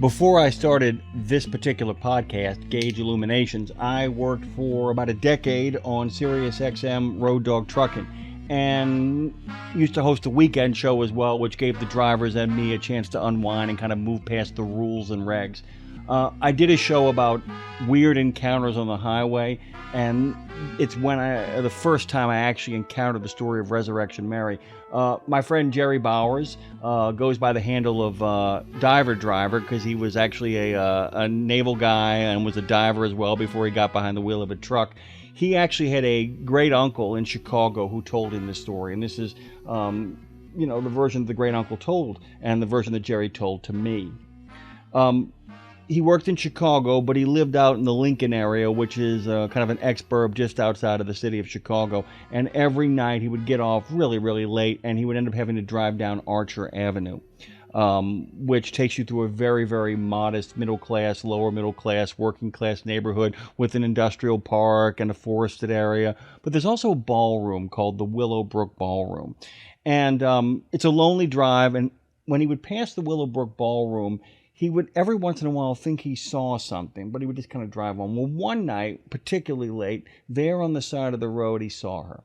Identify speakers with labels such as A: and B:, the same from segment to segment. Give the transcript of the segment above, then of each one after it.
A: Before I started this particular podcast, Gauge Illuminations, I worked for about a decade on Sirius XM Road Dog Trucking and used to host a weekend show as well, which gave the drivers and me a chance to unwind and kind of move past the rules and regs. I did a show about weird encounters on the highway, and it's the first time I actually encountered the story of Resurrection Mary. My friend Jerry Bowers goes by the handle of Diver Driver because he was actually a naval guy and was a diver as well before he got behind the wheel of a truck. He actually had a great uncle in Chicago who told him this story, and this is the version that the great uncle told and the version that Jerry told to me. He worked in Chicago, but he lived out in the Lincoln area, which is kind of an exurb just outside of the city of Chicago. And every night he would get off really, really late, and he would end up having to drive down Archer Avenue, which takes you through a very, very modest middle-class, lower-middle-class, working-class neighborhood with an industrial park and a forested area. But there's also a ballroom called the Willowbrook Ballroom. And it's a lonely drive, and when he would pass the Willowbrook Ballroom, he would every once in a while think he saw something, but he would just kind of drive on. Well, one night, particularly late, there on the side of the road, he saw her.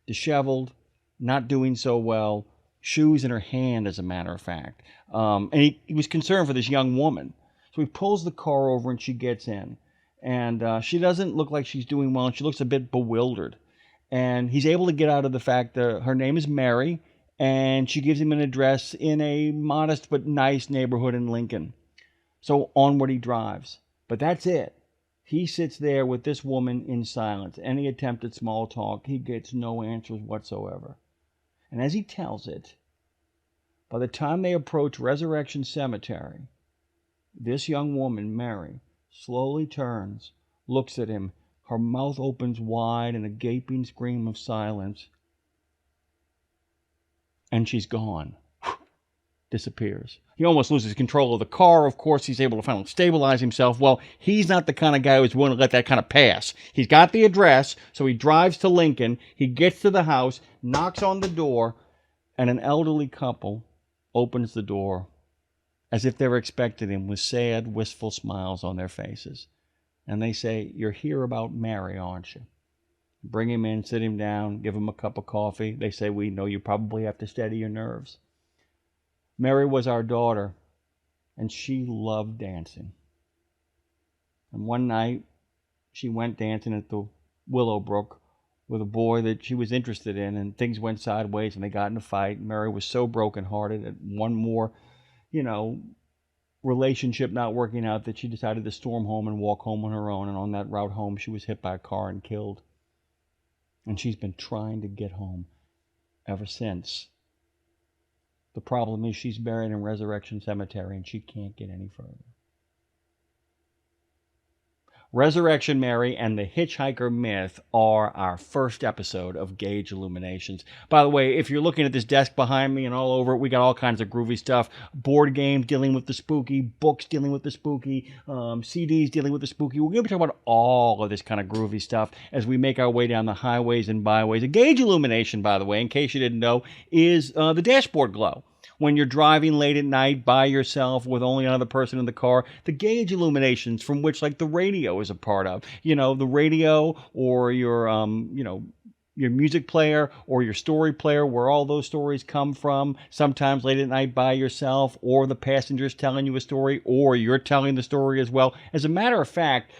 A: Disheveled, not doing so well, shoes in her hand, as a matter of fact. And he was concerned for this young woman. So he pulls the car over and she gets in. And she doesn't look like she's doing well, and she looks a bit bewildered. And he's able to get out of the fact that her name is Mary, and she gives him an address in a modest but nice neighborhood in Lincoln. So onward he drives. But that's it. He sits there with this woman in silence. Any attempt at small talk, he gets no answers whatsoever. And as he tells it, by the time they approach Resurrection Cemetery, this young woman, Mary, slowly turns, looks at him. Her mouth opens wide in a gaping scream of silence. And she's gone. Disappears. He almost loses control of the car. Of course, he's able to finally stabilize himself. Well, he's not the kind of guy who's willing to let that kind of pass. He's got the address, so he drives to Lincoln. He gets to the house, knocks on the door, and an elderly couple opens the door as if they were expecting him with sad, wistful smiles on their faces. And they say, "You're here about Mary, aren't you?" Bring him in, sit him down, give him a cup of coffee. They say, "We know you probably have to steady your nerves. Mary was our daughter, and she loved dancing. And one night, she went dancing at the Willowbrook with a boy that she was interested in, and things went sideways, and they got in a fight. Mary was so brokenhearted at one more, relationship not working out that she decided to storm home and walk home on her own. And on that route home, she was hit by a car and killed. And she's been trying to get home ever since. The problem is she's buried in Resurrection Cemetery and she can't get any further." Resurrection Mary and the Hitchhiker myth are our first episode of Gauge Illuminations. By the way, if you're looking at this desk behind me and all over it, we got all kinds of groovy stuff. Board games dealing with the spooky, books dealing with the spooky, CDs dealing with the spooky. We're going to be talking about all of this kind of groovy stuff as we make our way down the highways and byways. A Gauge Illumination, by the way, in case you didn't know, is the dashboard glow. When you're driving late at night by yourself with only another person in the car, the gauge illuminations from which like the radio is a part of. The radio or your music player or your story player, where all those stories come from, sometimes late at night by yourself, or the passenger's telling you a story, or you're telling the story as well. As a matter of fact,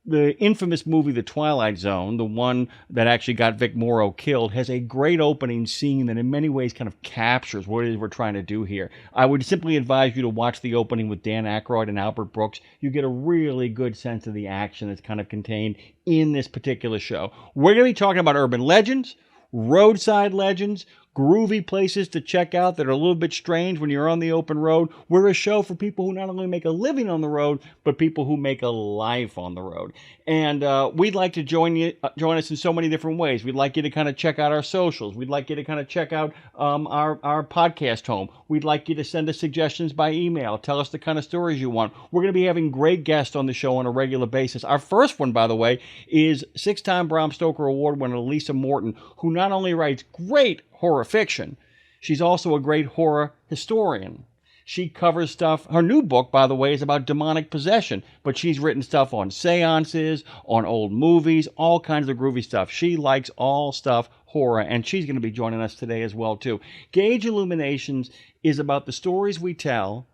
A: the infamous movie The Twilight Zone, the one that actually got Vic Morrow killed, has a great opening scene that in many ways kind of captures what it is we're trying to do here. I would simply advise you to watch the opening with Dan Aykroyd and Albert Brooks. You get a really good sense of the action that's kind of contained in this particular show. We're going to be talking about urban legends, roadside legends, groovy places to check out that are a little bit strange when you're on the open road. We're a show for people who not only make a living on the road, but people who make a life on the road. And we'd like to join us in so many different ways. We'd like you to kind of check out our socials. We'd like you to kind of check out our podcast home. We'd like you to send us suggestions by email. Tell us the kind of stories you want. We're going to be having great guests on the show on a regular basis. Our first one, by the way, is 6-time Bram Stoker Award winner Lisa Morton, who not only writes great horror fiction, she's also a great horror historian. She covers stuff. Her new book, by the way, is about demonic possession, but she's written stuff on seances, on old movies, all kinds of groovy stuff. She likes all stuff horror, and she's going to be joining us today as well, too. Gauge Illuminations is about the stories we tell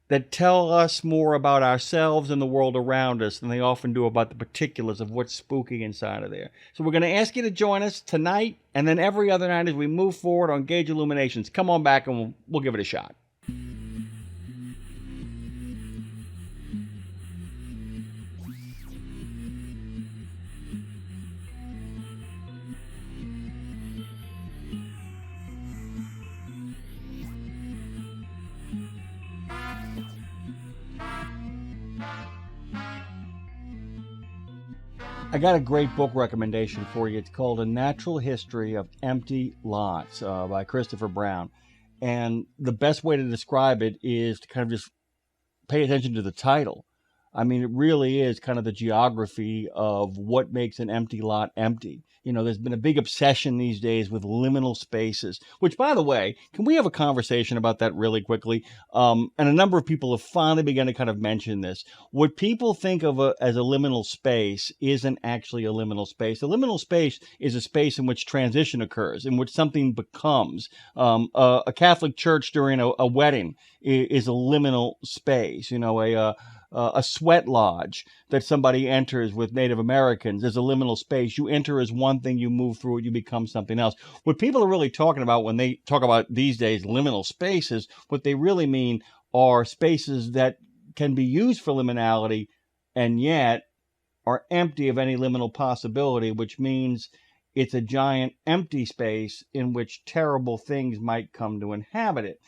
A: that tell us more about ourselves and the world around us than they often do about the particulars of what's spooky inside of there. So we're going to ask you to join us tonight and then every other night as we move forward on Gauge Illuminations. Come on back and we'll give it a shot. I got a great book recommendation for you. It's called A Natural History of Empty Lots by Christopher Brown. And the best way to describe it is to kind of just pay attention to the title. I mean, it really is kind of the geography of what makes an empty lot empty. You know, there's been a big obsession these days with liminal spaces, which, by the way, can we have a conversation about that really quickly? And a number of people have finally begun to kind of mention this. What people think of as a liminal space isn't actually a liminal space. A liminal space is a space in which transition occurs, in which something becomes. A Catholic church during a wedding is a liminal space. You know, a sweat lodge that somebody enters with Native Americans is a liminal space. You enter as one thing, you move through it, you become something else. What people are really talking about when they talk about these days liminal spaces, what they really mean are spaces that can be used for liminality and yet are empty of any liminal possibility, which means it's a giant empty space in which terrible things might come to inhabit it.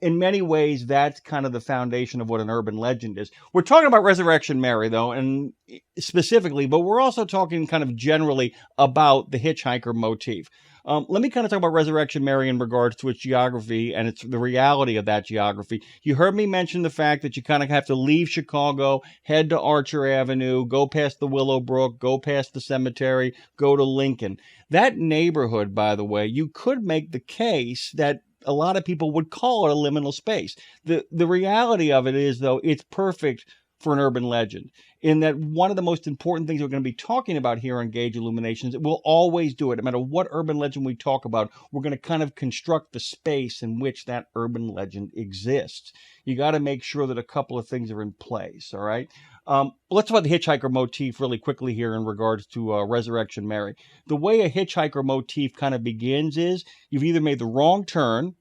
A: In many ways, that's kind of the foundation of what an urban legend is. We're talking about Resurrection Mary, though, and specifically, but we're also talking kind of generally about the Hitchhiker motif. Let me kind of talk about Resurrection Mary in regards to its geography and it's the reality of that geography. You heard me mention the fact that you kind of have to leave Chicago, head to Archer Avenue, go past the Willowbrook, go past the cemetery, go to Lincoln. That neighborhood, by the way, you could make the case that a lot of people would call it a liminal space. The reality of it is, though, it's perfect for an urban legend in that one of the most important things we're going to be talking about here on Gauge Illuminations, we'll always do it. No matter what urban legend we talk about, we're going to kind of construct the space in which that urban legend exists. You got to make sure that a couple of things are in place, all right? Let's talk about the hitchhiker motif really quickly here in regards to Resurrection Mary. The way a hitchhiker motif kind of begins is you've either made the wrong turn,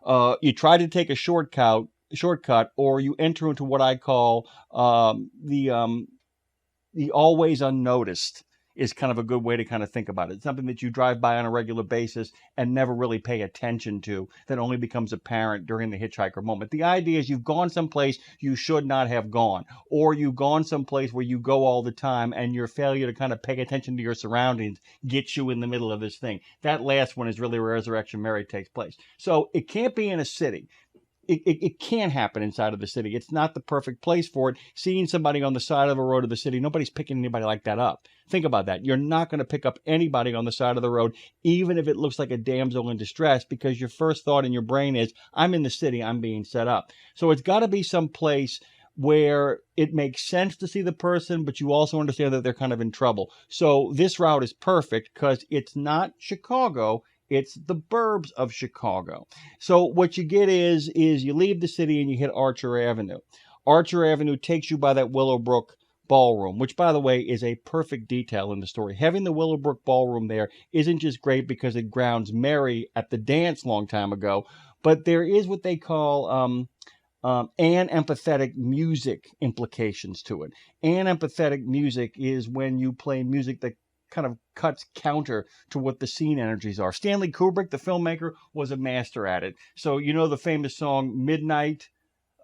A: you try to take a shortcut, or you enter into what I call the always unnoticed is kind of a good way to kind of think about it. It's something that you drive by on a regular basis and never really pay attention to that only becomes apparent during the hitchhiker moment. The idea is you've gone someplace you should not have gone, or you've gone someplace where you go all the time and your failure to kind of pay attention to your surroundings gets you in the middle of this thing. That last one is really where Resurrection Mary takes place. So it can't be in a city. It can happen inside of the city. It's not the perfect place for it. Seeing somebody on the side of the road of the city, nobody's picking anybody like that up. Think about that. You're not going to pick up anybody on the side of the road, even if it looks like a damsel in distress, because your first thought in your brain is, I'm in the city, I'm being set up. So it's got to be some place where it makes sense to see the person, but you also understand that they're kind of in trouble. So this route is perfect because it's not Chicago. It's the burbs of Chicago. So what you get is you leave the city and you hit Archer Avenue. Archer Avenue takes you by that Willowbrook Ballroom, which, by the way, is a perfect detail in the story. Having the Willowbrook Ballroom there isn't just great because it grounds Mary at the dance long time ago, but there is what they call anempathetic music implications to it. Anempathetic music is when you play music that kind of cuts counter to what the scene energies are. Stanley Kubrick, the filmmaker, was a master at it. So you know the famous song Midnight,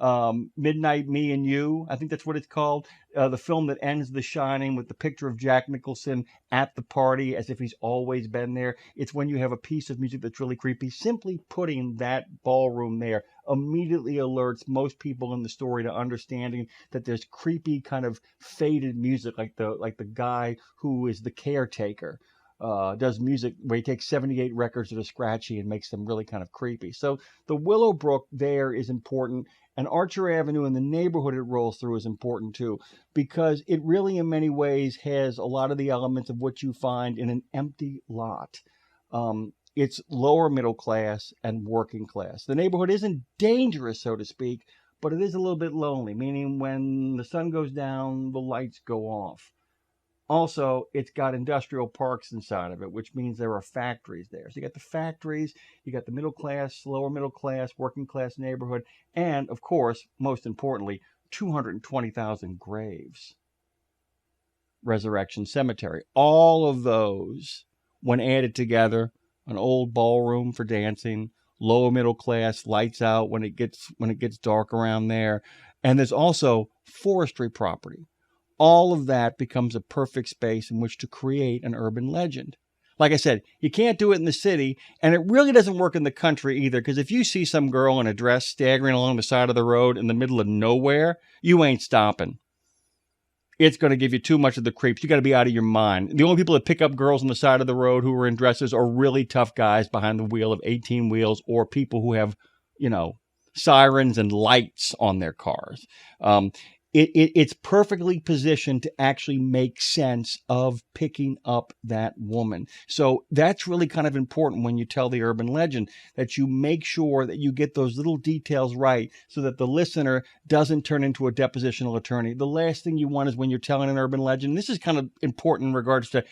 A: Me and You, I think that's what it's called. The film that ends The Shining with the picture of Jack Nicholson at the party as if he's always been there. It's when you have a piece of music that's really creepy. Simply putting that ballroom there immediately alerts most people in the story to understanding that there's creepy kind of faded music, like the guy who is the caretaker does music where he takes 78 records that are scratchy and makes them really kind of creepy. So the Willowbrook there is important, and Archer Avenue and the neighborhood it rolls through is important too, because it really in many ways has a lot of the elements of what you find in an empty lot. It's lower middle class and working class. The neighborhood isn't dangerous, so to speak, but it is a little bit lonely, meaning when the sun goes down, the lights go off. Also, it's got industrial parks inside of it, which means there are factories there. So you got the factories, you got the middle class, lower middle class, working class neighborhood, and of course, most importantly, 220,000 graves. Resurrection Cemetery. All of those, when added together, an old ballroom for dancing, lower middle class, lights out when it gets dark around there, and there's also forestry property. All of that becomes a perfect space in which to create an urban legend. Like I said, you can't do it in the city, and it really doesn't work in the country either, because if you see some girl in a dress staggering along the side of the road in the middle of nowhere, you ain't stopping. It's going to give you too much of the creeps. You got to be out of your mind. The only people that pick up girls on the side of the road who are in dresses are really tough guys behind the wheel of 18 wheels, or people who have, sirens and lights on their cars. It's perfectly positioned to actually make sense of picking up that woman. So that's really kind of important when you tell the urban legend, that you make sure that you get those little details right so that the listener doesn't turn into a depositional attorney. The last thing you want is when you're telling an urban legend, this is kind of important in regards to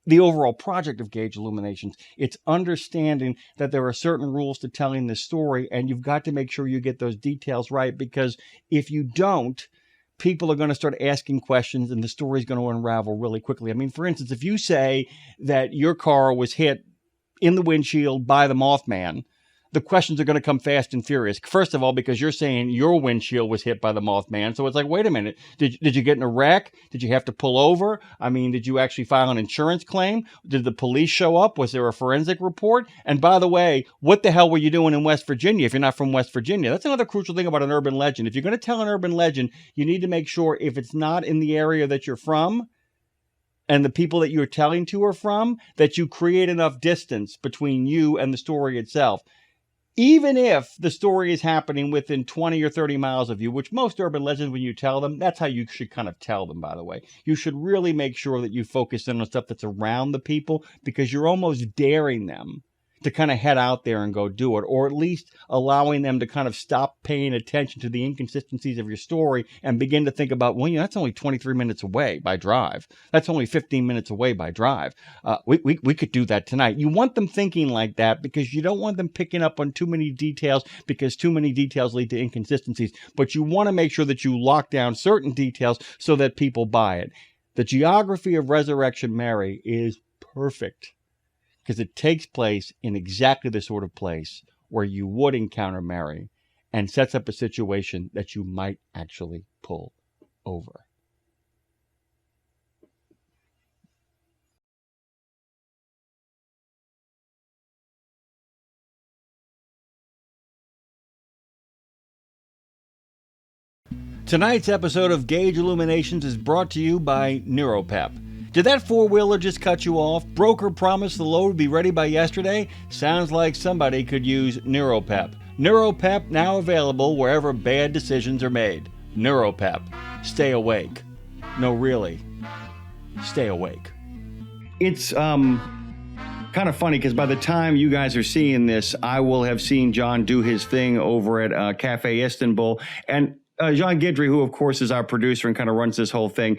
A: the overall project of Gage Illuminations. It's understanding that there are certain rules to telling this story, and you've got to make sure you get those details right, because if you don't, people are going to start asking questions and the story is going to unravel really quickly. I mean, for instance, if you say that your car was hit in the windshield by the Mothman, the questions are going to come fast and furious. First of all, because you're saying your windshield was hit by the Mothman. So it's like, wait a minute. Did you get in a wreck? Did you have to pull over? I mean, did you actually file an insurance claim? Did the police show up? Was there a forensic report? And by the way, what the hell were you doing in West Virginia if you're not from West Virginia? That's another crucial thing about an urban legend. If you're going to tell an urban legend, you need to make sure, if it's not in the area that you're from, and the people that you're telling to are from, that you create enough distance between you and the story itself. Even if the story is happening within 20 or 30 miles of you, which most urban legends, when you tell them, that's how you should kind of tell them, by the way. You should really make sure that you focus in on stuff that's around the people, because you're almost daring them to kind of head out there and go do it, or at least allowing them to kind of stop paying attention to the inconsistencies of your story and begin to think about, well, that's only 23 minutes away by drive. That's only 15 minutes away by drive. We could do that tonight. You want them thinking like that, because you don't want them picking up on too many details, because too many details lead to inconsistencies. But you want to make sure that you lock down certain details so that people buy it. The geography of Resurrection Mary is perfect, because it takes place in exactly the sort of place where you would encounter Mary, and sets up a situation that you might actually pull over. Tonight's episode of Gage Illuminations is brought to you by Neuropep. Did that four-wheeler just cut you off? Broker promised the load would be ready by yesterday? Sounds like somebody could use Neuropep. Neuropep now available wherever bad decisions are made. Neuropep. Stay awake. No, really. Stay awake. It's kind of funny, because by the time you guys are seeing this, I will have seen John do his thing over at Cafe Istanbul. And John Guidry, who, of course, is our producer and kind of runs this whole thing,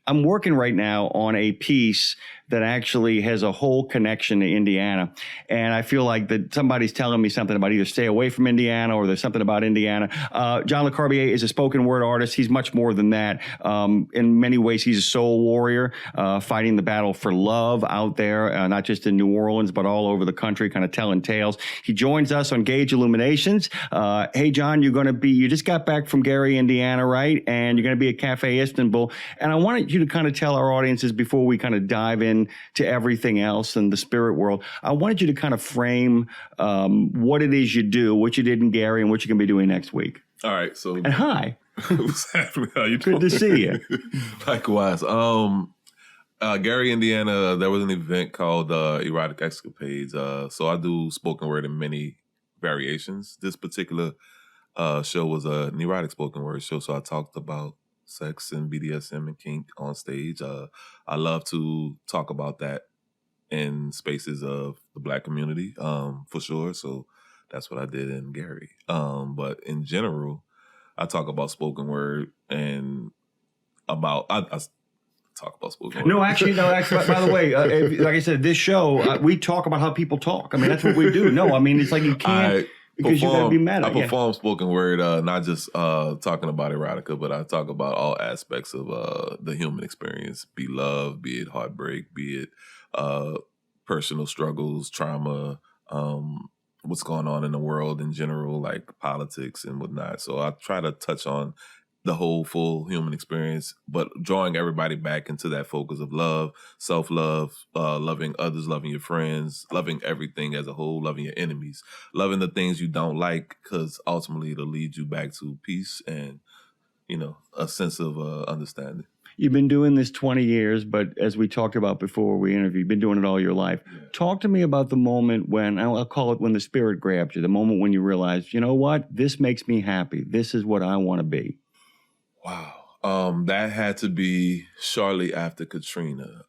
A: I'm working right now on a piece that actually has a whole connection to Indiana. And I feel like that somebody's telling me something about either stay away from Indiana, or there's something about Indiana. John Lacambiere is a spoken word artist. He's much more than that. In many ways, he's a soul warrior, fighting the battle for love out there, not just in New Orleans, but all over the country, kind of telling tales. He joins us on Gage Illuminations. Hey, John, you just got back from Gary, Indiana, right? And you're going to be at Cafe Istanbul. And I wanted you to kind of tell our audiences, before we kind of dive in to everything else in the spirit world, I wanted you to kind of frame what it is you do, what you did in Gary, and what you're going to be doing next week.
B: All right. So,
A: and hi.
B: What's happening? How you doing?
A: Good to see you.
B: Likewise. Gary, Indiana, there was an event called Erotic Escapades. So I do spoken word in many variations. This particular show was an erotic spoken word show, so I talked about sex and BDSM and kink on stage. I love to talk about that in spaces of the Black community, for sure. So that's what I did in Gary. But in general, I talk about spoken word and about I talk about spoken word.
A: No, actually, by the way, like I said, this show, we talk about how people talk. I mean, that's what we do. No, I mean, it's like you can't, because you got to be meta.
B: I perform spoken word, not just talking about erotica, but I talk about all aspects of the human experience, be love, be it heartbreak, be it personal struggles, trauma, what's going on in the world in general, like politics and whatnot. So I try to touch on the whole full human experience, but drawing everybody back into that focus of love, self-love, loving others, loving your friends, loving everything as a whole, loving your enemies, loving the things you don't like, because ultimately it'll lead you back to peace and, a sense of understanding.
A: You've been doing this 20 years, but as we talked about before we interviewed, you've been doing it all your life. Yeah. Talk to me about the moment when, I'll call it when the spirit grabbed you, the moment when you realized, you know what, this makes me happy. This is what I want to be.
B: Wow. That had to be shortly after Katrina.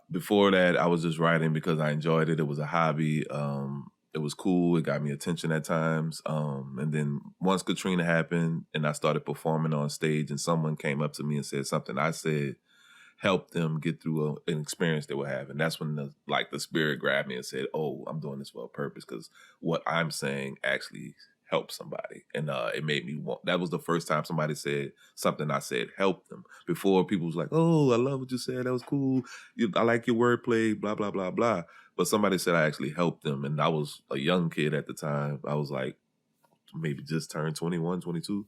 B: Before that, I was just writing because I enjoyed it. It was a hobby. It was cool. It got me attention at times. And then once Katrina happened and I started performing on stage and someone came up to me and said something I said helped them get through an experience they were having. That's when the spirit grabbed me and said, oh, I'm doing this for a purpose because what I'm saying actually help somebody. And it made me want, that was the first time somebody said something I said helped them. Before, people was like, oh, I love what you said. That was cool. I like your wordplay, blah, blah, blah, blah. But somebody said I actually helped them. And I was a young kid at the time. I was like, maybe just turned 21, 22.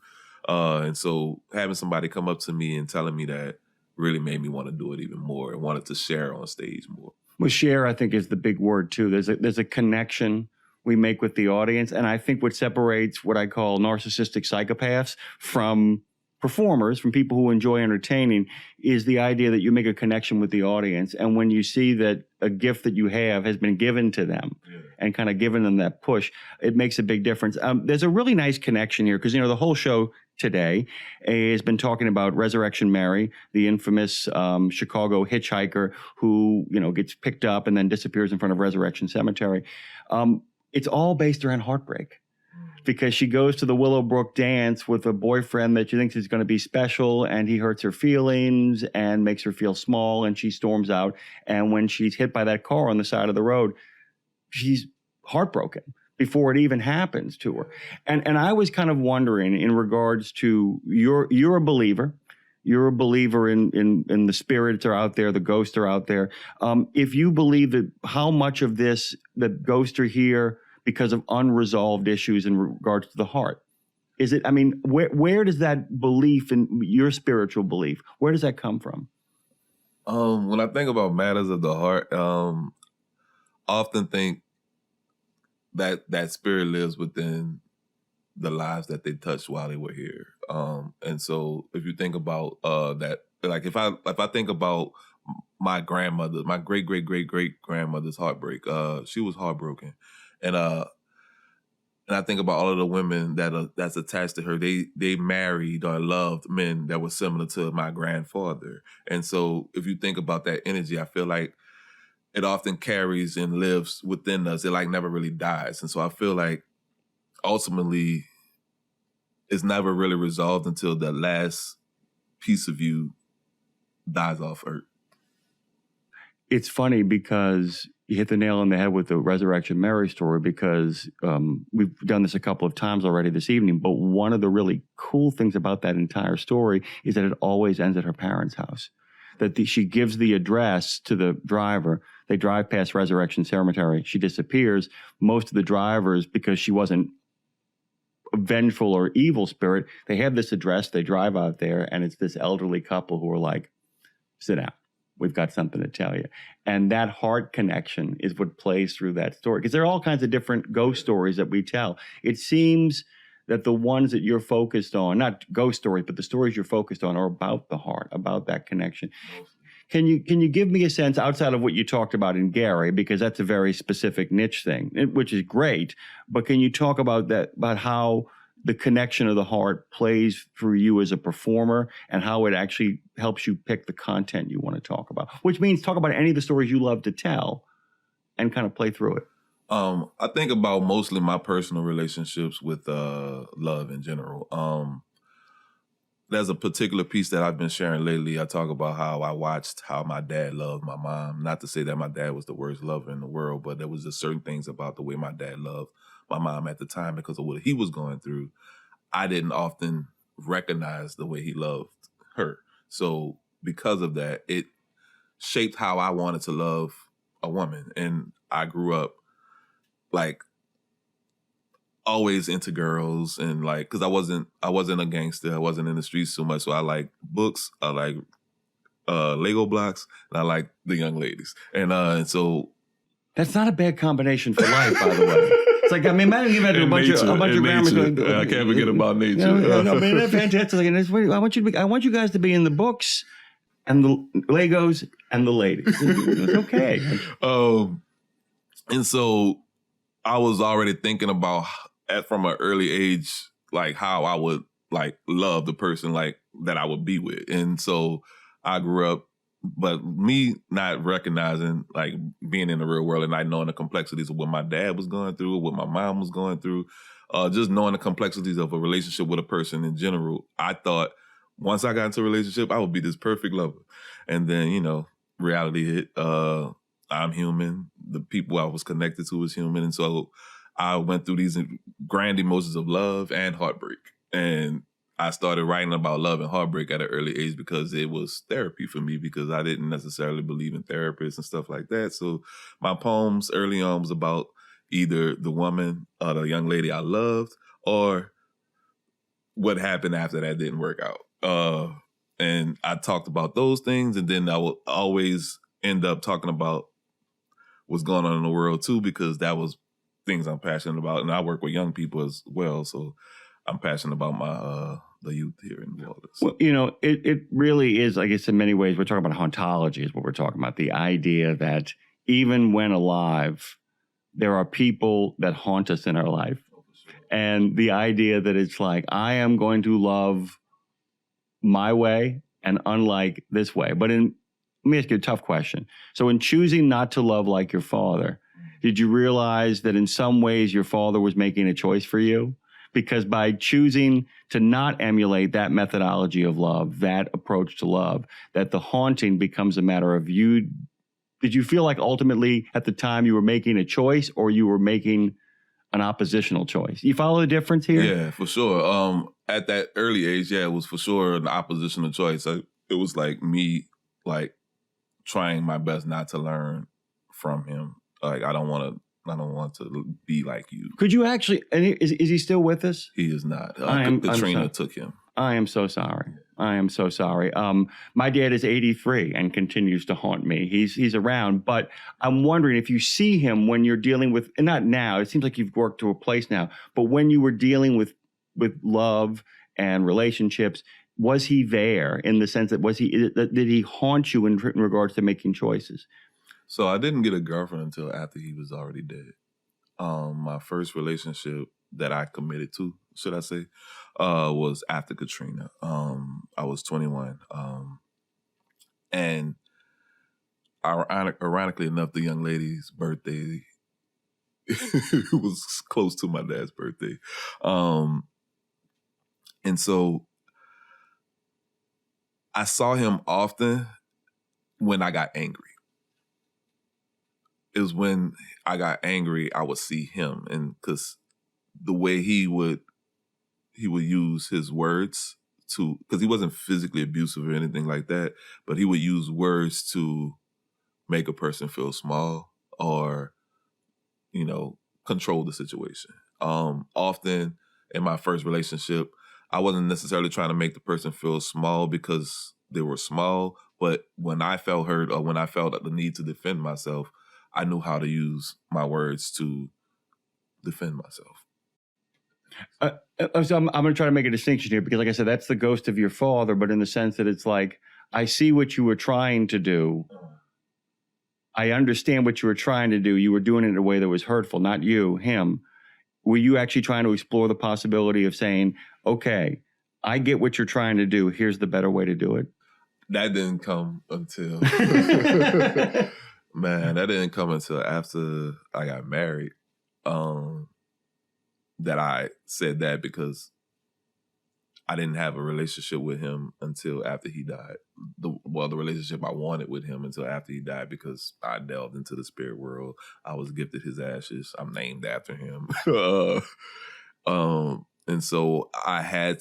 B: And so having somebody come up to me and telling me that really made me want to do it even more and wanted to share on stage more.
A: Well, share, I think, is the big word, too. There's a connection we make with the audience. And I think what separates what I call narcissistic psychopaths from performers, from people who enjoy entertaining, is the idea that you make a connection with the audience. And when you see that a gift that you have has been given to them and kind of given them that push, it makes a big difference. There's a really nice connection here because, the whole show today has been talking about Resurrection Mary, the infamous Chicago hitchhiker who, gets picked up and then disappears in front of Resurrection Cemetery. It's all based around heartbreak because she goes to the Willowbrook dance with a boyfriend that she thinks is going to be special, and he hurts her feelings and makes her feel small, and she storms out. And when she's hit by that car on the side of the road, she's heartbroken before it even happens to her. And I was kind of wondering in regards to you're a believer. You're a believer in the spirits are out there, the ghosts are out there. If you believe that, how much of this, that ghosts are here because of unresolved issues in regards to the heart? Is it, where does that belief in your spiritual belief, where does that come from?
B: When I think about matters of the heart, I often think that spirit lives within the lives that they touched while they were here. And so if you think about that, like if I think about my grandmother, my great-great-great-great-grandmother's heartbreak, she was heartbroken. And I think about all of the women that's attached to her. They married or loved men that were similar to my grandfather. And so if you think about that energy, I feel like it often carries and lives within us. It like never really dies. And so I feel like ultimately it's never really resolved until the last piece of you dies off earth.
A: It's funny because you hit the nail on the head with the Resurrection Mary story because we've done this a couple of times already this evening, but one of the really cool things about that entire story is that it always ends at her parents' house. That she gives the address to the driver. They drive past Resurrection Cemetery. She disappears. Most of the drivers, because she wasn't a vengeful or evil spirit, they have this address. They drive out there, and it's this elderly couple who are like, sit down. We've got something to tell you. And that heart connection is what plays through that story. Because there are all kinds of different ghost stories that we tell. It seems that the ones that you're focused on, not ghost stories, but the stories you're focused on are about the heart, about that connection. Can you give me a sense outside of what you talked about in Gary, because that's a very specific niche thing, which is great. But can you talk about that, about how the connection of the heart plays for you as a performer and how it actually helps you pick the content you want to talk about? Which means talk about any of the stories you love to tell and kind of play through it.
B: I think about mostly my personal relationships with love in general. There's a particular piece that I've been sharing lately. I talk about how I watched how my dad loved my mom. Not to say that my dad was the worst lover in the world, but there was just certain things about the way my dad loved my mom at the time because of what he was going through. I didn't often recognize the way he loved her. So because of that, it shaped how I wanted to love a woman. And I grew up like always into girls and like, cause I wasn't a gangster. I wasn't in the streets so much. So I like books. I like Lego blocks, and I like the young ladies. And so
A: that's not a bad combination for life, by the way. It's like, I mean, imagine you've had a bunch of grammars going.
B: I can't forget about nature.
A: No, but that's fantastic. And I want you guys to be in the books and the Legos and the ladies. It's okay.
B: And so I was already thinking about from an early age, like how I would like love the person like that I would be with. And so I grew up, but me not recognizing like being in the real world and not knowing the complexities of what my dad was going through, what my mom was going through, just knowing the complexities of a relationship with a person in general. I thought once I got into a relationship, I would be this perfect lover. And then, you know, reality hit. I'm human. The people I was connected to was human. And so I went through these grand emotions of love and heartbreak. And I started writing about love and heartbreak at an early age because it was therapy for me, because I didn't necessarily believe in therapists and stuff like that. So my poems early on was about either the woman or the young lady I loved or what happened after that didn't work out. And I talked about those things, and then I would always end up talking about what's going on in the world too, because that was things I'm passionate about. And I work with young people as well. So I'm passionate about my the youth here in New Orleans.
A: Well, you know, it really is, I guess in many ways, we're talking about hauntology is what we're talking about. The idea that even when alive, there are people that haunt us in our life. And the idea that it's like, I am going to love my way and unlike this way. But let me ask you a tough question. So in choosing not to love like your father, did you realize that in some ways your father was making a choice for you? Because by choosing to not emulate that methodology of love, that approach to love, that the haunting becomes a matter of you. Did you feel like ultimately at the time you were making a choice or you were making an oppositional choice? You follow the difference here?
B: Yeah, for sure. At that early age, yeah, it was for sure an oppositional choice. It was like me, like trying my best not to learn from him. Like I don't want to be like you.
A: Could you actually? And is he still with us?
B: He is not.
A: Katrina
B: took him.
A: I am so sorry. I am so sorry. My dad is 83 and continues to haunt me. He's around, but I'm wondering if you see him when you're dealing with, and not now, it seems like you've worked to a place now, but when you were dealing with love and relationships, was he there in the sense that did he haunt you in regards to making choices?
B: So I didn't get a girlfriend until after he was already dead. My first relationship that I committed to, should I say, was after Katrina. I was 21. And ironically enough, the young lady's birthday was close to my dad's birthday. And so I saw him often when I got angry. It was when I got angry, I would see him, and because the way he would use his words to, because he wasn't physically abusive or anything like that, but he would use words to make a person feel small or, you know, control the situation. Often in my first relationship, I wasn't necessarily trying to make the person feel small because they were small, but when I felt hurt or when I felt the need to defend myself, I knew how to use my words to defend myself.
A: So I'm going to try to make a distinction here because, like I said, that's the ghost of your father, but in the sense that it's like, I see what you were trying to do. I understand what you were trying to do. You were doing it in a way that was hurtful, not you, him. Were you actually trying to explore the possibility of saying, okay, I get what you're trying to do. Here's the better way to do it?
B: That didn't come until, man, that didn't come until after I got married. That I said that because I didn't have a relationship with him until after he died. The relationship I wanted with him until after he died, because I delved into the spirit world. I was gifted his ashes. I'm named after him. And so I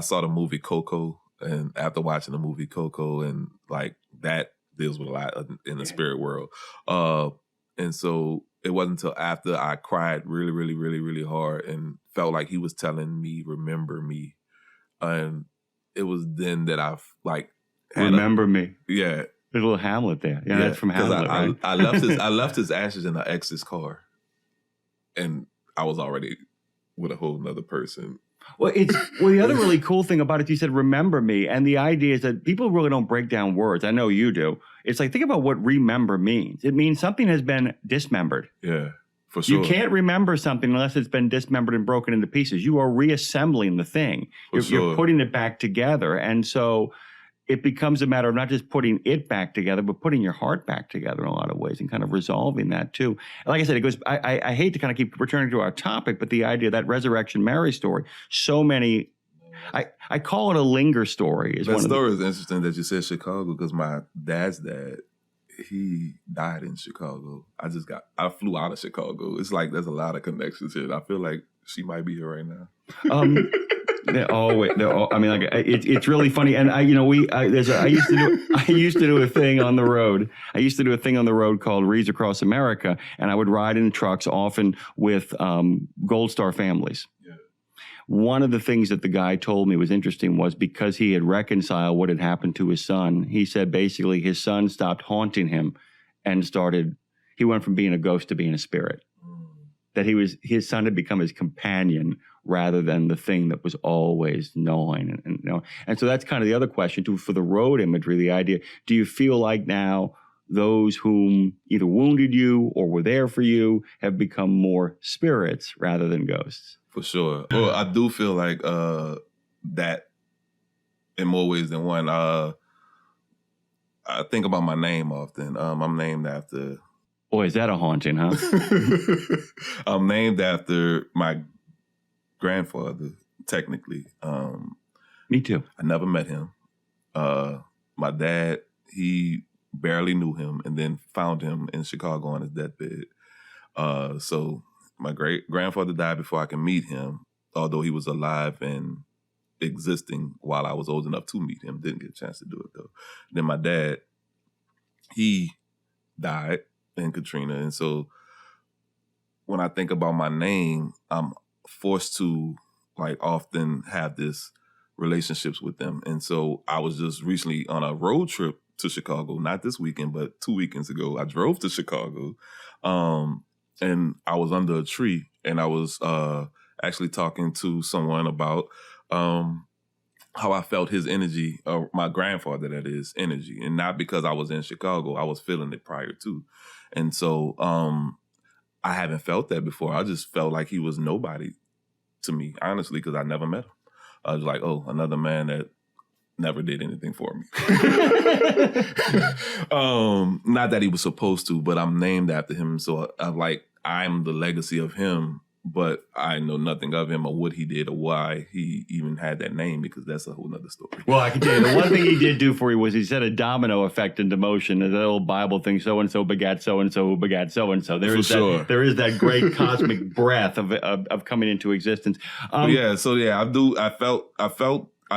B: saw the movie Coco, and after watching the movie Coco, and like that deals with a lot in the spirit world. And so it wasn't until after I cried really, really, really, really hard and felt like he was telling me, remember me. And it was then that I
A: remember me.
B: Yeah.
A: There's a little Hamlet there. Yeah, that's from Hamlet, right?
B: I left his ashes in the ex's car. And I was already with a whole nother person.
A: Well, the other really cool thing about it, you said, remember me. And the idea is that people really don't break down words. I know you do. It's like, think about what remember means. It means something has been dismembered.
B: Yeah, for sure.
A: You can't remember something unless it's been dismembered and broken into pieces. You are reassembling the thing. You're putting it back together. And so it becomes a matter of not just putting it back together, but putting your heart back together in a lot of ways and kind of resolving that too. And like I said, it goes, I hate to kind of keep returning to our topic, but the idea of that Resurrection Mary story, so many, I call it a linger story.
B: That story is interesting that you said Chicago, because my dad's dad, he died in Chicago. I flew out of Chicago. It's like there's a lot of connections here. I feel like she might be here right now.
A: It's really funny. And I used to do a thing on the road. I used to do a thing on the road called Reads Across America, and I would ride in trucks often with Gold Star families. Yeah. One of the things that the guy told me was interesting was because he had reconciled what had happened to his son. He said basically his son stopped haunting him and he went from being a ghost to being a spirit. That his son had become his companion rather than the thing that was always gnawing. And so that's kind of the other question too, for the road imagery, the idea, do you feel like now those whom either wounded you or were there for you have become more spirits rather than ghosts?
B: For sure. Well, I do feel like that in more ways than one. I think about my name often. I'm named after...
A: Boy, is that a haunting, huh?
B: I'm named after my grandfather, technically.
A: Me too.
B: I never met him. My dad, he barely knew him and then found him in Chicago on his deathbed. So my great-grandfather died before I could meet him, although he was alive and existing while I was old enough to meet him. Didn't get a chance to do it, though. Then my dad, he died in Katrina. And so when I think about my name, I'm forced to often have this relationships with them. And so I was just recently on a road trip to Chicago, not this weekend, but 2 weekends ago. I drove to Chicago and I was under a tree, and I was actually talking to someone about how I felt his energy, my grandfather, that is, energy. And not because I was in Chicago, I was feeling it prior to. And so I haven't felt that before. I just felt like he was nobody to me, honestly, because I never met him. I was like, oh, another man that never did anything for me. Not that he was supposed to, but I'm named after him. So I'm the legacy of him, but I know nothing of him or what he did or why he even had that name, because that's a whole nother story.
A: Well, I can tell you, the one thing he did do for you was he set a domino effect into motion. That old Bible thing, so-and-so begat so-and-so who begat so-and-so. There is that great cosmic breath of coming into existence. I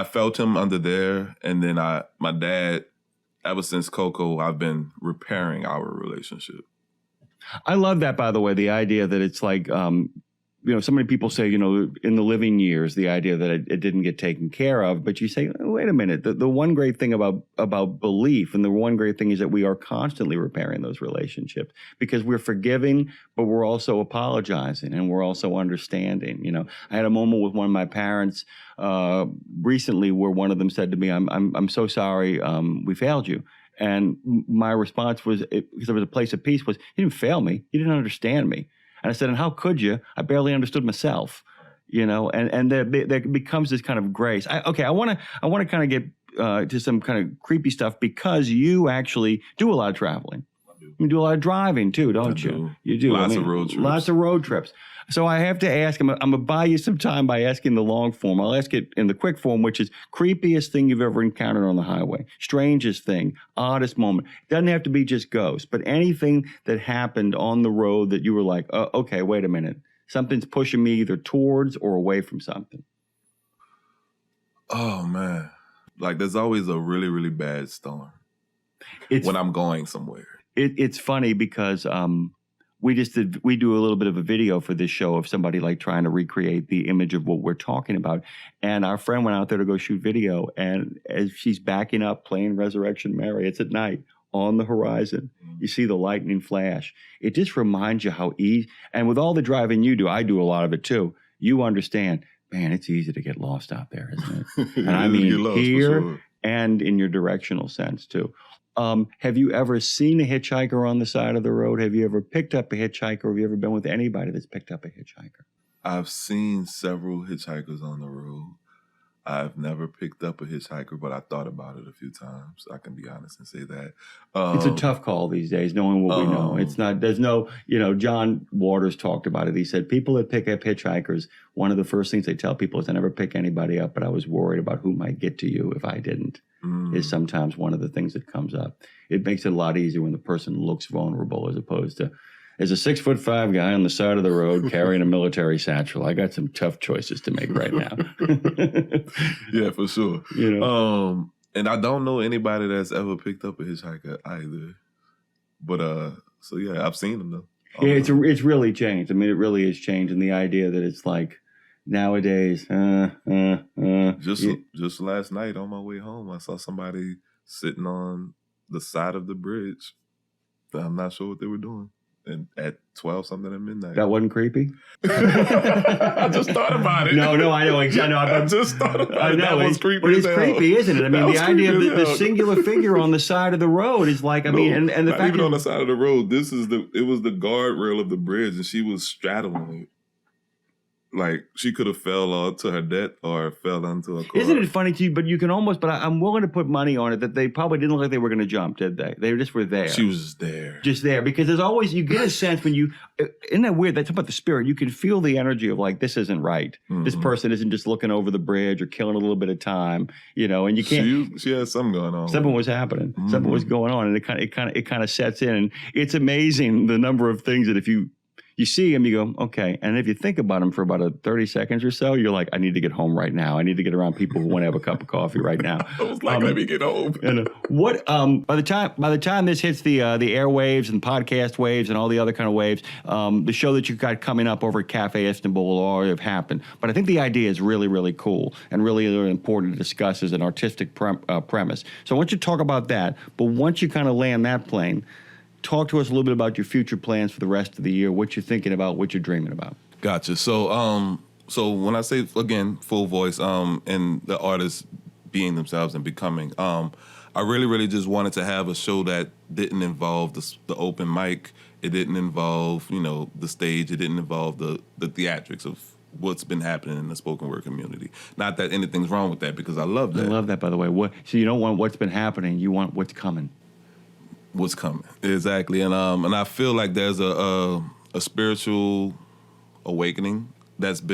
A: felt him under there. And then my dad, ever since Coco, I've been repairing our relationship. I love that, by the way, the idea that it's like so many people say, in the living years, the idea that it didn't get taken care of. But you say, oh, wait a minute. The one great thing about belief, and the one great thing is that we are constantly repairing those relationships because we're forgiving, but we're also apologizing and we're also understanding. I had a moment with one of my parents recently where one of them said to me, I'm so sorry we failed you. And my response was, because there was a place of peace, was, you didn't fail me. You didn't understand me. And I said, and how could you? I barely understood myself, and there becomes this kind of grace. I want to kind of get to some kind of creepy stuff because you actually do a lot of traveling. You do a lot of driving too, don't you? You do.
B: Lots of road trips.
A: Lots of road trips. So I have to ask, I'm going to buy you some time by asking the long form. I'll ask it in the quick form, which is creepiest thing you've ever encountered on the highway, strangest thing, oddest moment. It doesn't have to be just ghosts, but anything that happened on the road that you were like, oh, okay, wait a minute. Something's pushing me either towards or away from something.
B: Oh, man. Like there's always a really, really bad storm when I'm going somewhere.
A: It's funny because we do a little bit of a video for this show of somebody like trying to recreate the image of what we're talking about. And our friend went out there to go shoot video. And as she's backing up playing Resurrection Mary, it's at night on the horizon. You see the lightning flash. It just reminds you how easy. And with all the driving you do, I do a lot of it too. You understand, man, it's easy to get lost out there, isn't it? And I mean here and in your directional sense too. Have you ever seen a hitchhiker on the side of the road? Have you ever picked up a hitchhiker? Have you ever been with anybody that's picked up a hitchhiker?
B: I've seen several hitchhikers on the road. I've never picked up a hitchhiker, but I thought about it a few times. I can be honest and say that.
A: It's a tough call these days, knowing what we know. It's not, there's no, John Waters talked about it. He said, people that pick up hitchhikers, one of the first things they tell people is I never pick anybody up, but I was worried about who might get to you if I didn't. Is sometimes one of the things that comes up. It makes it a lot easier when the person looks vulnerable as opposed to, as a 6'5" guy on the side of the road carrying a military satchel, I got some tough choices to make right now.
B: Yeah, for sure. And I don't know anybody that's ever picked up a hitchhiker either. But so yeah, I've seen them though.
A: Yeah, it's really changed. I mean, it really has changed, and the idea that it's like nowadays.
B: Just last night on my way home, I saw somebody sitting on the side of the bridge. I'm not sure what they were doing. And at 12 something at midnight.
A: That wasn't creepy?
B: I just thought about it.
A: No, I know. I
B: just thought about it.
A: That was creepy. But it's creepy, isn't it? I mean, the idea of the singular figure on the side of the road is like, and the fact
B: even on the side of the road, it was the guardrail of the bridge, and she was straddling it. Like she could have fell to her death or fell onto a car.
A: Isn't it funny to you? But you can almost. But I'm willing to put money on it that they probably didn't look like they were going to jump, did they? They just were there.
B: She was just there.
A: Just there, because there's always you get a sense when you. Isn't that weird? That's about the spirit. You can feel the energy of like this isn't right. Mm-hmm. This person isn't just looking over the bridge or killing a little bit of time, and you can't.
B: She had something going on.
A: Something was happening. Mm-hmm. Something was going on, and it kind of sets in, and it's amazing the number of things that if you see him, you go, okay. And if you think about him for about 30 seconds or so, you're like, I need to get home right now. I need to get around people who want to have a cup of coffee right now.
B: I was like, let me get home.
A: And what? By the time this hits the airwaves and podcast waves and all the other kind of waves, the show that you've got coming up over at Cafe Istanbul will already have happened. But I think the idea is really, really cool and really important to discuss as an artistic premise. So I want you to talk about that. But once you kind of land that plane, talk to us a little bit about your future plans for the rest of the year, what you're thinking about, what you're dreaming about.
B: Gotcha. So when I say, again, full voice, and the artists being themselves and becoming, I really, really just wanted to have a show that didn't involve the open mic. It didn't involve, the stage. It didn't involve the theatrics of what's been happening in the spoken word community. Not that anything's wrong with that, because I love that.
A: I love that, by the way. So you don't want what's been happening. You want what's coming.
B: What's coming, exactly, and I feel like there's a spiritual awakening that's I've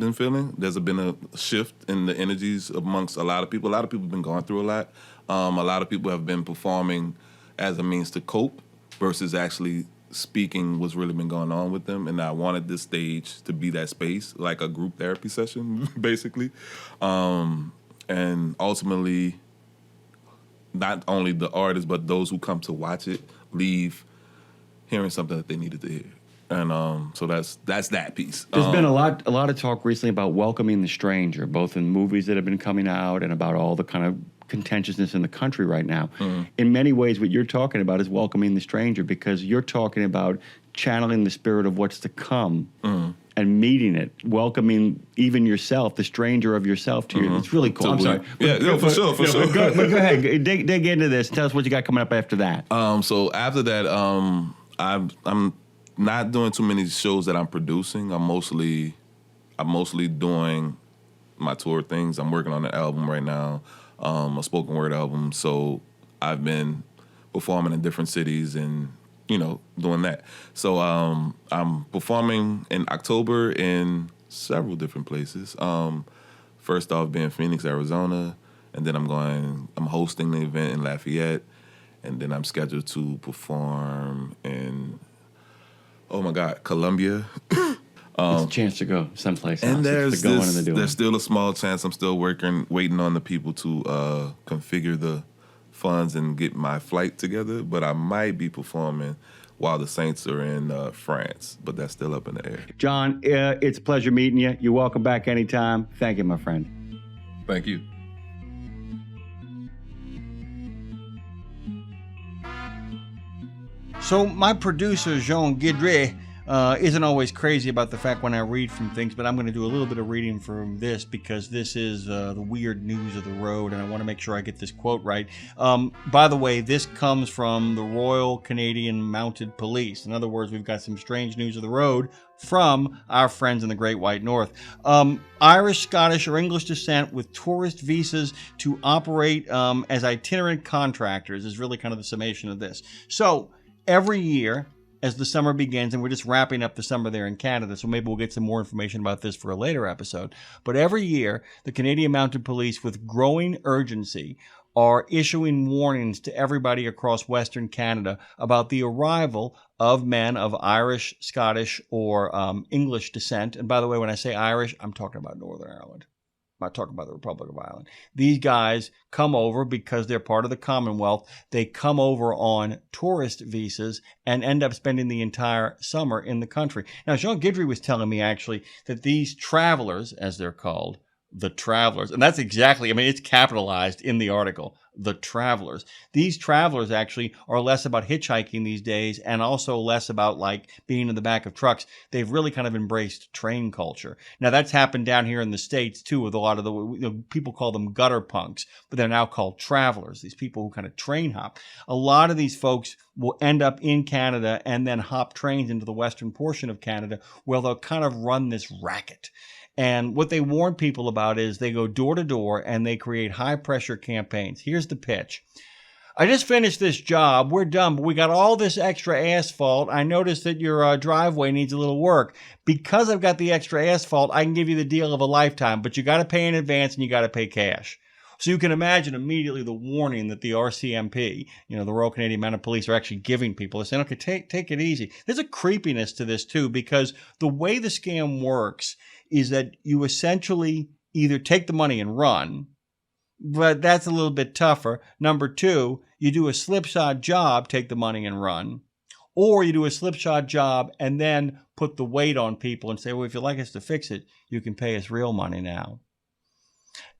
B: been feeling. There's been a shift in the energies amongst a lot of people. A lot of people have been going through a lot. A lot of people have been performing as a means to cope versus actually speaking what's really been going on with them. And I wanted this stage to be that space, like a group therapy session, basically, and ultimately, not only the artists, but those who come to watch it leave hearing something that they needed to hear. And so that's that piece.
A: There's been a lot of talk recently about welcoming the stranger, both in movies that have been coming out and about all the kind of contentiousness in the country right now. In many ways, what you're talking about is welcoming the stranger, because you're talking about channeling the spirit of what's to come and meeting it, welcoming even yourself, the stranger of yourself to you. It's really cool. I'm sorry.
B: For sure.
A: Go ahead. Dig into this. Tell us what you got coming up after that.
B: So after that, I'm not doing too many shows that I'm producing. I'm mostly doing my tour things. I'm working on an album right now, a spoken word album. So I've been performing in different cities and doing that. So I'm performing in October in several different places. First off, being Phoenix, Arizona, and then I'm hosting the event in Lafayette, and then I'm scheduled to perform in Columbia.
A: It's a chance to go someplace else.
B: And there's still a small chance. I'm still waiting on the people to configure the funds and get my flight together. But I might be performing while the Saints are in France. But that's still up in the air.
A: John, it's a pleasure meeting you. You're welcome back anytime. Thank you, my friend.
B: Thank you.
A: So my producer, Jean Guidry, isn't always crazy about the fact when I read from things, but I'm going to do a little bit of reading from this because this is the weird news of the road, and I want to make sure I get this quote right. By the way, this comes from the Royal Canadian Mounted Police. In other words, we've got some strange news of the road from our friends in the Great White North. Irish, Scottish, or English descent with tourist visas to operate as itinerant contractors is really kind of the summation of this. So every year, as the summer begins, and we're just wrapping up the summer there in Canada, so maybe we'll get some more information about this for a later episode. But every year, the Canadian Mounted Police, with growing urgency, are issuing warnings to everybody across Western Canada about the arrival of men of Irish, Scottish, or English descent. And by the way, when I say Irish, I'm talking about Northern Ireland. I'm not talking about the Republic of Ireland. These guys come over because they're part of the Commonwealth. They come over on tourist visas and end up spending the entire summer in the country. Now, Jean Guidry was telling me actually that these travelers, as they're called, the travelers, and that's exactly, it's capitalized in the article, the travelers. These travelers actually are less about hitchhiking these days and also less about like being in the back of trucks. They've really kind of embraced train culture. Now that's happened down here in the States too with a lot of the, people call them gutter punks, but they're now called travelers, these people who kind of train hop. A lot of these folks will end up in Canada and then hop trains into the western portion of Canada where they'll kind of run this racket. And what they warn people about is they go door to door and they create high pressure campaigns. Here's the pitch. I just finished this job. We're done, but we got all this extra asphalt. I noticed that your driveway needs a little work. Because I've got the extra asphalt, I can give you the deal of a lifetime, but you got to pay in advance and you got to pay cash. So you can imagine immediately the warning that the RCMP, the Royal Canadian Mounted Police, are actually giving people. They're saying, okay, take it easy. There's a creepiness to this too, because the way the scam works is that you essentially either take the money and run, but that's a little bit tougher. Number two, you do a slipshod job, take the money and run, or you do a slipshod job and then put the weight on people and say, well, if you'd like us to fix it, you can pay us real money now.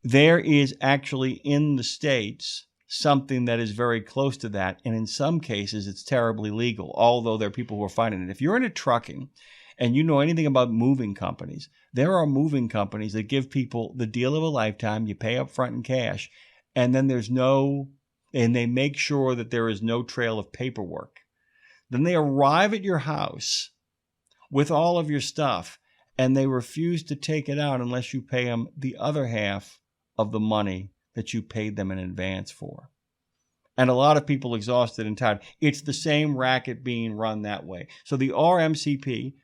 A: There is actually in the States something that is very close to that, and in some cases it's terribly legal, although there are people who are fighting it. If you're into trucking and you know anything about moving companies, there are moving companies that give people the deal of a lifetime. You pay up front in cash, and then and they make sure that there is no trail of paperwork. Then they arrive at your house with all of your stuff, and they refuse to take it out unless you pay them the other half of the money that you paid them in advance for. And a lot of people exhausted and tired. It's the same racket being run that way. So the RCMP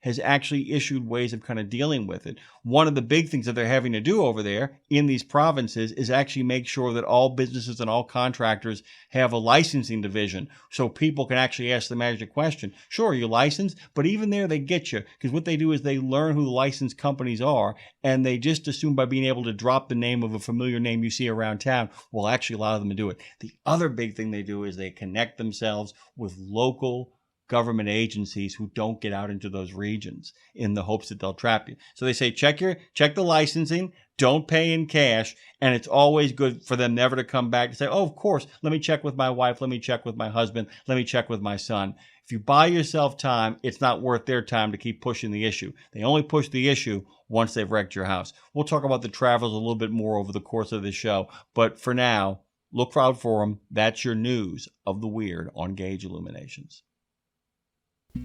A: has actually issued ways of kind of dealing with it. One of the big things that they're having to do over there in these provinces is actually make sure that all businesses and all contractors have a licensing division so people can actually ask the magic question. Sure, you're licensed, but even there they get you, because what they do is they learn who the licensed companies are, and they just assume by being able to drop the name of a familiar name you see around town will actually allow them to do it. The other big thing they do is they connect themselves with local government agencies who don't get out into those regions in the hopes that they'll trap you. So they say, check the licensing, don't pay in cash, and it's always good for them never to come back and say, oh, of course, let me check with my wife, let me check with my husband, let me check with my son. If you buy yourself time, it's not worth their time to keep pushing the issue. They only push the issue once they've wrecked your house. We'll talk about the Travels a little bit more over the course of this show, but for now, look out for them. That's your news of the weird on Gage Illuminations.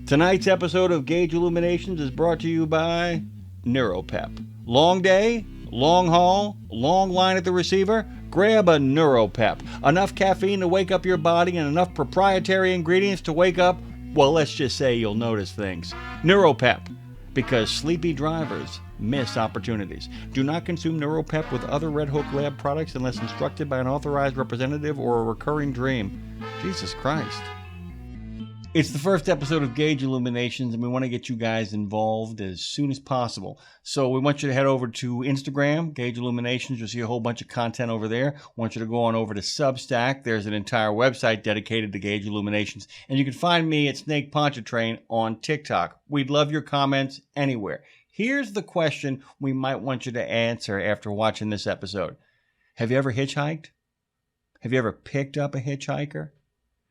A: Tonight's episode of Gage Illuminations is brought to you by NeuroPep. Long day, long haul, long line at the receiver? Grab a NeuroPep. Enough caffeine to wake up your body and enough proprietary ingredients to wake up, well, let's just say you'll notice things. NeuroPep, because sleepy drivers miss opportunities. Do not consume NeuroPep with other Red Hook Lab products unless instructed by an authorized representative or a recurring dream. Jesus Christ. It's the first episode of Gage Illuminations, and we want to get you guys involved as soon as possible. So we want you to head over to Instagram, Gage Illuminations. You'll see a whole bunch of content over there. I want you to go on over to Substack. There's an entire website dedicated to Gage Illuminations. And you can find me at Snake Pontchartrain on TikTok. We'd love your comments anywhere. Here's the question we might want you to answer after watching this episode. Have you ever hitchhiked? Have you ever picked up a hitchhiker?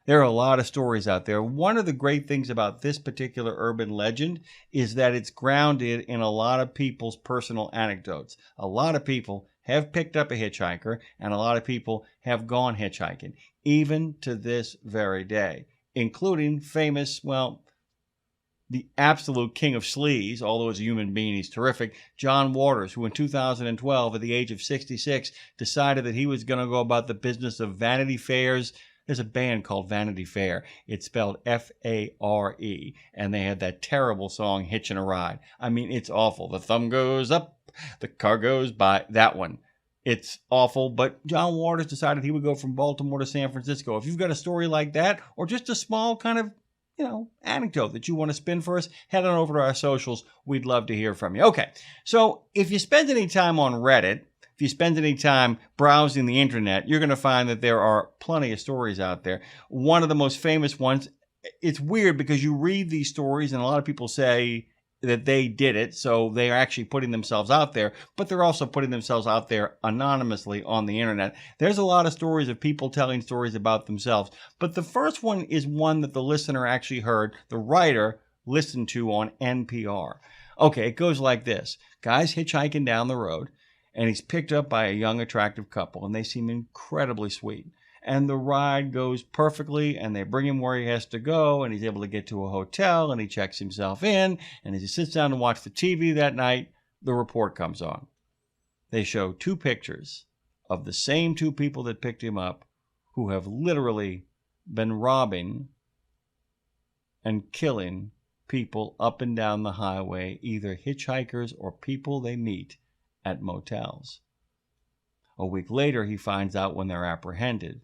A: There are a lot of stories out there. One of the great things about this particular urban legend is that it's grounded in a lot of people's personal anecdotes. A lot of people have picked up a hitchhiker, and a lot of people have gone hitchhiking, even to this very day, including famous, well, the absolute king of sleaze, although as a human being he's terrific, John Waters, who in 2012, at the age of 66, decided that he was going to go about the business of Vanity Fair's. There's a band called Vanity Fair. It's spelled F-A-R-E, and they had that terrible song, Hitching a Ride. I mean, it's awful. The thumb goes up, the car goes by. That one. It's awful, but John Waters decided he would go from Baltimore to San Francisco. If you've got a story like that, or just a small kind of, anecdote that you want to spin for us, head on over to our socials. We'd love to hear from you. Okay, so if you spend any time on Reddit, if you spend any time browsing the internet, you're going to find that there are plenty of stories out there. One of the most famous ones, it's weird because you read these stories and a lot of people say that they did it, so they are actually putting themselves out there, but they're also putting themselves out there anonymously on the internet. There's a lot of stories of people telling stories about themselves, but the first one is one that the listener actually heard, the writer listened to on NPR. Okay, it goes like this. Guy's hitchhiking down the road, and he's picked up by a young, attractive couple, and they seem incredibly sweet. And the ride goes perfectly, and they bring him where he has to go, and he's able to get to a hotel, and he checks himself in, and as he sits down to watch the TV that night, the report comes on. They show two pictures of the same two people that picked him up who have literally been robbing and killing people up and down the highway, either hitchhikers or people they meet at motels. A week later, he finds out when they're apprehended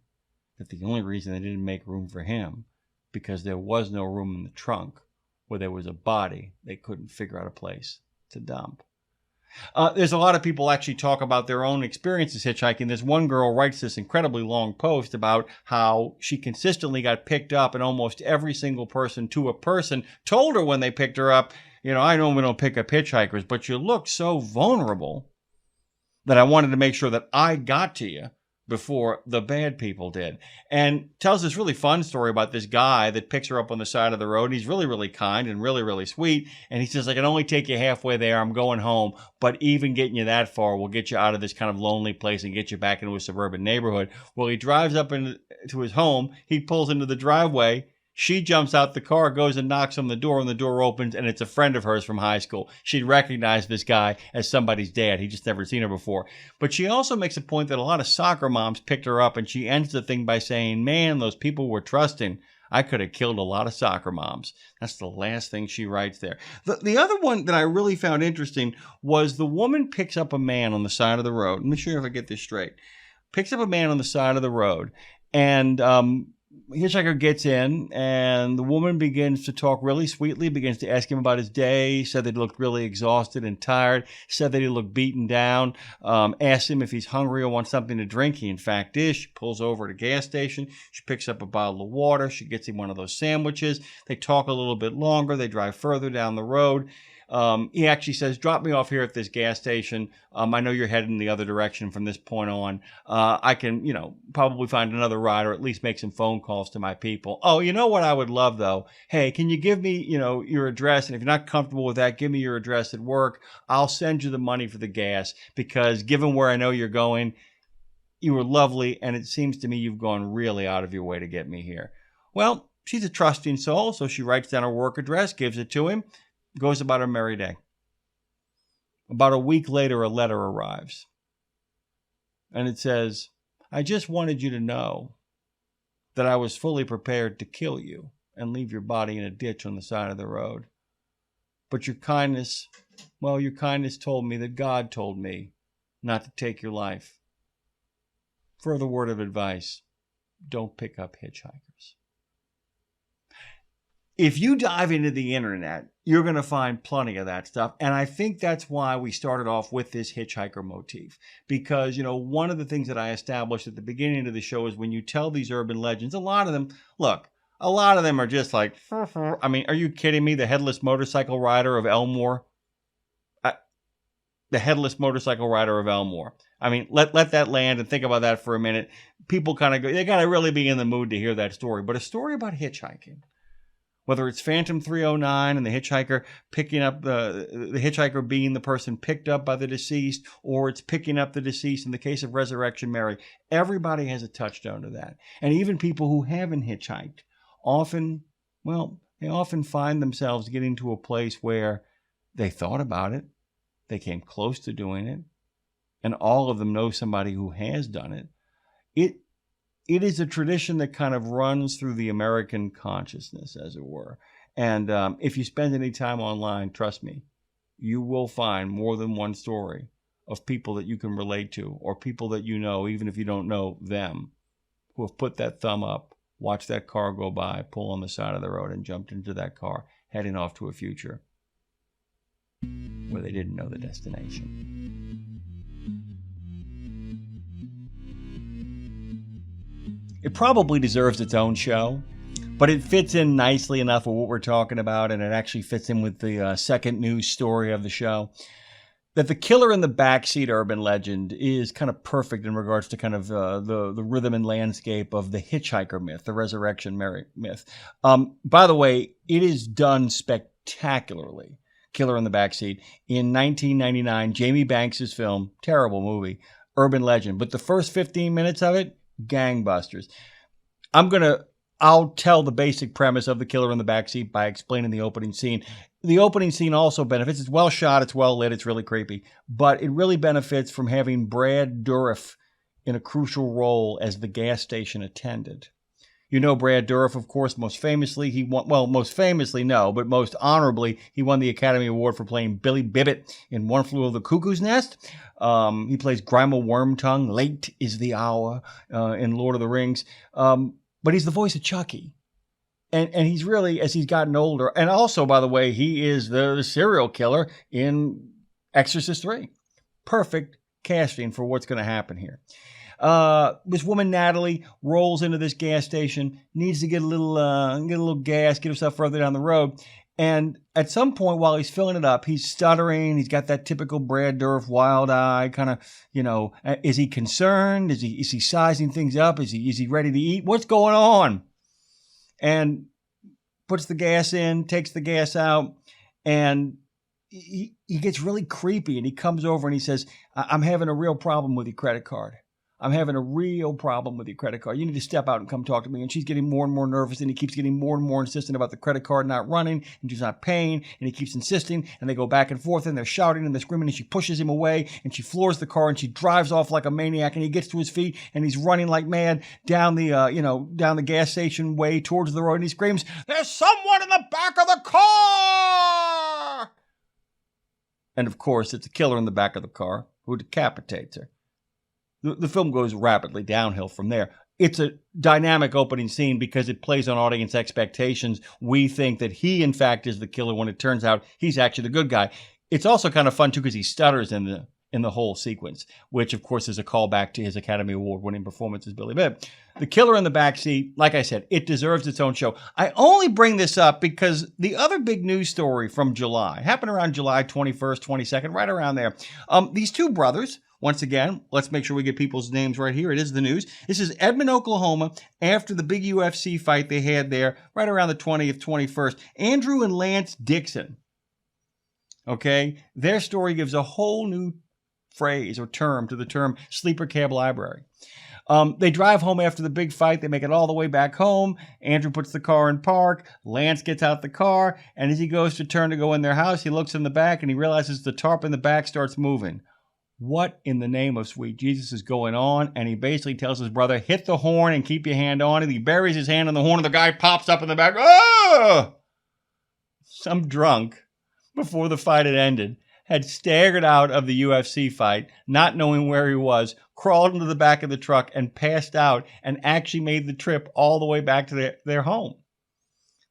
A: that the only reason they didn't make room for him because there was no room in the trunk where there was a body they couldn't figure out a place to dump. There's a lot of people actually talk about their own experiences hitchhiking. There's one girl writes this incredibly long post about how she consistently got picked up, and almost every single person to a person told her when they picked her up, I know we don't pick up hitchhikers, but you look so vulnerable that I wanted to make sure that I got to you before the bad people did. And tells this really fun story about this guy that picks her up on the side of the road. He's really, really kind and really, really sweet. And he says, I can only take you halfway there. I'm going home. But even getting you that far will get you out of this kind of lonely place and get you back into a suburban neighborhood. Well, he drives up into his home. He pulls into the driveway. She jumps out the car, goes and knocks on the door, and the door opens, and it's a friend of hers from high school. She'd recognized this guy as somebody's dad. He'd just never seen her before. But she also makes a point that a lot of soccer moms picked her up, and she ends the thing by saying, man, those people were trusting. I could have killed a lot of soccer moms. That's the last thing she writes there. The other one that I really found interesting was the woman picks up a man on the side of the road. Let me make sure if I get this straight. Picks up a man on the side of the road, and Hitchhiker gets in, and the woman begins to talk really sweetly, begins to ask him about his day, said that he looked really exhausted and tired, said that he looked beaten down, asked him if he's hungry or wants something to drink. He, in fact, is. She pulls over at a gas station. She picks up a bottle of water. She gets him one of those sandwiches. They talk a little bit longer. They drive further down the road. He actually says, drop me off here at this gas station. I know you're heading the other direction from this point on. I can, probably find another ride or at least make some phone calls to my people. Oh, you know what I would love, though? Hey, can you give me, your address? And if you're not comfortable with that, give me your address at work. I'll send you the money for the gas because given where I know you're going, you were lovely. And it seems to me you've gone really out of your way to get me here. Well, she's a trusting soul. So she writes down her work address, gives it to him. Goes about her merry day. About a week later, a letter arrives. And it says, I just wanted you to know that I was fully prepared to kill you and leave your body in a ditch on the side of the road. But your kindness told me that God told me not to take your life. Further word of advice, don't pick up hitchhikers. If you dive into the internet, you're going to find plenty of that stuff. And I think that's why we started off with this hitchhiker motif. Because, one of the things that I established at the beginning of the show is when you tell these urban legends, a lot of them are just like, I mean, are you kidding me? The headless motorcycle rider of Elmore? The headless motorcycle rider of Elmore. I mean, let that land and think about that for a minute. People kind of go, they got to really be in the mood to hear that story. But a story about hitchhiking. Whether it's Phantom 309 and the hitchhiker picking up the hitchhiker being the person picked up by the deceased, or it's picking up the deceased in the case of Resurrection Mary, everybody has a touchstone to that. And even people who haven't hitchhiked often find themselves getting to a place where they thought about it, they came close to doing it, and all of them know somebody who has done it. It is a tradition that kind of runs through the American consciousness, as it were. And if you spend any time online, trust me, you will find more than one story of people that you can relate to or people that you know, even if you don't know them, who have put that thumb up, watched that car go by, pull on the side of the road, and jumped into that car, heading off to a future where they didn't know the destination. It probably deserves its own show, but it fits in nicely enough with what we're talking about, and it actually fits in with the second news story of the show. That the killer in the backseat urban legend is kind of perfect in regards to kind of the rhythm and landscape of the hitchhiker myth, the Resurrection Mary myth. By the way, it is done spectacularly. Killer in the Backseat. In 1999, Jamie Banks' film, terrible movie, urban legend. But the first 15 minutes of it, gangbusters. I'll tell the basic premise of The Killer in the Backseat by explaining the opening scene. The opening scene also benefits. It's well shot, it's well lit, it's really creepy. But it really benefits from having Brad Dourif in a crucial role as the gas station attendant. You know Brad Dourif, of course, most famously, most honorably, he won the Academy Award for playing Billy Bibbit in One Flew Over the Cuckoo's Nest. He plays Grima Wormtongue, Late is the Hour, in Lord of the Rings. But he's the voice of Chucky. And he's really, as he's gotten older, and also, by the way, he is the serial killer in Exorcist 3. Perfect casting for what's going to happen here. This woman, Natalie, rolls into this gas station, needs to get a little gas, get herself further down the road. And at some point while he's filling it up, he's stuttering. He's got that typical Brad Dourif wild eye kind of, is he concerned? Is he sizing things up? Is he ready to eat? What's going on? And puts the gas in, takes the gas out, and he gets really creepy. And he comes over and he says, I'm having a real problem with your credit card. I'm having a real problem with your credit card. You need to step out and come talk to me. And she's getting more and more nervous, and he keeps getting more and more insistent about the credit card not running, and she's not paying, and he keeps insisting, and they go back and forth, and they're shouting, and they're screaming, and she pushes him away, and she floors the car, and she drives off like a maniac, and he gets to his feet, and he's running like mad down the gas station way towards the road, and he screams, "There's someone in the back of the car!" And of course, it's a killer in the back of the car who decapitates her. The film goes rapidly downhill from there. it's a dynamic opening scene because it plays on audience expectations. We think that he, in fact, is the killer when it turns out he's actually the good guy. It's also kind of fun, too, because he stutters in the whole sequence, which, of course, is a callback to his Academy Award-winning performance as Billy Bibb. The Killer in the Backseat, like I said, it deserves its own show. I only bring this up because the other big news story from July happened around July 21st, 22nd, right around there. These two brothers, once again, let's make sure we get people's names right here. It is the news. This is Edmond, Oklahoma, after the big UFC fight they had there, right around the 20th, 21st. Andrew and Lance Dixon. Okay? Their story gives a whole new phrase or term to the term sleeper cab library. They drive home after the big fight. They make it all the way back home. Andrew puts the car in park. Lance gets out the car, and as he goes to turn to go in their house, he looks in the back, and he realizes the tarp in the back starts moving. What in the name of sweet Jesus is going on? And he basically tells his brother, hit the horn and keep your hand on it. He buries his hand on the horn, and the guy pops up in the back. Oh! Some drunk, before the fight had ended, had staggered out of the UFC fight, not knowing where he was, crawled into the back of the truck and passed out, and actually made the trip all the way back to their home.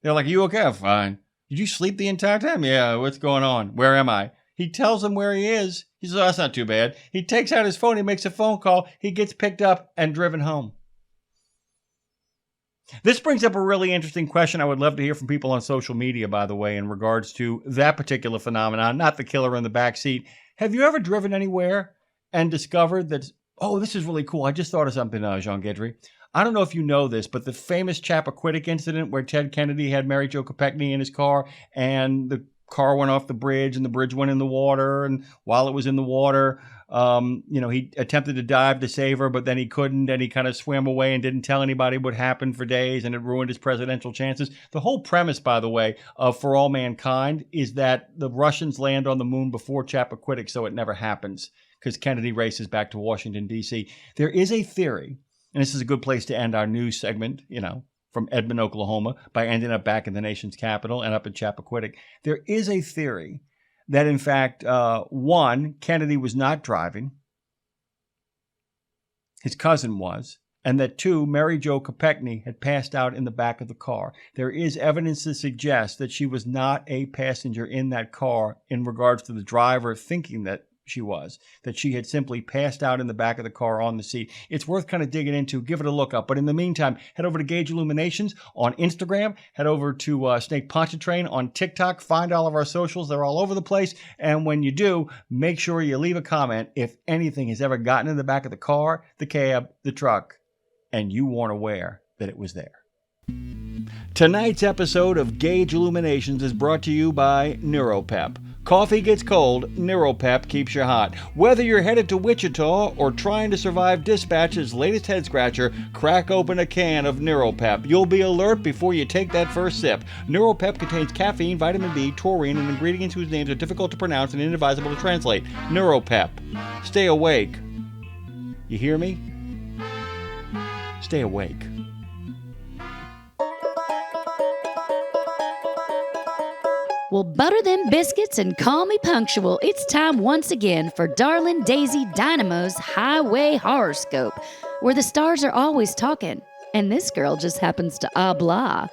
A: They're like, are you okay? I'm fine. Did you sleep the entire time? Yeah, what's going on? Where am I? He tells them where he is. He says, oh, that's not too bad. He takes out his phone. He makes a phone call. He gets picked up and driven home. This brings up a really interesting question I would love to hear from people on social media, by the way, in regards to that particular phenomenon, not the killer in the backseat. Have you ever driven anywhere and discovered that, oh, this is really cool. I just thought of something, Jean Guedry. I don't know if you know this, but the famous Chappaquiddick incident where Ted Kennedy had Mary Jo Kopechne in his car and the car went off the bridge and the bridge went in the water. And while it was in the water, he attempted to dive to save her, but then he couldn't, and he kind of swam away and didn't tell anybody what happened for days, and it ruined his presidential chances. The whole premise, by the way, of For All Mankind is that the Russians land on the moon before Chappaquiddick, so it never happens because Kennedy races back to Washington, D.C. There is a theory, and this is a good place to end our news segment, from Edmond, Oklahoma, by ending up back in the nation's capital and up in Chappaquiddick. There is a theory that, in fact, one, Kennedy was not driving. His cousin was. And that two, Mary Jo Kopechne had passed out in the back of the car. There is evidence to suggest that she was not a passenger in that car in regards to the driver thinking that she was, that she had simply passed out in the back of the car on the seat. It's worth kind of digging into. Give it a look up. But in the meantime, head over to Gage Illuminations on Instagram. Head over to Snake Pontchartrain on TikTok. Find all of our socials. They're all over the place. And when you do, make sure you leave a comment if anything has ever gotten in the back of the car, the cab, the truck, and you weren't aware that it was there. Tonight's episode of Gage Illuminations is brought to you by NeuroPep. Coffee gets cold, NeuroPep keeps you hot. Whether you're headed to Wichita or trying to survive dispatch's latest head scratcher, crack open a can of NeuroPep. You'll be alert before you take that first sip. NeuroPep contains caffeine, vitamin B, taurine, and ingredients whose names are difficult to pronounce and inadvisable to translate. NeuroPep. Stay awake. You hear me? Stay awake.
C: Well, butter them biscuits and call me punctual. It's time once again for Darlin' Daisy Dynamo's Highway Horoscope, where the stars are always talking, and this girl just happens to blah.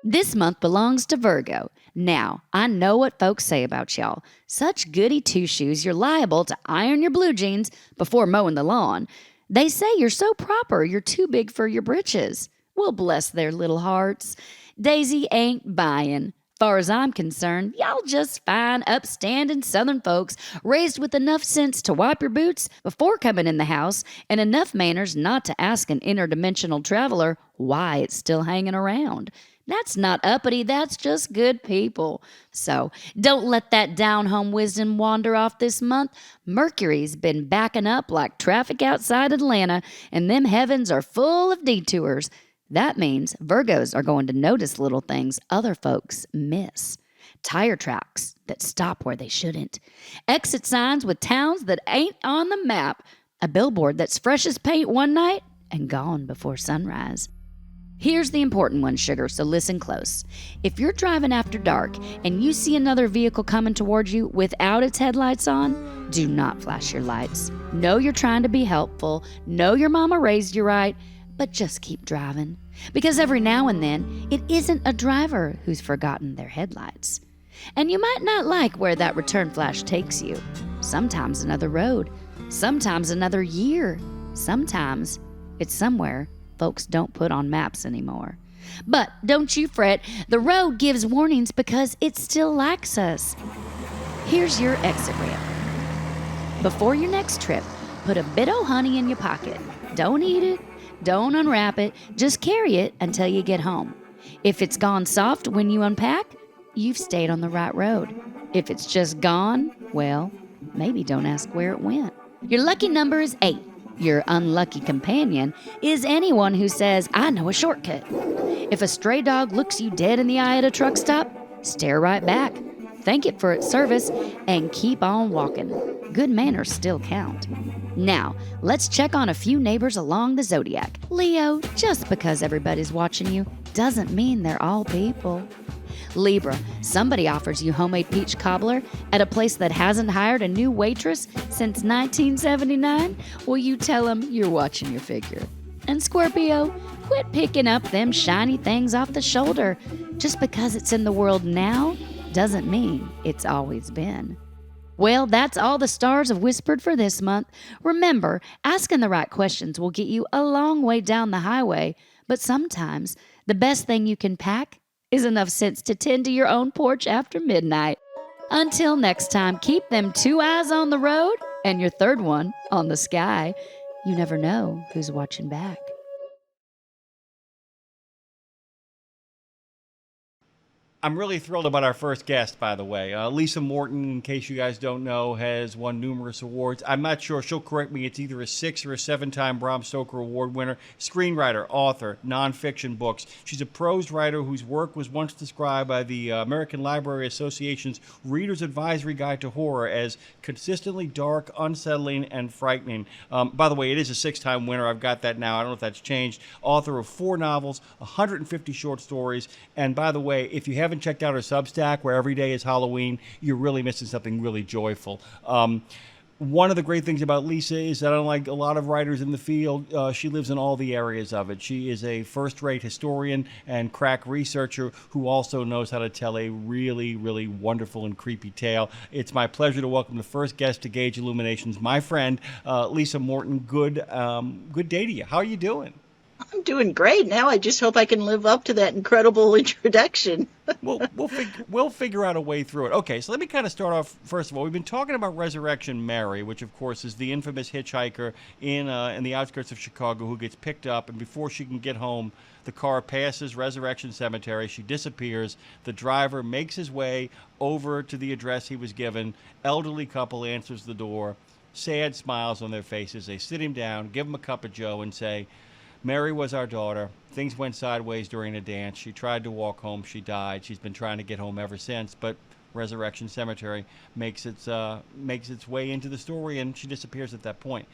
C: This month belongs to Virgo. Now, I know what folks say about y'all. Such goody two-shoes, you're liable to iron your blue jeans before mowing the lawn. They say you're so proper, you're too big for your britches. Well, bless their little hearts. Daisy ain't buying. Far as I'm concerned, y'all just fine, upstanding Southern folks raised with enough sense to wipe your boots before coming in the house and enough manners not to ask an interdimensional traveler why it's still hanging around. That's not uppity, that's just good people. So don't let that down-home wisdom wander off this month. Mercury's been backing up like traffic outside Atlanta, and them heavens are full of detours. That means Virgos are going to notice little things other folks miss. Tire tracks that stop where they shouldn't. Exit signs with towns that ain't on the map. A billboard that's fresh as paint one night and gone before sunrise. Here's the important one, sugar, so listen close. If you're driving after dark and you see another vehicle coming towards you without its headlights on, do not flash your lights. Know you're trying to be helpful. Know your mama raised you right. But just keep driving, because every now and then it isn't a driver who's forgotten their headlights. And you might not like where that return flash takes you. Sometimes another road, sometimes another year, sometimes it's somewhere folks don't put on maps anymore. But don't you fret, the road gives warnings because it still likes us. Here's your exit ramp. Before your next trip, put a bit of honey in your pocket. Don't eat it, don't unwrap it, just carry it until you get home. If it's gone soft when you unpack, you've stayed on the right road. If it's just gone, well, maybe don't ask where it went. Your lucky number is 8. Your unlucky companion is anyone who says, I know a shortcut. If a stray dog looks you dead in the eye at a truck stop, stare right back, thank it for its service, and keep on walking. Good manners still count. Now, let's check on a few neighbors along the Zodiac. Leo, just because everybody's watching you doesn't mean they're all people. Libra, somebody offers you homemade peach cobbler at a place that hasn't hired a new waitress since 1979? Well, you tell them you're watching your figure. And Scorpio, quit picking up them shiny things off the shoulder. Just because it's in the world now doesn't mean it's always been. Well, that's all the stars have whispered for this month. Remember, asking the right questions will get you a long way down the highway, but sometimes the best thing you can pack is enough sense to tend to your own porch after midnight. Until next time, keep them 2 eyes on the road and your third one on the sky. You never know who's watching back.
A: I'm really thrilled about our first guest, by the way. Lisa Morton, in case you guys don't know, has won numerous awards. I'm not sure. She'll correct me. It's either a 6 or a 7-time Bram Stoker Award winner. Screenwriter, author, nonfiction books. She's a prose writer whose work was once described by the American Library Association's Reader's Advisory Guide to Horror as consistently dark, unsettling, and frightening. By the way, it is a 6-time winner. I've got that now. I don't know if that's changed. Author of 4 novels, 150 short stories. And by the way, if you haven't checked out her Substack, where every day is Halloween, you're really missing something really joyful. One of the great things about Lisa is that, unlike a lot of writers in the field, she lives in all the areas of it. She is a first-rate historian and crack researcher who also knows how to tell a really, really wonderful and creepy tale. It's my pleasure to welcome the first guest to Gauge Illuminations, my friend, Lisa Morton. Good day to you. How are you doing?
D: I'm doing great now. I just hope I can live up to that incredible introduction.
A: We'll figure out a way through it. Okay, so let me kind of start off. First of all, we've been talking about Resurrection Mary, which of course is the infamous hitchhiker in the outskirts of Chicago who gets picked up, and before she can get home, the car passes Resurrection Cemetery. She disappears. The driver makes his way over to the address he was given. Elderly couple answers the door. Sad smiles on their faces. They sit him down, give him a cup of joe, and say, Mary was our daughter. Things went sideways during a dance. She tried to walk home. She died. She's been trying to get home ever since, but Resurrection Cemetery makes its way into the story, and she disappears at that point.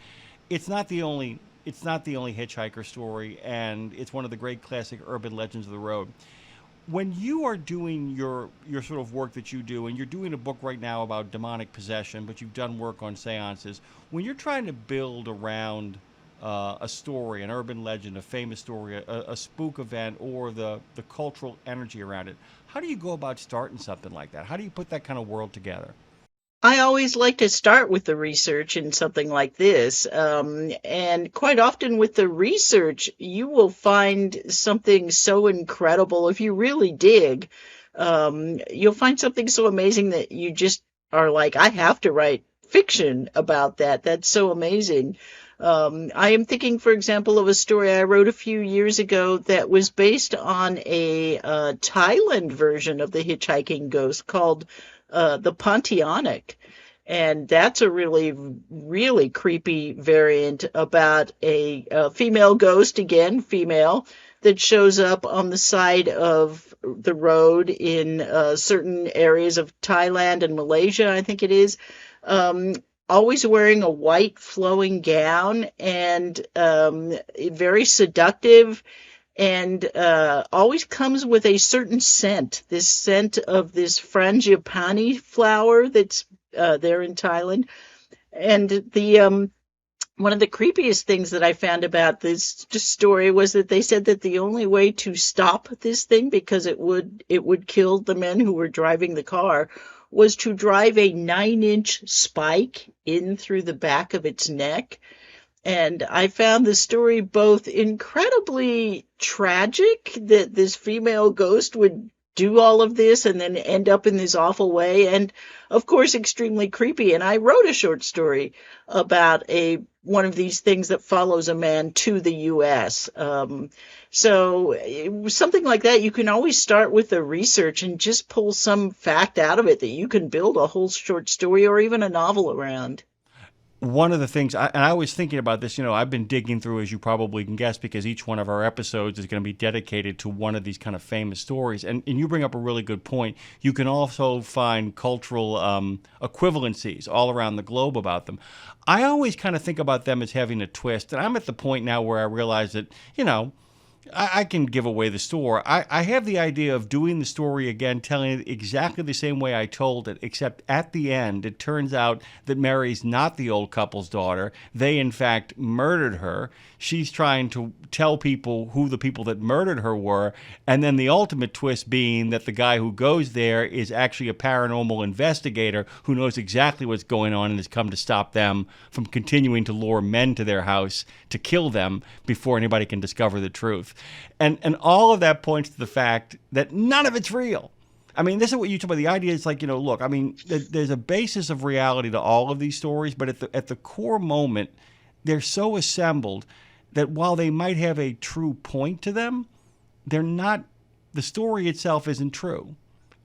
A: It's not the only hitchhiker story, and it's one of the great classic urban legends of the road. When you are doing your sort of work that you do, and you're doing a book right now about demonic possession, but you've done work on seances, when you're trying to build around a story, an urban legend, a famous story, a spook event, or the cultural energy around it, how do you go about starting something like that? How do you put that kind of world together?
D: I always like to start with the research in something like this. And quite often with the research, you will find something so incredible. If you really dig, you'll find something so amazing that you just are like, I have to write fiction about that. That's so amazing. I am thinking, for example, of a story I wrote a few years ago that was based on a Thailand version of the hitchhiking ghost called the Pontianak. And that's a really, really creepy variant about a female ghost, again, female, that shows up on the side of the road in certain areas of Thailand and Malaysia, I think it is. Always wearing a white flowing gown and very seductive, and always comes with a certain scent, this scent of this frangipani flower that's there in Thailand. And one of the creepiest things that I found about this story was that they said that the only way to stop this thing, because it would kill the men who were driving the car, was to drive a 9-inch spike in through the back of its neck. And I found the story both incredibly tragic that this female ghost would do all of this and then end up in this awful way, and of course extremely creepy. And I wrote a short story about one of these things that follows a man to the U.S. So something like that, you can always start with the research and just pull some fact out of it that you can build a whole short story or even a novel around.
A: One of the things, and I was thinking about this, I've been digging through, as you probably can guess, because each one of our episodes is going to be dedicated to one of these kind of famous stories. And you bring up a really good point. You can also find cultural equivalencies all around the globe about them. I always kind of think about them as having a twist. And I'm at the point now where I realize that, I can give away the store. I have the idea of doing the story again, telling it exactly the same way I told it, except at the end, it turns out that Mary's not the old couple's daughter. They, in fact, murdered her. She's trying to tell people who the people that murdered her were, and then the ultimate twist being that the guy who goes there is actually a paranormal investigator who knows exactly what's going on and has come to stop them from continuing to lure men to their house to kill them before anybody can discover the truth. And all of that points to the fact that none of it's real. I mean, this is what you talk about. The idea is like, look, I mean, there's a basis of reality to all of these stories, but at the core moment, they're so assembled that while they might have a true point to them, they're not, the story itself isn't true,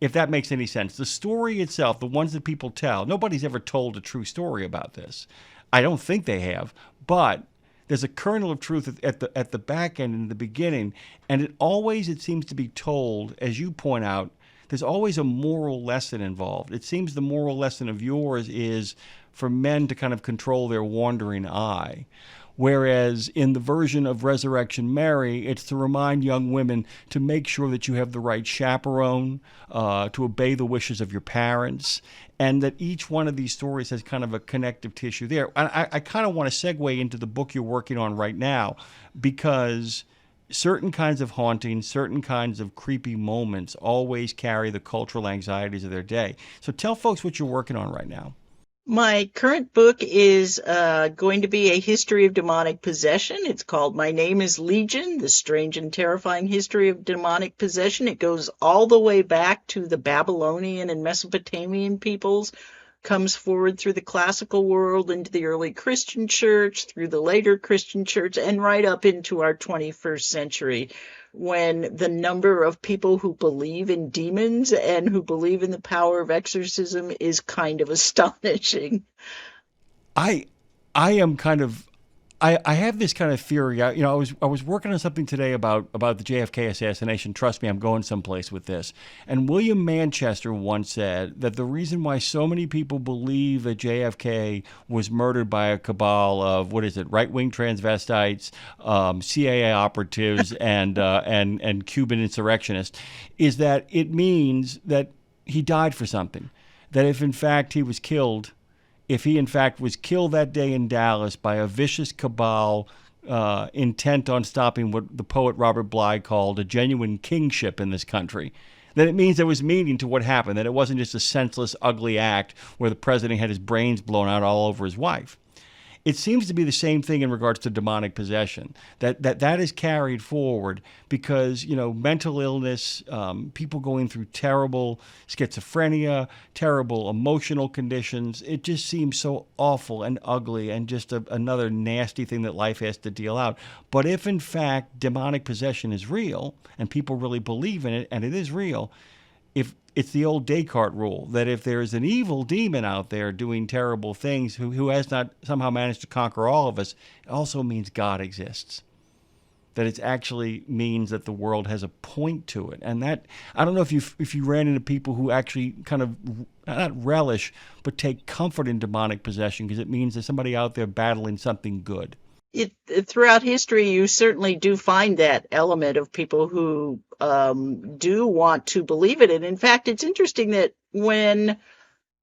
A: if that makes any sense. The story itself, the ones that people tell, nobody's ever told a true story about this. I don't think they have, but there's a kernel of truth at the back end in the beginning, and it seems to be told, as you point out, there's always a moral lesson involved. It seems the moral lesson of yours is for men to kind of control their wandering eye. Whereas in the version of Resurrection Mary, it's to remind young women to make sure that you have the right chaperone, to obey the wishes of your parents, and that each one of these stories has kind of a connective tissue there. I kind of want to segue into the book you're working on right now, because certain kinds of hauntings, certain kinds of creepy moments always carry the cultural anxieties of their day. So tell folks what you're working on right now.
D: My current book is going to be a history of demonic possession. It's called My Name is Legion, The Strange and Terrifying History of Demonic Possession. It goes all the way back to the Babylonian and Mesopotamian peoples, comes forward through the classical world into the early Christian church, through the later Christian church, and right up into our 21st century, when the number of people who believe in demons and who believe in the power of exorcism is kind of astonishing.
A: I am kind of, I have this kind of theory. I was working on something today about the JFK assassination. Trust me, I'm going someplace with this. And William Manchester once said that the reason why so many people believe that JFK was murdered by a cabal of, right-wing transvestites, CIA operatives, and Cuban insurrectionists, is that it means that he died for something. That if in fact he was killed that day in Dallas by a vicious cabal intent on stopping what the poet Robert Bly called a genuine kingship in this country, then it means there was meaning to what happened, that it wasn't just a senseless, ugly act where the president had his brains blown out all over his wife. It seems to be the same thing in regards to demonic possession, that is carried forward because, mental illness, people going through terrible schizophrenia, terrible emotional conditions, it just seems so awful and ugly and just another nasty thing that life has to deal out. But if, in fact, demonic possession is real and people really believe in it, and it is real, if it's the old Descartes rule that if there is an evil demon out there doing terrible things who has not somehow managed to conquer all of us, it also means God exists. That it actually means that the world has a point to it. And that, I don't know if you ran into people who actually kind of, not relish, but take comfort in demonic possession because it means there's somebody out there battling something good.
D: Throughout history, you certainly do find that element of people who do want to believe it. And in fact, it's interesting that when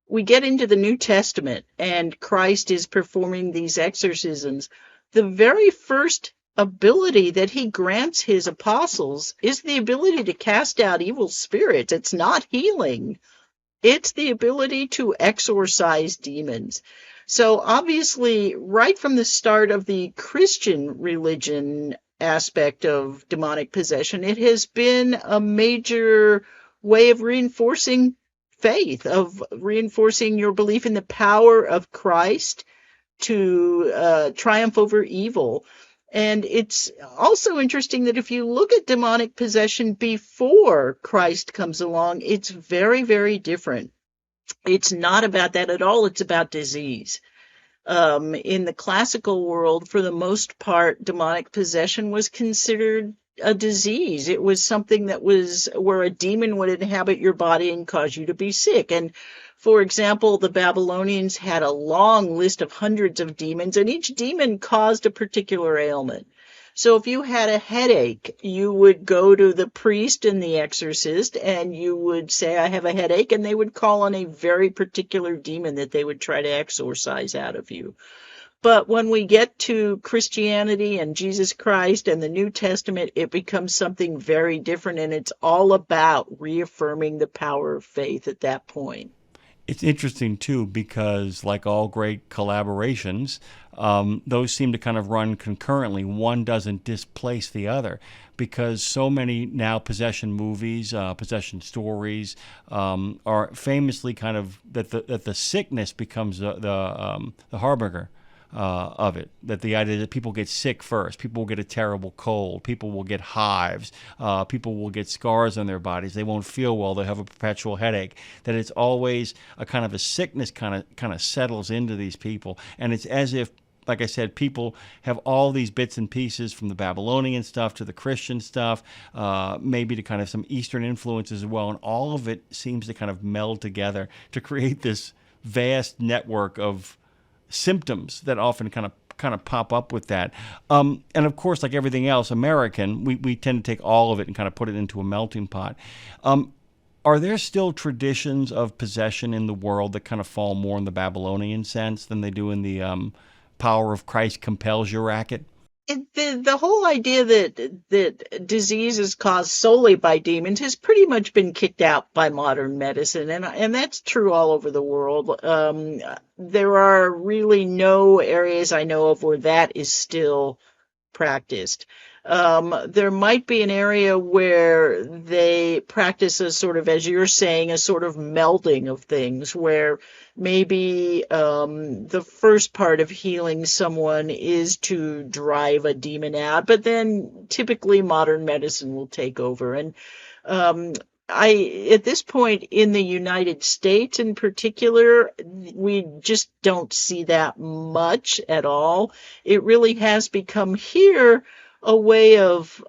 D: we get into the New Testament and Christ is performing these exorcisms, the very first ability that he grants his apostles is the ability to cast out evil spirits. It's not healing. It's the ability to exorcise demons. So obviously, right from the start of the Christian religion aspect of demonic possession, it has been a major way of reinforcing faith, of reinforcing your belief in the power of Christ to triumph over evil. And it's also interesting that if you look at demonic possession before Christ comes along, it's very, very different. It's not about that at all. It's about disease. In the classical world, for the most part, demonic possession was considered a disease. It was something that was where a demon would inhabit your body and cause you to be sick. And for example, the Babylonians had a long list of hundreds of demons, and each demon caused a particular ailment. So if you had a headache, you would go to the priest and the exorcist, and you would say, I have a headache, and they would call on a very particular demon that they would try to exorcise out of you. But when we get to Christianity and Jesus Christ and the New Testament, it becomes something very different, and it's all about reaffirming the power of faith at that point.
A: It's interesting, too, because like all great collaborations, those seem to kind of run concurrently. One doesn't displace the other, because so many now possession movies, possession stories are famously kind of that the sickness becomes the harbinger of it. That the idea that people get sick first, people will get a terrible cold, people will get hives, people will get scars on their bodies, they won't feel well, they'll have a perpetual headache. That it's always a kind of a sickness kind of settles into these people, and it's as if, like I said, people have all these bits and pieces from the Babylonian stuff to the Christian stuff, maybe to kind of some Eastern influences as well, and all of it seems to kind of meld together to create this vast network of symptoms that often kind of pop up with that. And of course, like everything else American, we tend to take all of it and kind of put it into a melting pot. Are there still traditions of possession in the world that kind of fall more in the Babylonian sense than they do in the power of Christ compels you racket?
D: The whole idea that disease is caused solely by demons has pretty much been kicked out by modern medicine, and that's true all over the world. There are really no areas I know of where that is still practiced. There might be an area where they practice a sort of, as you're saying, a sort of melding of things, where maybe the first part of healing someone is to drive a demon out, but then typically modern medicine will take over. And at this point in the United States in particular, we just don't see that much at all. It really has become here a way of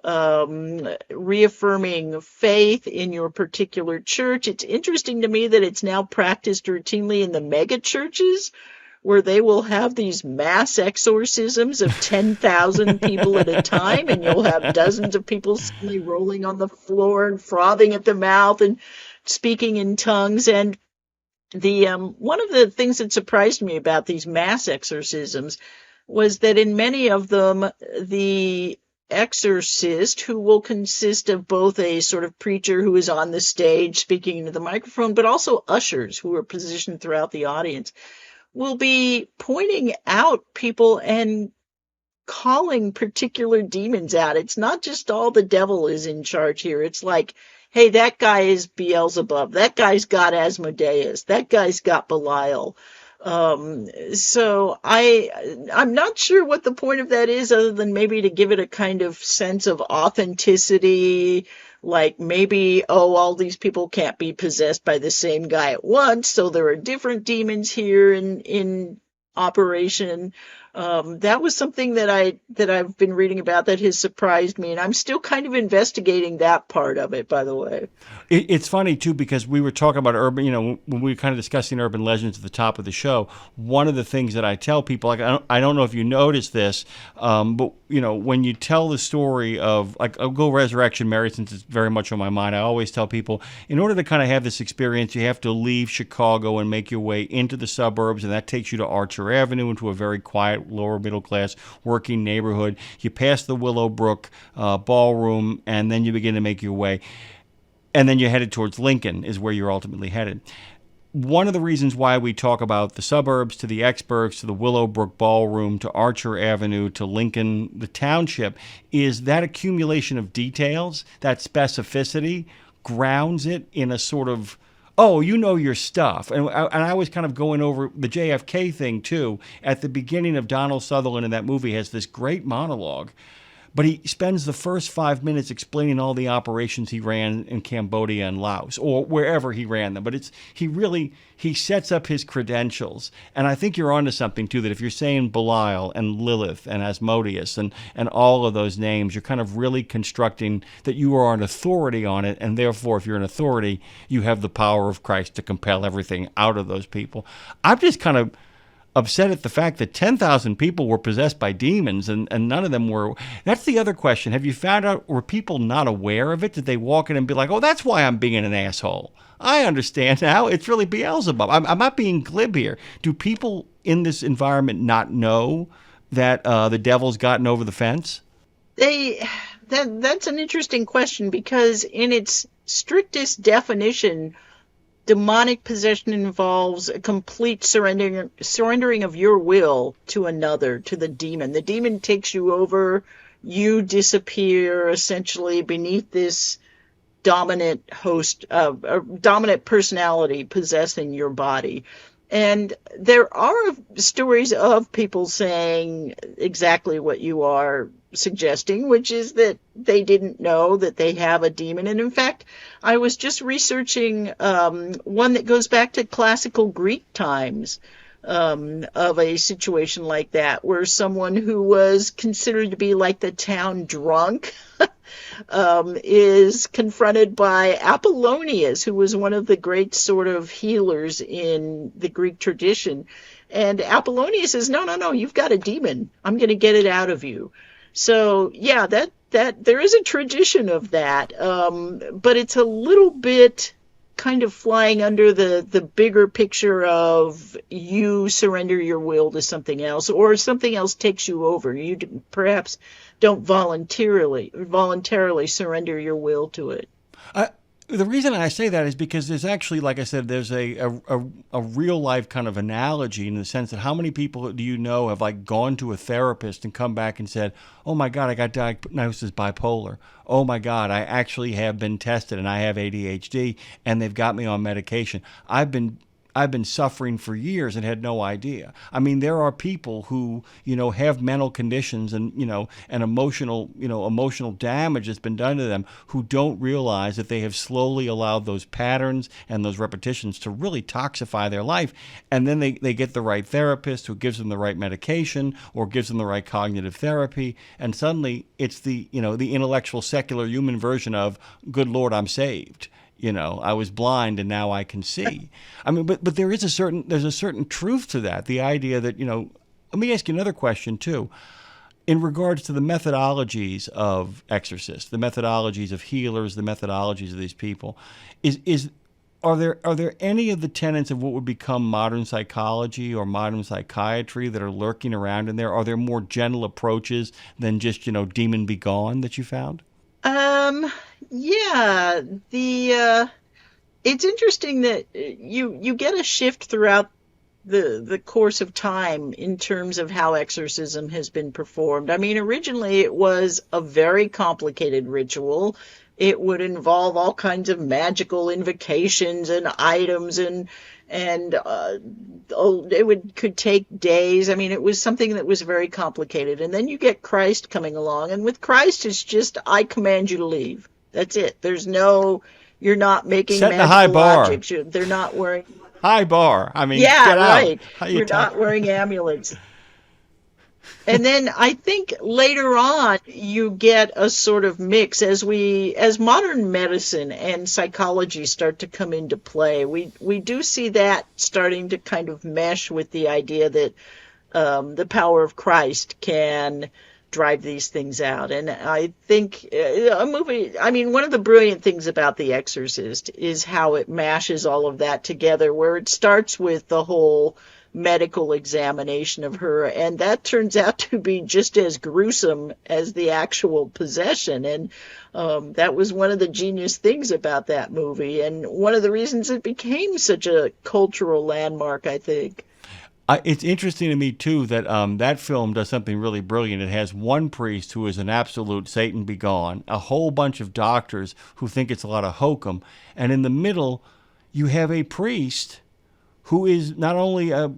D: reaffirming faith in your particular church. It's interesting to me that it's now practiced routinely in the mega churches, where they will have these mass exorcisms of 10,000 people at a time, and you'll have dozens of people suddenly rolling on the floor and frothing at the mouth and speaking in tongues. And the one of the things that surprised me about these mass exorcisms was that in many of them, the exorcist, who will consist of both a sort of preacher who is on the stage speaking into the microphone, but also ushers who are positioned throughout the audience, will be pointing out people and calling particular demons out. It's not just all the devil is in charge here. It's like, hey, that guy is Beelzebub. That guy's got Asmodeus. That guy's got Belial. So I'm not sure what the point of that is, other than maybe to give it a kind of sense of authenticity, like maybe, all these people can't be possessed by the same guy at once, so there are different demons here in operation. That was something that I've been reading about that has surprised me, and I'm still kind of investigating that part of it, by the way.
A: It's funny, too, because we were talking about urban, when we were kind of discussing urban legends at the top of the show, one of the things that I tell people, like, I don't know if you noticed this, but, when you tell the story of, like, I'll go Resurrection Mary, since it's very much on my mind, I always tell people, in order to kind of have this experience, you have to leave Chicago and make your way into the suburbs, and that takes you to Archer Avenue, into a very quiet, lower middle class working neighborhood. You pass the Willowbrook ballroom, and then you begin to make your way. And then you're headed towards Lincoln, is where you're ultimately headed. One of the reasons why we talk about the suburbs, to the experts, to the Willowbrook Ballroom, to Archer Avenue, to Lincoln, the township, is that accumulation of details, that specificity, grounds it in a sort of, oh, you know your stuff. And I was kind of going over the JFK thing, too. At the beginning of Donald Sutherland in that movie has this great monologue, but he spends the first 5 minutes explaining all the operations he ran in Cambodia and Laos, or wherever he ran them. But he sets up his credentials. And I think you're onto something, too, that if you're saying Belial and Lilith and Asmodeus and all of those names, you're kind of really constructing that you are an authority on it. And therefore, if you're an authority, you have the power of Christ to compel everything out of those people. I'm just kind of upset at the fact that 10,000 people were possessed by demons and none of them were. That's the other question. Have you found out, were people not aware of it? Did they walk in and be like, oh, that's why I'm being an asshole? I understand now. It's really Beelzebub. I'm not being glib here. Do people in this environment not know that the devil's gotten over the fence?
D: That's an interesting question, because in its strictest definition, demonic possession involves a complete surrendering of your will to another, to the demon. The demon takes you over, you disappear essentially beneath this dominant host, dominant personality possessing your body. And there are stories of people saying exactly what you are suggesting, which is that they didn't know that they have a demon. And in fact, I was just researching one that goes back to classical Greek times, of a situation like that, where someone who was considered to be like the town drunk is confronted by Apollonius, who was one of the great sort of healers in the Greek tradition. And Apollonius says, no, you've got a demon. I'm going to get it out of you. So, yeah, that there is a tradition of that, but it's a little bit kind of flying under the bigger picture of you surrender your will to something else, or something else takes you over. You perhaps don't voluntarily surrender your will to it.
A: The reason I say that is because there's actually, like I said, there's a real life kind of analogy, in the sense that how many people do you know have like gone to a therapist and come back and said, oh my God, I got diagnosed as bipolar. Oh my God, I actually have been tested and I have ADHD, and they've got me on medication. I've been suffering for years and had no idea. I mean, there are people who, have mental conditions and, and emotional damage that's been done to them, who don't realize that they have slowly allowed those patterns and those repetitions to really toxify their life. And then they get the right therapist who gives them the right medication or gives them the right cognitive therapy. And suddenly it's the intellectual, secular human version of, good Lord, I'm saved. I was blind and now I can see. I mean, but there's a certain truth to that. The idea that, let me ask you another question too. In regards to the methodologies of exorcists, the methodologies of healers, the methodologies of these people, are there any of the tenets of what would become modern psychology or modern psychiatry that are lurking around in there? Are there more gentle approaches than just, demon be gone that you found?
D: Yeah, it's interesting that you get a shift throughout the course of time in terms of how exorcism has been performed. I mean, originally it was a very complicated ritual. It would involve all kinds of magical invocations and items, and could take days. I mean, it was something that was very complicated. And then you get Christ coming along, and with Christ, it's just, I command you to leave. That's it. You're not making
A: setting
D: magical
A: a high bar.
D: objects. They're not wearing
A: high bar. I mean,
D: yeah,
A: get out.
D: Right. You're not wearing amulets. And then I think later on you get a sort of mix as modern medicine and psychology start to come into play. We do see that starting to kind of mesh with the idea that the power of Christ can drive these things out. And I think one of the brilliant things about The Exorcist is how it mashes all of that together, where it starts with the whole medical examination of her, and that turns out to be just as gruesome as the actual possession. And that was one of the genius things about that movie, and one of the reasons it became such a cultural landmark, I think.
A: It's interesting to me, too, that that film does something really brilliant. It has one priest who is an absolute Satan begone, a whole bunch of doctors who think it's a lot of hokum, and in the middle, you have a priest who is not only a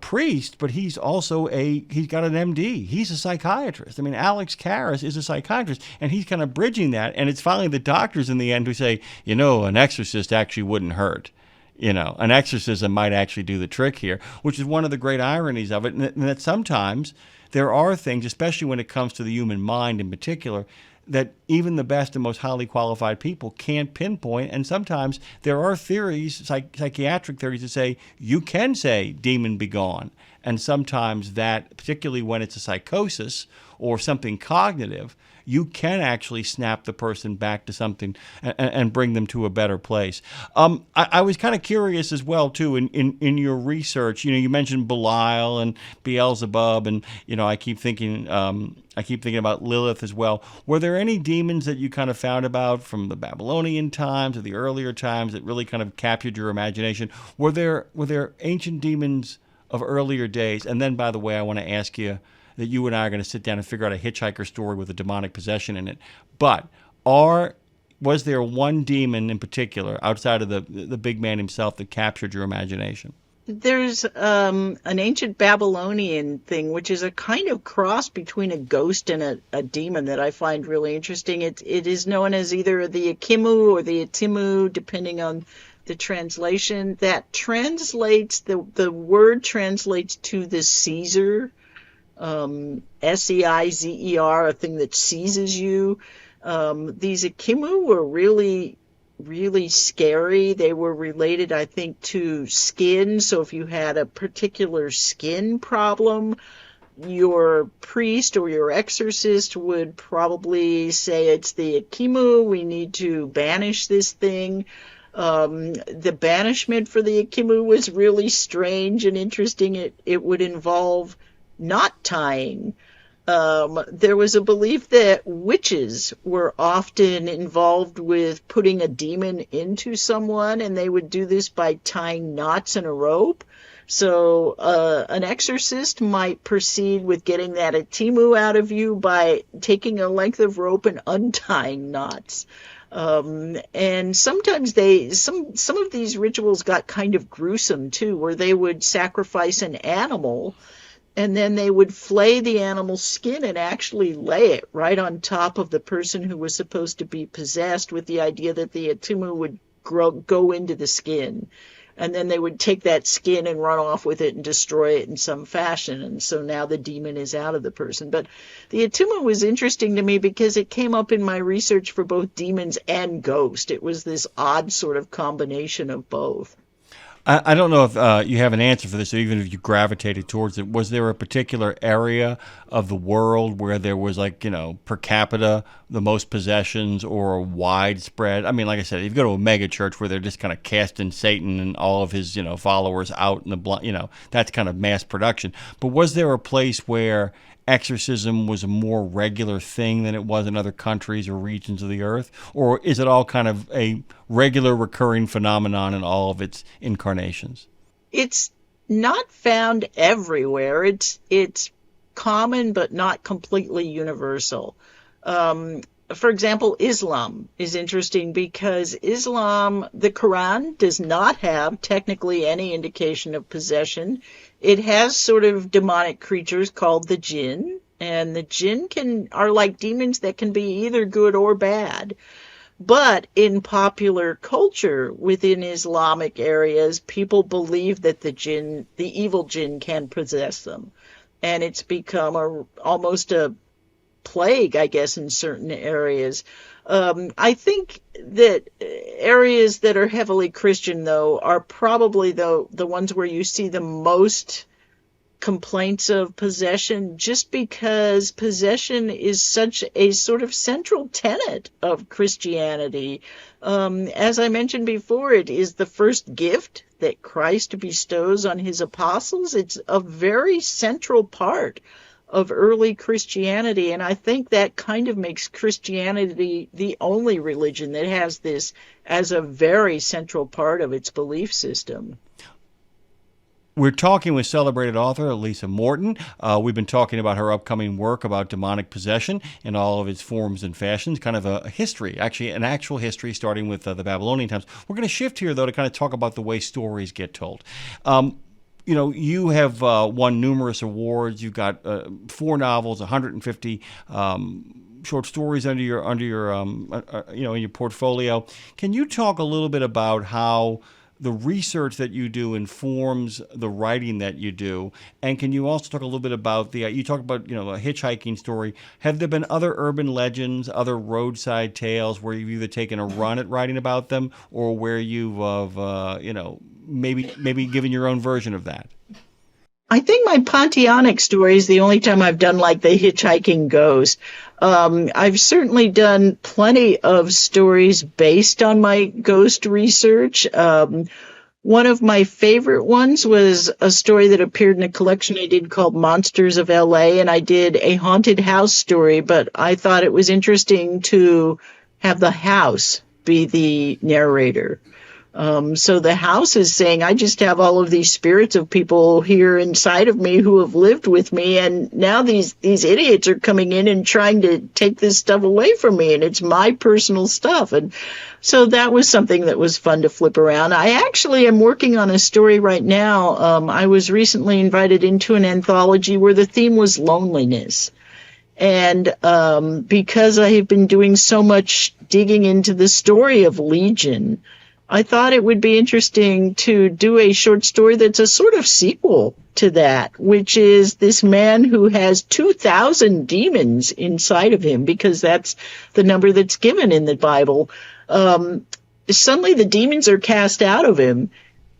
A: priest, but he's also he's got an MD. He's a psychiatrist. I mean, Alex Karras is a psychiatrist, and he's kind of bridging that. And it's finally the doctors in the end who say, an exorcist actually wouldn't hurt. An exorcism might actually do the trick here, which is one of the great ironies of it, and that sometimes there are things, especially when it comes to the human mind in particular, that even the best and most highly qualified people can't pinpoint. And sometimes there are theories, psychiatric theories, that say you can say demon be gone. And sometimes that, particularly when it's a psychosis or something cognitive, you can actually snap the person back to something and bring them to a better place. I was kind of curious as well, too, in your research. You mentioned Belial and Beelzebub, and I keep thinking about Lilith as well. Were there any demons that you kind of found about from the Babylonian times or the earlier times that really kind of captured your imagination? Were there ancient demons of earlier days? And then, by the way, I want to ask you that you and I are going to sit down and figure out a Hitchhiker story with a demonic possession in it. But was there one demon in particular, outside of the big man himself, that captured your imagination?
D: There's an ancient Babylonian thing, which is a kind of cross between a ghost and a demon that I find really interesting. It is known as either the Akimu or the Atimu, depending on the translation. That translates, the word translates to the Caesar, Seizer, a thing that seizes you. These Akimu were really, really scary. They were related, I think, to skin. So if you had a particular skin problem, your priest or your exorcist would probably say, it's the Akimu, we need to banish this thing. The banishment for the Akimu was really strange and interesting. It would involve not tying. There was a belief that witches were often involved with putting a demon into someone, and they would do this by tying knots in a rope. So an exorcist might proceed with getting that Atimu out of you by taking a length of rope and untying knots. And sometimes some of these rituals got kind of gruesome too, where they would sacrifice an animal, and then they would flay the animal's skin and actually lay it right on top of the person who was supposed to be possessed, with the idea that the Atimu would go into the skin. And then they would take that skin and run off with it and destroy it in some fashion. And so now the demon is out of the person. But the Atimu was interesting to me because it came up in my research for both demons and ghost. It was this odd sort of combination of both.
A: I don't know if you have an answer for this, or even if you gravitated towards it. Was there a particular area of the world where there was, per capita, the most possessions, or widespread? I mean, like I said, if you go to a mega church where they're just kind of casting Satan and all of his, followers out in the that's kind of mass production. But was there a place where exorcism was a more regular thing than it was in other countries or regions of the earth? Or is it all kind of a regular recurring phenomenon in all of its incarnations?
D: It's not found everywhere. It's common but not completely universal. For example, Islam is interesting because the Quran does not have technically any indication of possession. It has sort of demonic creatures called the jinn, and the jinn are like demons that can be either good or bad. But in popular culture within Islamic areas, people believe that the evil jinn can possess them. And it's become almost a plague, I guess, in certain areas. I think that areas that are heavily Christian, though, are probably the ones where you see the most complaints of possession just because possession is such a sort of central tenet of Christianity. As I mentioned before, it is the first gift that Christ bestows on his apostles. It's a very central part of early Christianity, and I think that kind of makes Christianity the only religion that has this as a very central part of its belief system.
A: We're talking with celebrated author Lisa Morton. We've been talking about her upcoming work about demonic possession in all of its forms and fashions, kind of a history, actually an actual history starting with the Babylonian times. We're going to shift here, though, to kind of talk about the way stories get told. You have won numerous awards. You've got 4 novels, 150 short stories under your in your portfolio. Can you talk a little bit about how the research that you do informs the writing that you do? And can you also talk a little bit about you talk about, a hitchhiking story. Have there been other urban legends, other roadside tales where you've either taken a run at writing about them or where you've, maybe given your own version of that?
D: I think my Pontianic story is the only time I've done like the hitchhiking ghost. I've certainly done plenty of stories based on my ghost research. One of my favorite ones was a story that appeared in a collection I did called Monsters of L.A., and I did a haunted house story, but I thought it was interesting to have the house be the narrator. So the house is saying, I just have all of these spirits of people here inside of me who have lived with me, and now these idiots are coming in and trying to take this stuff away from me, and it's my personal stuff. And so that was something that was fun to flip around. I actually am working on a story right now. I was recently invited into an anthology where the theme was loneliness. And because I have been doing so much digging into the story of Legion, I thought it would be interesting to do a short story that's a sort of sequel to that, which is this man who has 2,000 demons inside of him, because that's the number that's given in the Bible. Suddenly the demons are cast out of him,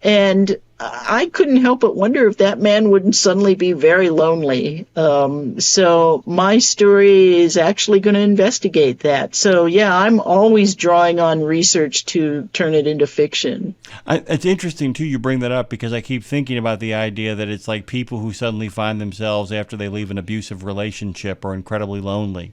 D: and I couldn't help but wonder if that man wouldn't suddenly be very lonely. So my story is actually going to investigate that. So, yeah, I'm always drawing on research to turn it into fiction.
A: It's interesting, too, you bring that up, because I keep thinking about the idea that it's like people who suddenly find themselves after they leave an abusive relationship are incredibly lonely.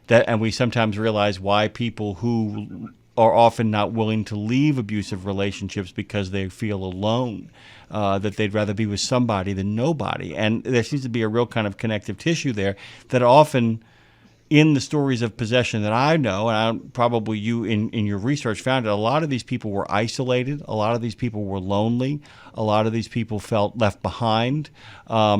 A: And we sometimes realize why people who are often not willing to leave abusive relationships because they feel alone, that they'd rather be with somebody than nobody. And there seems to be a real kind of connective tissue there that often in the stories of possession that I know, and probably you in your research found it, a lot of these people were isolated. A lot of these people were lonely. A lot of these people felt left behind. I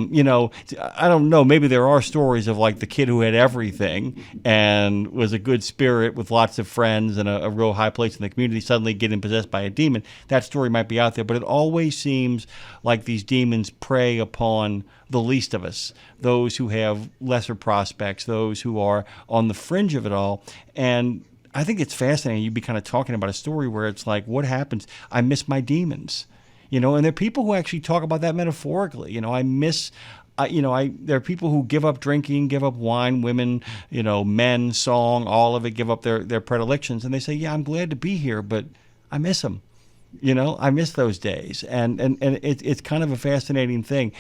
A: don't know, maybe there are stories of like the kid who had everything and was a good spirit with lots of friends and a real high place in the community suddenly getting possessed by a demon. That story might be out there, but it always seems like these demons prey upon the least of us, those who have lesser prospects, those who are on the fringe of it all. And I think it's fascinating. You'd be kind of talking about a story where it's like, what happens? I miss my demons, and there are people who actually talk about that metaphorically. I miss, there are people who give up drinking, give up wine, women, men, song, all of it, give up their predilections. And they say, yeah, I'm glad to be here, but I miss them. I miss those days. And it's kind of a fascinating thing.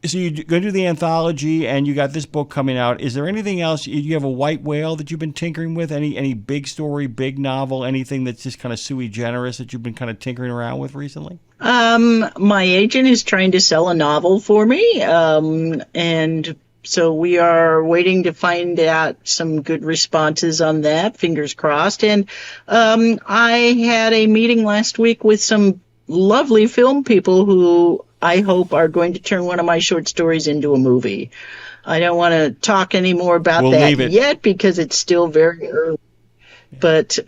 A: So you're going to do the anthology, and you got this book coming out. Is there anything else? Do you have a white whale that you've been tinkering with? Any big story, big novel, anything that's just kind of sui generis that you've been kind of tinkering around with recently?
D: My agent is trying to sell a novel for me, and so we are waiting to find out some good responses on that, fingers crossed. And I had a meeting last week with some lovely film people who I hope are going to turn one of my short stories into a movie. I don't want to talk any more about that yet because it's still very early. But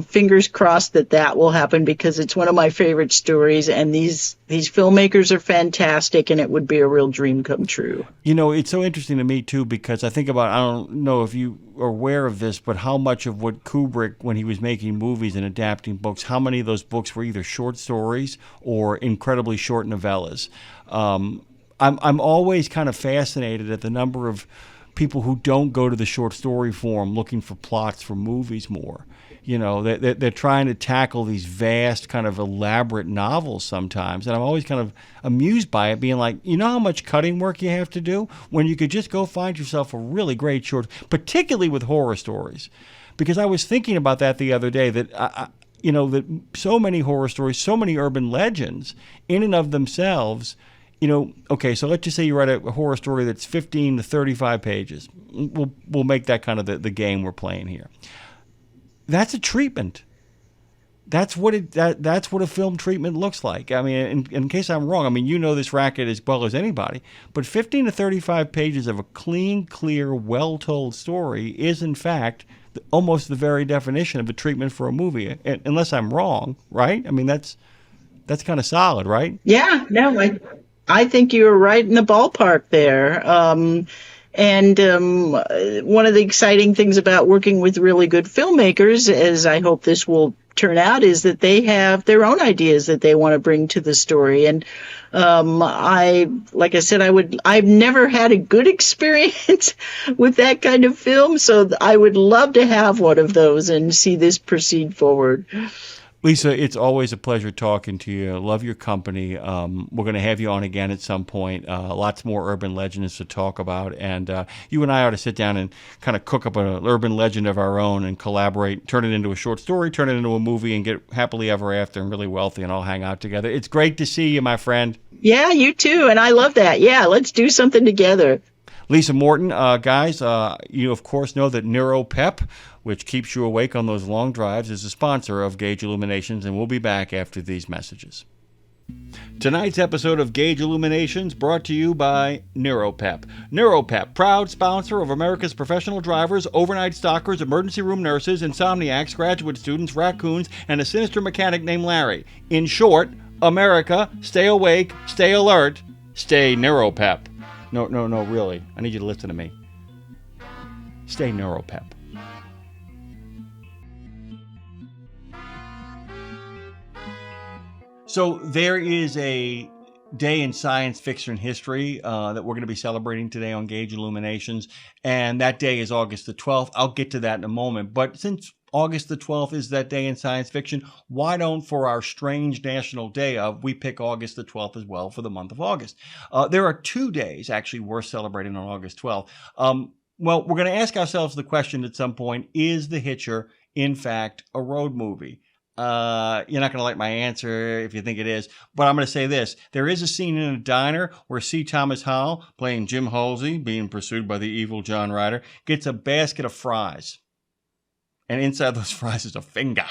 D: fingers crossed that will happen, because it's one of my favorite stories, and these filmmakers are fantastic, and it would be a real dream come true.
A: You know, it's so interesting to me, too, because I think about, I don't know if you are aware of this, but how much of what Kubrick, when he was making movies and adapting books, how many of those books were either short stories or incredibly short novellas. I'm always kind of fascinated at the number of people who don't go to the short story form looking for plots for movies more. You know, they're trying to tackle these vast kind of elaborate novels sometimes. And I'm always kind of amused by it, being like, you know how much cutting work you have to do when you could just go find yourself a really great short, particularly with horror stories. Because I was thinking about that the other day, that that so many horror stories, so many urban legends in and of themselves, okay, so let's just say you write a horror story that's 15 to 35 pages. We'll make that kind of the game we're playing here. That's a treatment. That's what a film treatment looks like. I mean, in case I'm wrong, I mean, you know this racket as well as anybody, but 15 to 35 pages of a clean, clear, well-told story is, in fact, almost the very definition of a treatment for a movie, unless I'm wrong, right? I mean, that's kind of solid, right?
D: Yeah, no, I think you were right in the ballpark there. And one of the exciting things about working with really good filmmakers, as I hope this will turn out, is that they have their own ideas that they want to bring to the story. And like I said, I've never had a good experience with that kind of film, so I would love to have one of those and see this proceed forward.
A: Lisa, it's always a pleasure talking to you. Love your company. We're going to have you on again at some point. Lots more urban legends to talk about. And you and I ought to sit down and kind of cook up an urban legend of our own and collaborate, turn it into a short story, turn it into a movie, and get happily ever after and really wealthy and all hang out together. It's great to see you, my friend.
D: Yeah, you too. And I love that. Yeah, let's do something together.
A: Lisa Morton, guys, you of course know that NeuroPep, which keeps you awake on those long drives, is a sponsor of Gauge Illuminations, and we'll be back after these messages. Tonight's episode of Gauge Illuminations brought to you by NeuroPep. NeuroPep, proud sponsor of America's professional drivers, overnight stalkers, emergency room nurses, insomniacs, graduate students, raccoons, and a sinister mechanic named Larry. In short, America, stay awake, stay alert, stay NeuroPep. No, really. I need you to listen to me. Stay NeuroPep. So there is a day in science fiction history that we're going to be celebrating today on Gauge Illuminations, and that day is August the 12th. I'll get to that in a moment, but since August the 12th is that day in science fiction, why don't, for our strange national day of, we pick August the 12th as well for the month of August. There are 2 days actually worth celebrating on August 12th. Well, we're going to ask ourselves the question at some point, is The Hitcher, in fact, a road movie? You're not going to like my answer if you think it is, but I'm going to say this. There is a scene in a diner where C. Thomas Howell, playing Jim Halsey, being pursued by the evil John Ryder, gets a basket of fries. And inside those fries is a finger.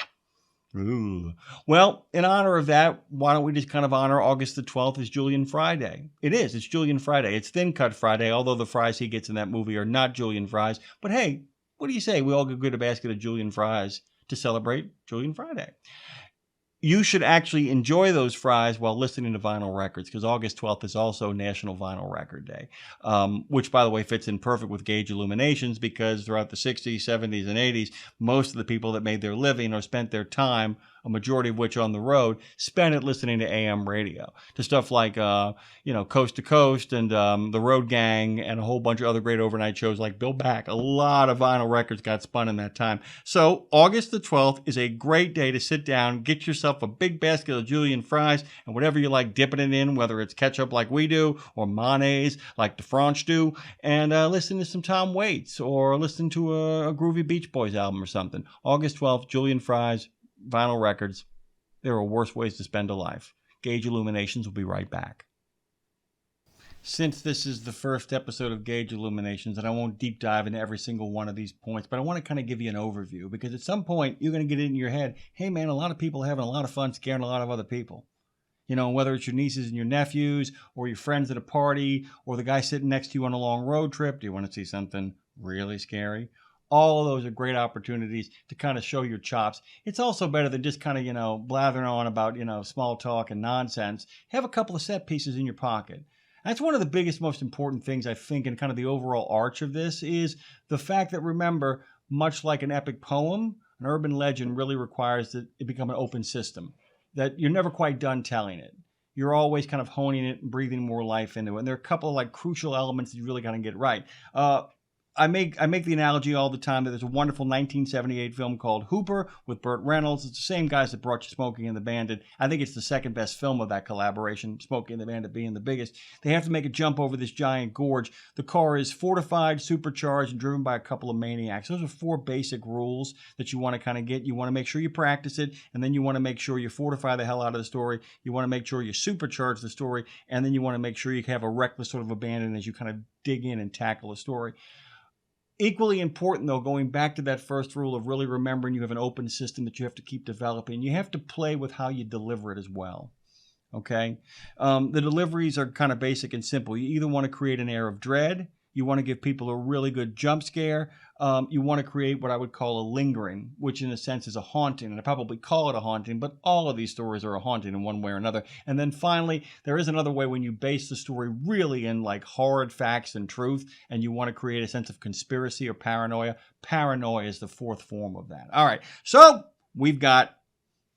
A: Ooh. Well, in honor of that, why don't we just kind of honor August the 12th as Julian Friday? It is. It's Julian Friday. It's Thin Cut Friday, although the fries he gets in that movie are not Julian fries. But hey, what do you say? We all get a basket of Julian fries to celebrate Julian Friday. You should actually enjoy those fries while listening to vinyl records, because August 12th is also National Vinyl Record Day, which, by the way, fits in perfect with Gauge Illuminations, because throughout the 60s, 70s, and 80s, most of the people that made their living or spent their time, a majority of which on the road, spent it listening to AM radio, to stuff like, Coast to Coast and The Road Gang and a whole bunch of other great overnight shows like Bill Back. A lot of vinyl records got spun in that time. So August the 12th is a great day to sit down, get yourself a big basket of Julian fries and whatever you like dipping it in, whether it's ketchup like we do or mayonnaise like the French do, and listen to some Tom Waits or listen to a groovy Beach Boys album or something. August 12th, Julian fries, vinyl records. There are worse ways to spend a life. Gauge Illuminations will be right back. Since this is the first episode of Gauge Illuminations, and I won't deep dive into every single one of these points, but I want to kind of give you an overview, because at some point you're going to get it in your head, hey man, a lot of people are having a lot of fun scaring a lot of other people. Whether it's your nieces and your nephews, or your friends at a party, or the guy sitting next to you on a long road trip. Do you want to see something really scary? All of those are great opportunities to kind of show your chops. It's also better than just kind of, blathering on about, small talk and nonsense. Have a couple of set pieces in your pocket. That's one of the biggest, most important things, I think, in kind of the overall arch of this is the fact that, remember, much like an epic poem, an urban legend really requires that it become an open system, that you're never quite done telling it. You're always kind of honing it and breathing more life into it. And there are a couple of crucial elements that you really got to get right. I make the analogy all the time that there's a wonderful 1978 film called Hooper with Burt Reynolds. It's the same guys that brought you Smokey and the Bandit. I think it's the second best film of that collaboration, Smokey and the Bandit being the biggest. They have to make a jump over this giant gorge. The car is fortified, supercharged, and driven by a couple of maniacs. Those are 4 basic rules that you want to kind of get. You want to make sure you practice it, and then you want to make sure you fortify the hell out of the story. You want to make sure you supercharge the story, and then you want to make sure you have a reckless sort of abandon as you kind of dig in and tackle a story. Equally important, though, going back to that first rule of really remembering you have an open system that you have to keep developing, you have to play with how you deliver it as well. Okay? The deliveries are kind of basic and simple. You either want to create an air of dread, you want to give people a really good jump scare, you want to create what I would call a lingering, which in a sense is a haunting, and I probably call it a haunting, but all of these stories are a haunting in one way or another. And then finally, there is another way when you base the story really in hard facts and truth, and you want to create a sense of conspiracy or paranoia. Paranoia is the 4th form of that. All right, so we've got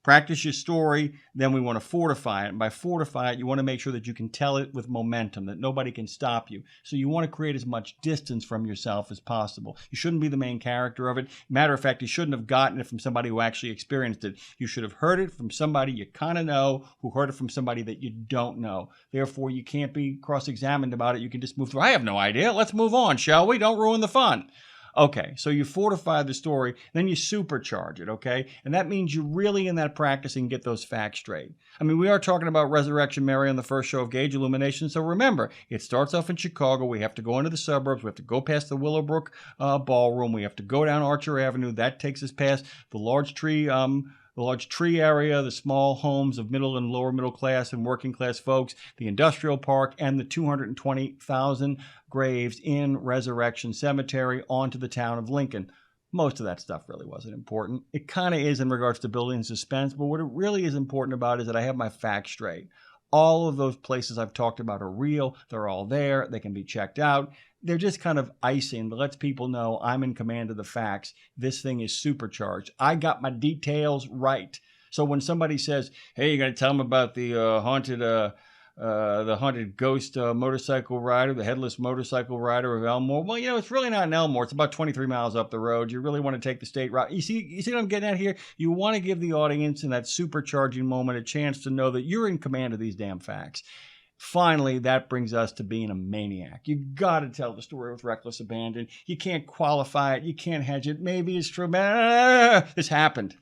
A: practice your story, then we want to fortify it. And by fortify it, you want to make sure that you can tell it with momentum, that nobody can stop you. So you want to create as much distance from yourself as possible. You shouldn't be the main character of it. Matter of fact, you shouldn't have gotten it from somebody who actually experienced it. You should have heard it from somebody you kind of know, who heard it from somebody that you don't know. Therefore, you can't be cross-examined about it. You can just move through. I have no idea. Let's move on, shall we? Don't ruin the fun. Okay, so you fortify the story, then you supercharge it, okay? And that means you're really in that practice and get those facts straight. I mean, we are talking about Resurrection Mary on the first show of Gage Illuminations, so remember, it starts off in Chicago. We have to go into the suburbs. We have to go past the Willowbrook Ballroom. We have to go down Archer Avenue. That takes us past the large tree area, the small homes of middle and lower middle class and working class folks, the industrial park, and the 220,000 graves in Resurrection Cemetery onto the town of Lincoln. Most of that stuff really wasn't important. It kind of is in regards to building suspense, but what it really is important about is that I have my facts straight. All of those places I've talked about are real. They're all there. They can be checked out. They're just kind of icing that lets people know I'm in command of the facts. This thing is supercharged. I got my details right. So when somebody says, hey, you're going to tell them about the haunted ghost motorcycle rider, the headless motorcycle rider of Elmore. Well, it's really not in Elmore. It's about 23 miles up the road. You really want to take the state route. You see what I'm getting at here? You want to give the audience in that supercharging moment a chance to know that you're in command of these damn facts. Finally, that brings us to being a maniac. You got to tell the story with reckless abandon. You can't qualify it. You can't hedge it. Maybe it's true. This happened.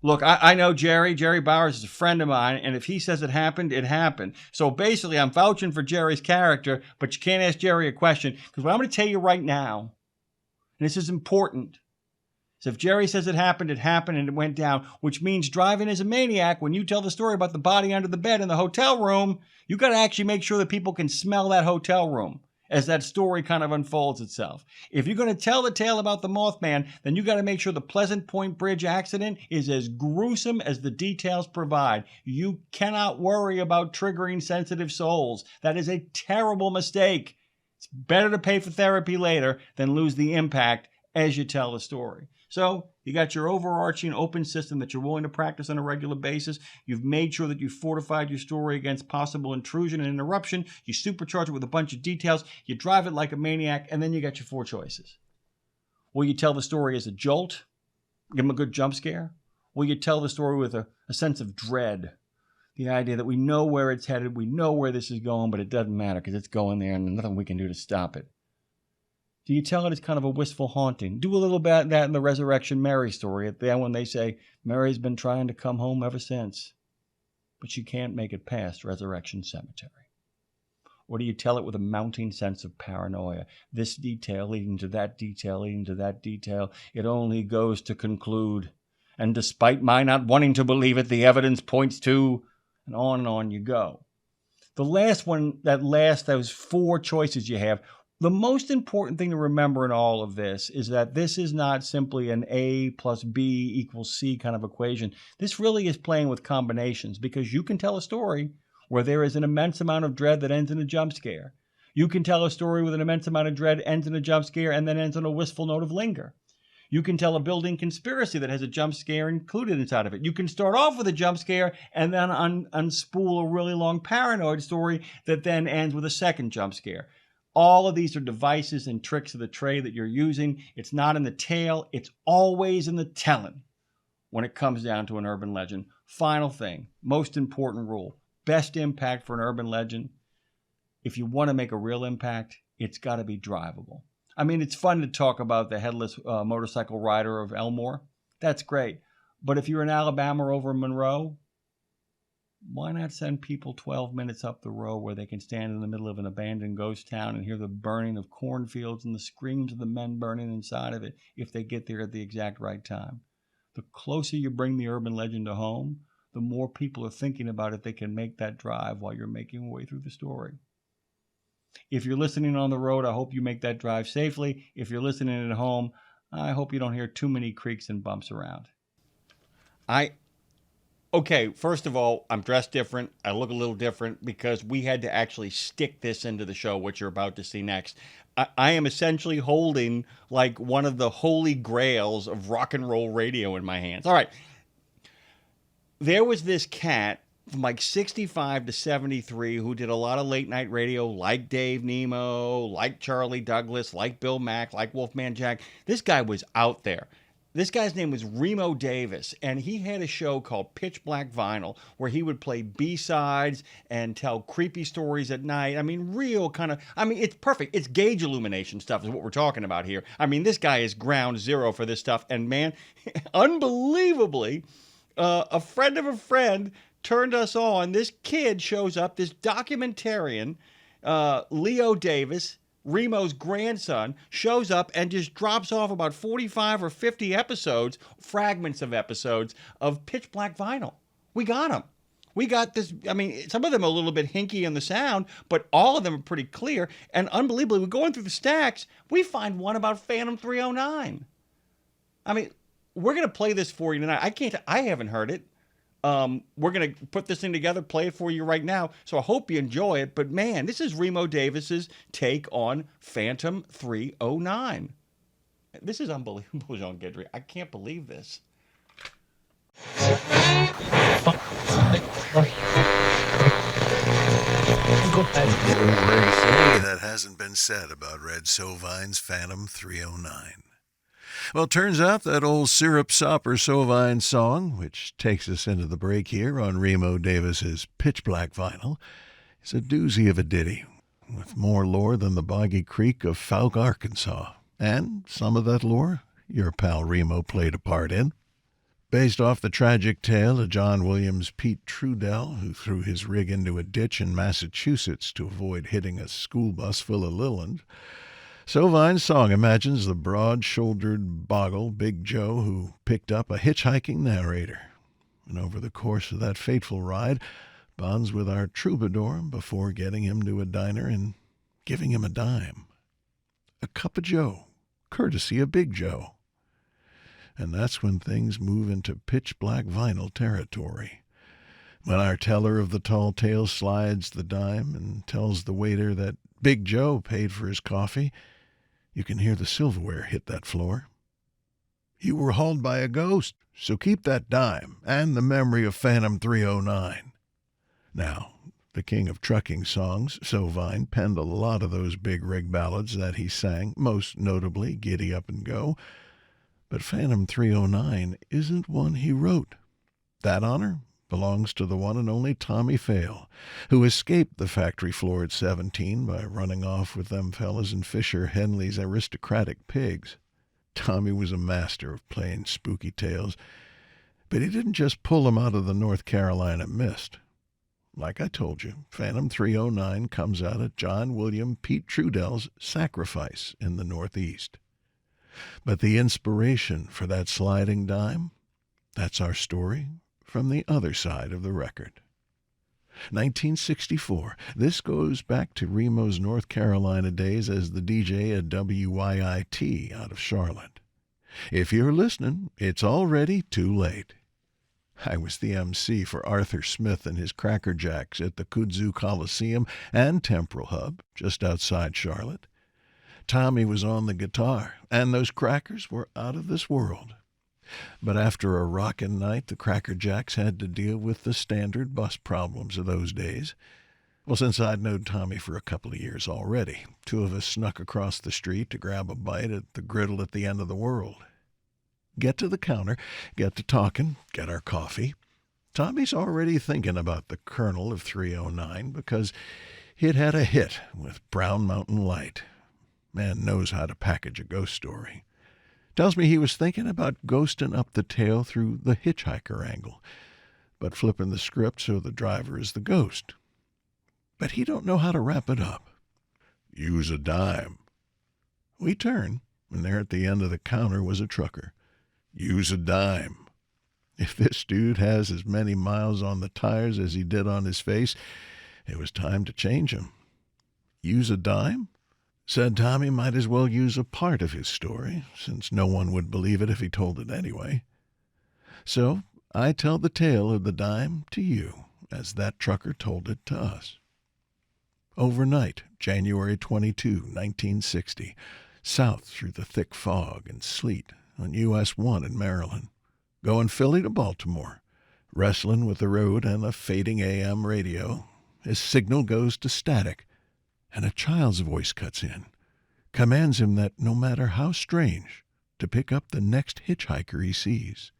A: Look, I know Jerry. Jerry Bowers is a friend of mine, and if he says it happened, it happened. So basically, I'm vouching for Jerry's character, but you can't ask Jerry a question, because what I'm going to tell you right now, and this is important, so if Jerry says it happened, and it went down, which means driving as a maniac, when you tell the story about the body under the bed in the hotel room, you got to actually make sure that people can smell that hotel room as that story kind of unfolds itself. If you're going to tell the tale about the Mothman, then you got to make sure the Pleasant Point Bridge accident is as gruesome as the details provide. You cannot worry about triggering sensitive souls. That is a terrible mistake. It's better to pay for therapy later than lose the impact as you tell the story. So you got your overarching open system that you're willing to practice on a regular basis. You've made sure that you fortified your story against possible intrusion and interruption. You supercharge it with a bunch of details. You drive it like a maniac, and then you got your 4 choices. Will you tell the story as a jolt? Give them a good jump scare? Will you tell the story with a sense of dread? The idea that we know where it's headed, we know where this is going, but it doesn't matter because it's going there and there's nothing we can do to stop it. Do you tell it as kind of a wistful haunting? Do a little bit of that in the Resurrection Mary story at the end when they say, Mary's been trying to come home ever since, but she can't make it past Resurrection Cemetery. Or do you tell it with a mounting sense of paranoia? This detail leading to that detail, leading to that detail. It only goes to conclude. And despite my not wanting to believe it, the evidence points to, and on you go. The last one, those 4 choices you have, The most important thing to remember in all of this is that this is not simply an A plus B equals C kind of equation. This really is playing with combinations, because you can tell a story where there is an immense amount of dread that ends in a jump scare. You can tell a story with an immense amount of dread, ends in a jump scare, and then ends on a wistful note of linger. You can tell a building conspiracy that has a jump scare included inside of it. You can start off with a jump scare and then unspool a really long paranoid story that then ends with a second jump scare. All of these are devices and tricks of the trade that you're using. It's not in the tale. It's always in the telling when it comes down to an urban legend. Final thing, most important rule, best impact for an urban legend. If you want to make a real impact, it's got to be drivable. I mean, it's fun to talk about the headless motorcycle rider of Elmore. That's great. But if you're in Alabama or over in Monroe, why not send people 12 minutes up the road where they can stand in the middle of an abandoned ghost town and hear the burning of cornfields and the screams of the men burning inside of it if they get there at the exact right time? The closer you bring the urban legend to home, the more people are thinking about if they can make that drive while you're making your way through the story. If you're listening on the road, I hope you make that drive safely. If you're listening at home, I hope you don't hear too many creaks and bumps around. Okay, first of all, I'm dressed different. I look a little different because we had to actually stick this into the show, what you're about to see next. I am essentially holding like one of the holy grails of rock and roll radio in my hands. All right. There was this cat from like 65 to 73 who did a lot of late night radio, like Dave Nemo, like Charlie Douglas, like Bill Mack, like Wolfman Jack. This guy was out there. This guy's name was Remo Davis, and he had a show called Pitch Black Vinyl where he would play B-sides and tell creepy stories at night. I mean, real kind of, it's perfect. It's Gauge Illumination stuff is what we're talking about here. I mean, this guy is ground zero for this stuff. And man, unbelievably, a friend of a friend turned us on. This kid shows up, this documentarian, Leo Davis, Remo's grandson, shows up and just drops off about 45 or 50 episodes, fragments of episodes of Pitch Black Vinyl. We got them. We got this. I mean, some of them are a little bit hinky in the sound, but all of them are pretty clear. And unbelievably, we're going through the stacks. We find one about Phantom 309. I mean, we're going to play this for you tonight. I haven't heard it. We're going to put this thing together, play it for you right now. So I hope you enjoy it. But man, this is Remo Davis's take on Phantom 309. This is unbelievable, Jean Guidry. I can't believe this.
E: That hasn't been said about Red Sovine's Phantom 309. Well, turns out that old syrup sopper Sovine song, which takes us into the break here on Remo Davis's Pitch Black Vinyl, is a doozy of a ditty, with more lore than the boggy creek of Fouke, Arkansas. And some of that lore your pal Remo played a part in. Based off the tragic tale of John Williams Pete Trudell, who threw his rig into a ditch in Massachusetts to avoid hitting a school bus full of Lilland, Sovine's song imagines the broad-shouldered boggle Big Joe who picked up a hitchhiking narrator, and over the course of that fateful ride bonds with our troubadour before getting him to a diner and giving him a dime. A cup of Joe, courtesy of Big Joe. And that's when things move into pitch black vinyl territory. When our teller of the tall tale slides the dime and tells the waiter that Big Joe paid for his coffee, you can hear the silverware hit that floor. You were hauled by a ghost, so keep that dime and the memory of Phantom 309. Now, the king of trucking songs, Sovine penned a lot of those big rig ballads that he sang, most notably Giddy Up and Go. But Phantom 309 isn't one he wrote. That honor belongs to the one and only Tommy Fail, who escaped the factory floor at 17 by running off with them fellas in Fisher Henley's Aristocratic Pigs. Tommy was a master of playing spooky tales, but he didn't just pull them out of the North Carolina mist. Like I told you, Phantom 309 comes out of John William Pete Trudell's Sacrifice in the Northeast. But the inspiration for that sliding dime, that's our story from the other side of the record. 1964. This goes back to Remo's North Carolina days as the DJ at WYIT out of Charlotte. If you're listening, it's already too late. I was the MC for Arthur Smith and his Cracker Jacks at the Kudzu Coliseum and Temporal Hub, just outside Charlotte. Tommy was on the guitar, and those crackers were out of this world. But after a rockin' night, the Cracker Jacks had to deal with the standard bus problems of those days. Well, since I'd known Tommy for a couple of years already, two of us snuck across the street to grab a bite at the griddle at the end of the world. Get to the counter, get to talking, get our coffee. Tommy's already thinking about the Colonel of 309 because he'd had a hit with Brown Mountain Light. Man knows how to package a ghost story. Tells me he was thinking about ghosting up the tale through the Hitchhiker angle, but flipping the script so the driver is the ghost. But he don't know how to wrap it up. Use a dime. We turn, and there at the end of the counter was a trucker. Use a dime. If this dude has as many miles on the tires as he did on his face, it was time to change him. Use a dime? Said Tommy might as well use a part of his story, since no one would believe it if he told it anyway. So I tell the tale of the dime to you, as that trucker told it to us. Overnight, January 22, 1960, south through the thick fog and sleet on US 1 in Maryland, going Philly to Baltimore, wrestling with the road and a fading AM radio. His signal goes to static, and a child's voice cuts in, commands him that no matter how strange, to pick up the next hitchhiker he sees.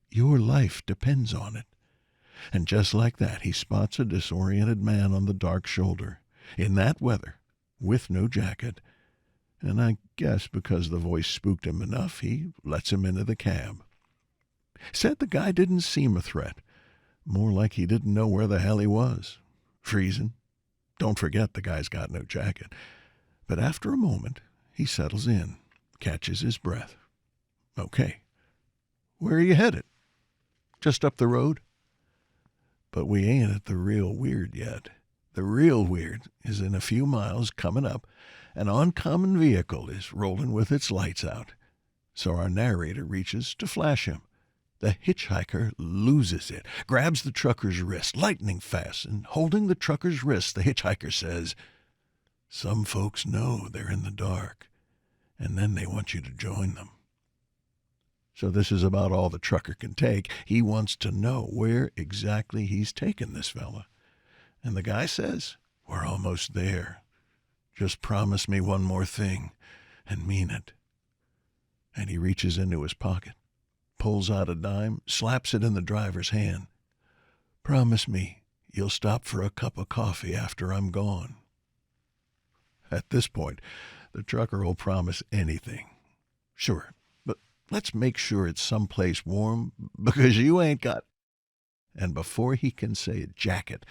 E: Your life depends on it. And just like that, he spots a disoriented man on the dark shoulder, in that weather, with no jacket. And I guess because the voice spooked him enough, he lets him into the cab. Said the guy didn't seem a threat. More like he didn't know where the hell he was. Freezing. Don't forget the guy's got no jacket. But after a moment, he settles in, catches his breath. Okay. Where are you headed? Just up the road? But we ain't at the real weird yet. The real weird is in a few miles coming up. An oncoming vehicle is rolling with its lights out. So our narrator reaches to flash him. The hitchhiker loses it, grabs the trucker's wrist, lightning fast, and holding the trucker's wrist, the hitchhiker says, "Some folks know they're in the dark, and then they want you to join them." So this is about all the trucker can take. He wants to know where exactly he's taking this fella. And the guy says, "We're almost there. Just promise me one more thing, and mean it." And he reaches into his pocket, pulls out a dime, slaps it in the driver's hand. "Promise me you'll stop for a cup of coffee after I'm gone." At this point, the trucker will promise anything. Sure, but let's make sure it's someplace warm, because you ain't got... And before he can say jacket,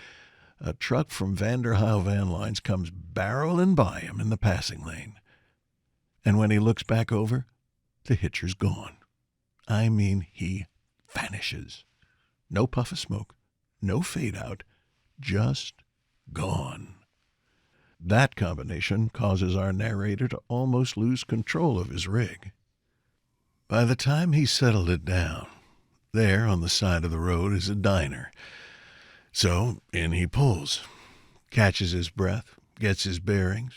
E: a truck from Vanderheil Van Lines comes barreling by him in the passing lane. And when he looks back over, the Hitcher's gone. I mean, he vanishes. No puff of smoke, no fade out, just gone. That combination causes our narrator to almost lose control of his rig. By the time he settled it down, there on the side of the road is a diner. So in he pulls, catches his breath, gets his bearings,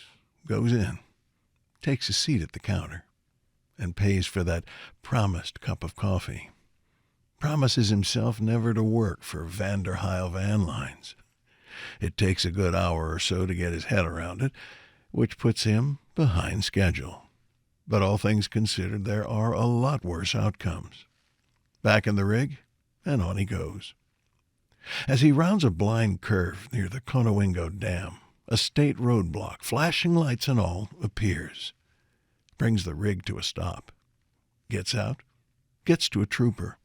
E: goes in, takes a seat at the counter, and pays for that promised cup of coffee. Promises himself never to work for Vanderheil Van Lines. It takes a good hour or so to get his head around it, which puts him behind schedule. But all things considered, there are a lot worse outcomes. Back in the rig, and on he goes. As he rounds a blind curve near the Conowingo Dam, a state roadblock, flashing lights and all, appears. Brings the rig to a stop. Gets out, gets to a trooper.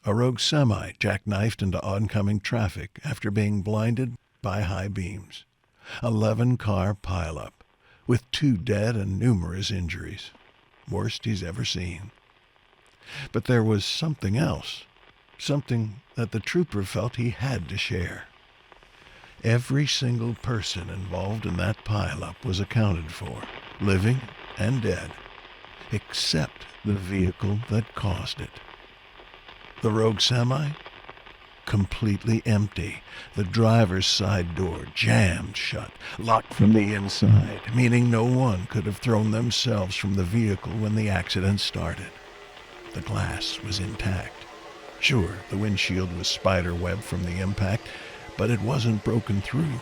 E: A rogue semi jackknifed into oncoming traffic after being blinded by high beams. 11-car pileup, with 2 dead and numerous injuries. Worst he's ever seen. But there was something else. Something that the trooper felt he had to share. Every single person involved in that pileup was accounted for, living and dead, except the vehicle that caused it. The rogue semi? Completely empty. The driver's side door jammed shut, locked from the inside, meaning no one could have thrown themselves from the vehicle when the accident started. The glass was intact. Sure, the windshield was spiderweb from the impact, but it wasn't broken through.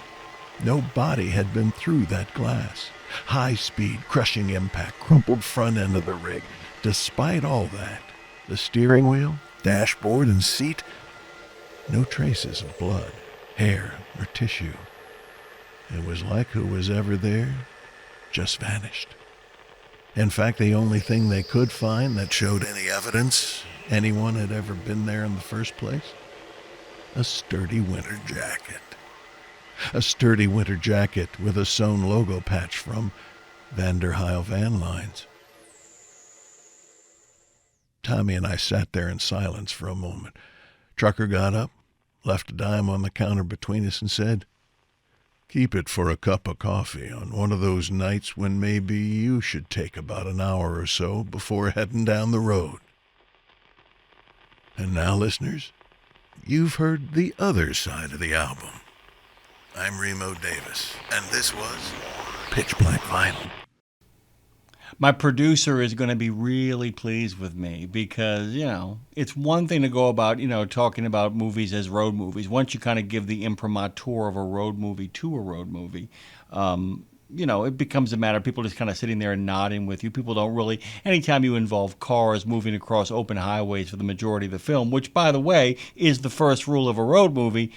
E: No body had been through that glass. High-speed, crushing impact, crumpled front end of the rig. Despite all that, the steering wheel, dashboard, and seat, no traces of blood, hair, or tissue. It was like who was ever there just vanished. In fact, the only thing they could find that showed any evidence anyone had ever been there in the first place? A sturdy winter jacket. A sturdy winter jacket with a sewn logo patch from Vanderheil Van Lines. Tommy and I sat there in silence for a moment. Trucker got up, left a dime on the counter between us, and said, "Keep it for a cup of coffee on one of those nights when maybe you should take about an hour or so before heading down the road." And now, listeners, you've heard the other side of the album. I'm Remo Davis, and this was Pitch Black Vinyl.
A: My producer is going to be really pleased with me because, it's one thing to go about, talking about movies as road movies. Once you kind of give the imprimatur of a road movie to a road movie, it becomes a matter of people just kind of sitting there and nodding with you. People don't really, anytime you involve cars moving across open highways for the majority of the film, which, by the way, is the first rule of a road movie,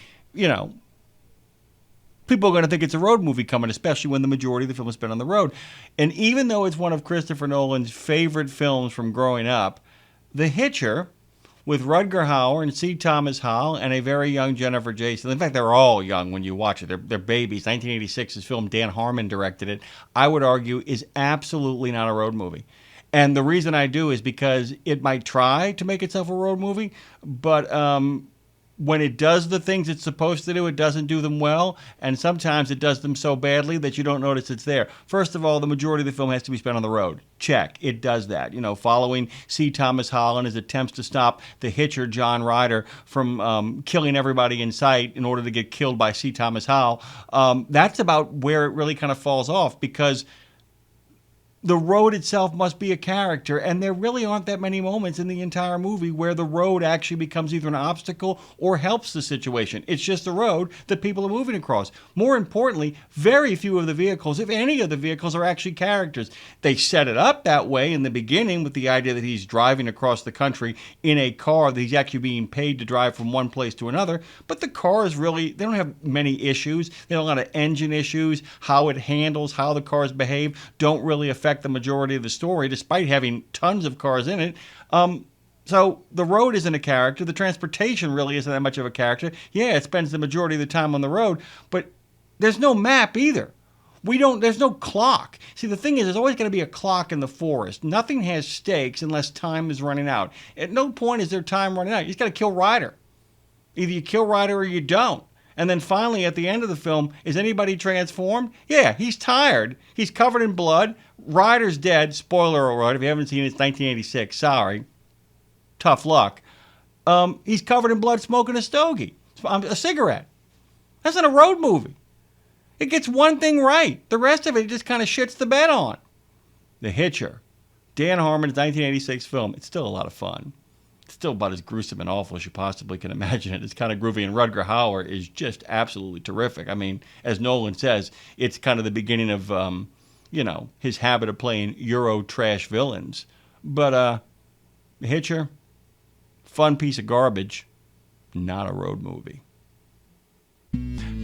A: people are going to think it's a road movie coming, especially when the majority of the film is spent on the road. And even though it's one of Christopher Nolan's favorite films from growing up, The Hitcher, with Rutger Hauer and C. Thomas Howell and a very young Jennifer Jason. In fact, they're all young when you watch it. They're babies. 1986's film, Dan Harmon directed it. I would argue is absolutely not a road movie. And the reason I do is because it might try to make itself a road movie, but when it does the things it's supposed to do, it doesn't do them well, and sometimes it does them so badly that you don't notice it's there. First of all, the majority of the film has to be spent on the road. Check. It does that. Following C. Thomas Howell and his attempts to stop the Hitcher, John Ryder, from killing everybody in sight in order to get killed by C. Thomas Howell, that's about where it really kind of falls off, because the road itself must be a character, and there really aren't that many moments in the entire movie where the road actually becomes either an obstacle or helps the situation. It's just a road that people are moving across. More importantly, very few of the vehicles, if any of the vehicles, are actually characters. They set it up that way in the beginning with the idea that he's driving across the country in a car that he's actually being paid to drive from one place to another, but the cars really, they don't have many issues. They have a lot of engine issues. How it handles, how the cars behave, don't really affect the majority of the story, despite having tons of cars in it. So the road isn't a character. The transportation really isn't that much of a character. Yeah, it spends the majority of the time on the road, but there's no map either. There's no clock. See, the thing is, there's always going to be a clock in the forest. Nothing has stakes unless time is running out. At no point is there time running out. You just got to kill Ryder. Either you kill Ryder or you don't. And then finally, at the end of the film, is anybody transformed? Yeah, he's tired. He's covered in blood. Ryder's dead. Spoiler alert, if you haven't seen it, it's 1986. Sorry. Tough luck. He's covered in blood smoking a stogie. A cigarette. That's not a road movie. It gets one thing right. The rest of it just kind of shits the bed on. The Hitcher. Dan Harmon's 1986 film. It's still a lot of fun. Still about as gruesome and awful as you possibly can imagine it. It's kind of groovy, and Rutger Hauer is just absolutely terrific. I mean, as Nolan says, it's kind of the beginning of, his habit of playing Euro trash villains. But The Hitcher, fun piece of garbage, not a road movie.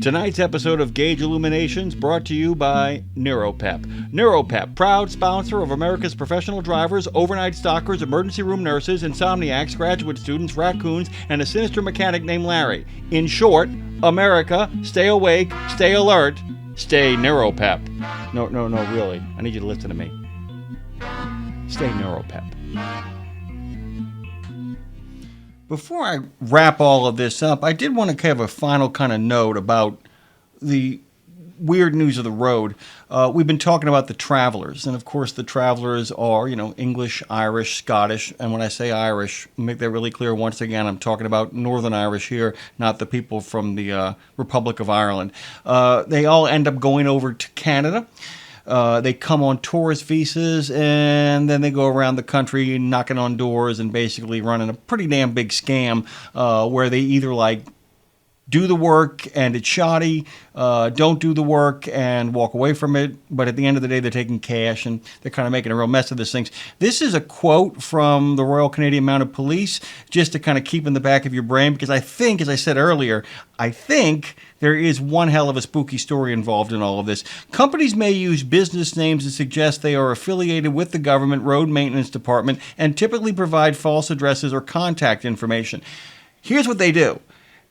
A: Tonight's episode of Gauge Illuminations brought to you by NeuroPep. NeuroPep, proud sponsor of America's professional drivers, overnight stalkers, emergency room nurses, insomniacs, graduate students, raccoons, and a sinister mechanic named Larry. In short, America, stay awake, stay alert, stay NeuroPep. No, really. I need you to listen to me. Stay NeuroPep. Before I wrap all of this up, I did want to have a final kind of note about the weird news of the road. We've been talking about the travelers, and of course the travelers are, English, Irish, Scottish, and when I say Irish, make that really clear once again, I'm talking about Northern Irish here, not the people from the Republic of Ireland. They all end up going over to Canada. They come on tourist visas, and then they go around the country knocking on doors and basically running a pretty damn big scam where they either do the work and it's shoddy, don't do the work and walk away from it, but at the end of the day they're taking cash and they're kind of making a real mess of this thing. This is a quote from the Royal Canadian Mounted Police, just to kind of keep in the back of your brain, because I think, as I said earlier, I think there is one hell of a spooky story involved in all of this. Companies may use business names to suggest they are affiliated with the government road maintenance department and typically provide false addresses or contact information. Here's what they do.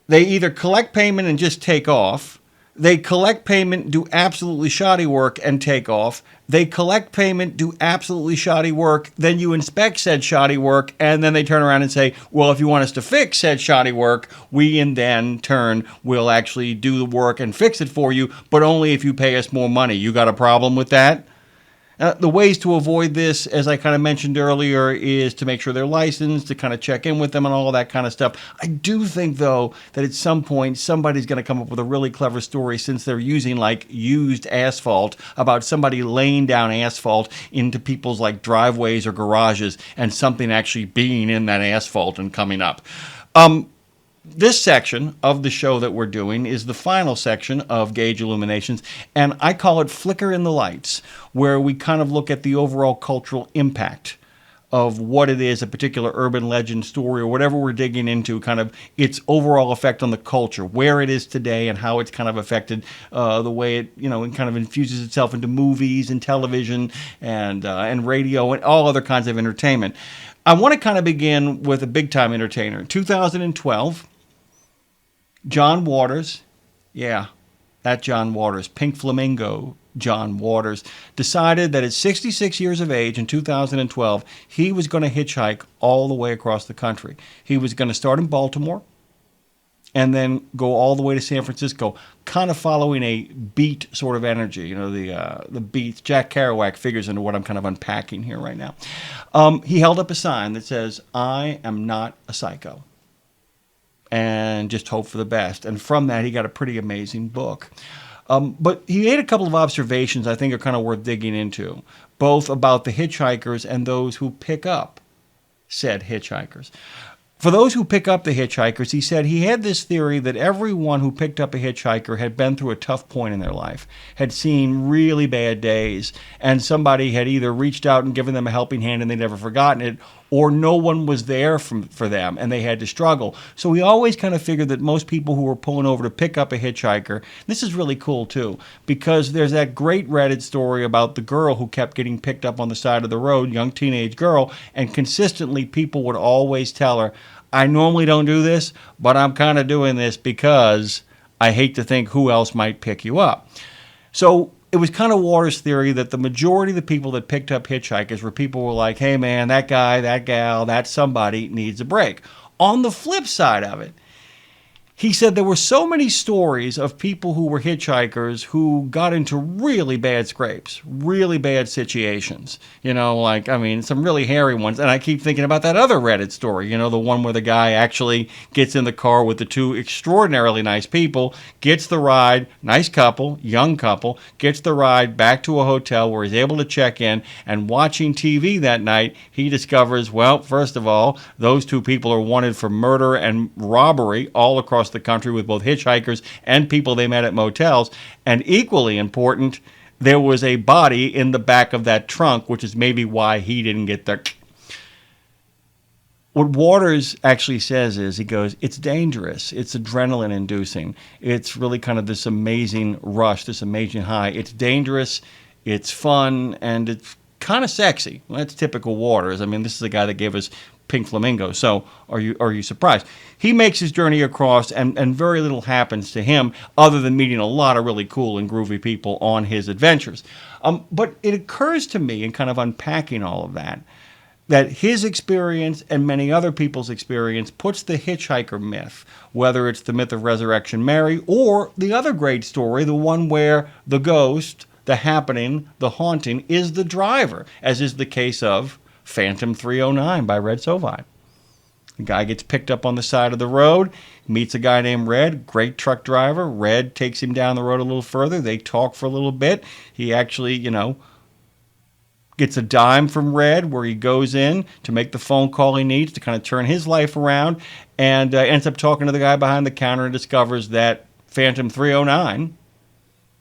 A: They either collect payment and just take off. They collect payment, do absolutely shoddy work, and take off. They collect payment, do absolutely shoddy work, then you inspect said shoddy work, and then they turn around and say, well, if you want us to fix said shoddy work, we in then turn will actually do the work and fix it for you, but only if you pay us more money. You got a problem with that? The ways to avoid this, as I kind of mentioned earlier, is to make sure they're licensed, to kind of check in with them and all that kind of stuff. I do think, though, that at some point somebody's going to come up with a really clever story, since they're using used asphalt, about somebody laying down asphalt into people's driveways or garages and something actually being in that asphalt and coming up. This section of the show that we're doing is the final section of Gauge Illuminations, and I call it Flicker in the Lights, where we kind of look at the overall cultural impact of what it is, a particular urban legend story or whatever we're digging into, kind of its overall effect on the culture, where it is today and how it's kind of affected the way it, it kind of infuses itself into movies and television and radio and all other kinds of entertainment. I want to kind of begin with a big-time entertainer. In 2012, John Waters, yeah, that John Waters, Pink Flamingo John Waters, decided that at 66 years of age in 2012, he was going to hitchhike all the way across the country. He was going to start in Baltimore and then go all the way to San Francisco, kind of following a beat sort of energy. The beats. Jack Kerouac figures into what I'm kind of unpacking here right now. He held up a sign that says, "I am not a psycho," and just hope for the best. And from that, he got a pretty amazing book. But he made a couple of observations I think are kind of worth digging into, both about the hitchhikers and those who pick up said hitchhikers. For those who pick up the hitchhikers, he said he had this theory that everyone who picked up a hitchhiker had been through a tough point in their life, had seen really bad days, and somebody had either reached out and given them a helping hand and they'd never forgotten it, or no one was there for them and they had to struggle. So he always kind of figured that most people who were pulling over to pick up a hitchhiker, this is really cool too, because there's that great Reddit story about the girl who kept getting picked up on the side of the road, young teenage girl, and consistently people would always tell her, "I normally don't do this, but I'm kind of doing this because I hate to think who else might pick you up." So it was kind of Waters' theory that the majority of the people that picked up hitchhikers were people who were like, "Hey man, that guy, that gal, that somebody needs a break." On the flip side of it, he said there were so many stories of people who were hitchhikers who got into really bad scrapes, really bad situations. Some really hairy ones. And I keep thinking about that other Reddit story, the one where the guy actually gets in the car with the two extraordinarily nice people, gets the ride, nice couple, young couple, gets the ride back to a hotel where he's able to check in, and watching TV that night, he discovers, well, first of all, those two people are wanted for murder and robbery all across the country with both hitchhikers and people they met at motels. And equally important, there was a body in the back of that trunk, which is maybe why he didn't get there. What Waters actually says is, he goes, it's dangerous. It's adrenaline inducing. It's really kind of this amazing rush, this amazing high. It's dangerous, it's fun, and it's kind of sexy. Well, that's typical Waters. This is the guy that gave us Pink Flamingo. So are you surprised? He makes his journey across, and very little happens to him other than meeting a lot of really cool and groovy people on his adventures. But it occurs to me, in kind of unpacking all of that, that his experience and many other people's experience puts the hitchhiker myth, whether it's the myth of Resurrection Mary or the other great story, the one where the ghost, the happening, the haunting is the driver, as is the case of Phantom 309 by Red Sovine. The guy gets picked up on the side of the road, meets a guy named Red, great truck driver. Red takes him down the road a little further. They talk for a little bit. He actually, gets a dime from Red where he goes in to make the phone call he needs to kind of turn his life around, and ends up talking to the guy behind the counter and discovers that Phantom 309,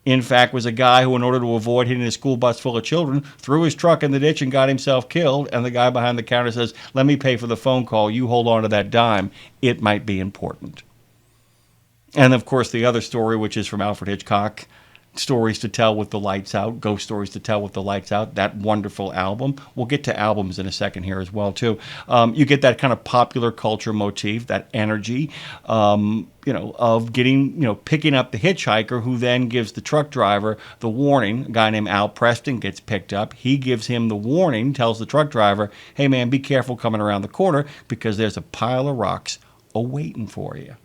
A: in fact, was a guy who, in order to avoid hitting a school bus full of children, threw his truck in the ditch and got himself killed. And the guy behind the counter says, "Let me pay for the phone call. You hold on to that dime. It might be important." And, of course, the other story, which is from Alfred Hitchcock, Stories to Tell with the Lights Out, Ghost Stories to Tell with the Lights Out, that wonderful album. We'll get to albums in a second here as well, too. You get that kind of popular culture motif, that energy, of getting, picking up the hitchhiker, who then gives the truck driver the warning. A guy named Al Preston gets picked up. He gives him the warning, tells the truck driver, "Hey, man, be careful coming around the corner because there's a pile of rocks awaiting for you."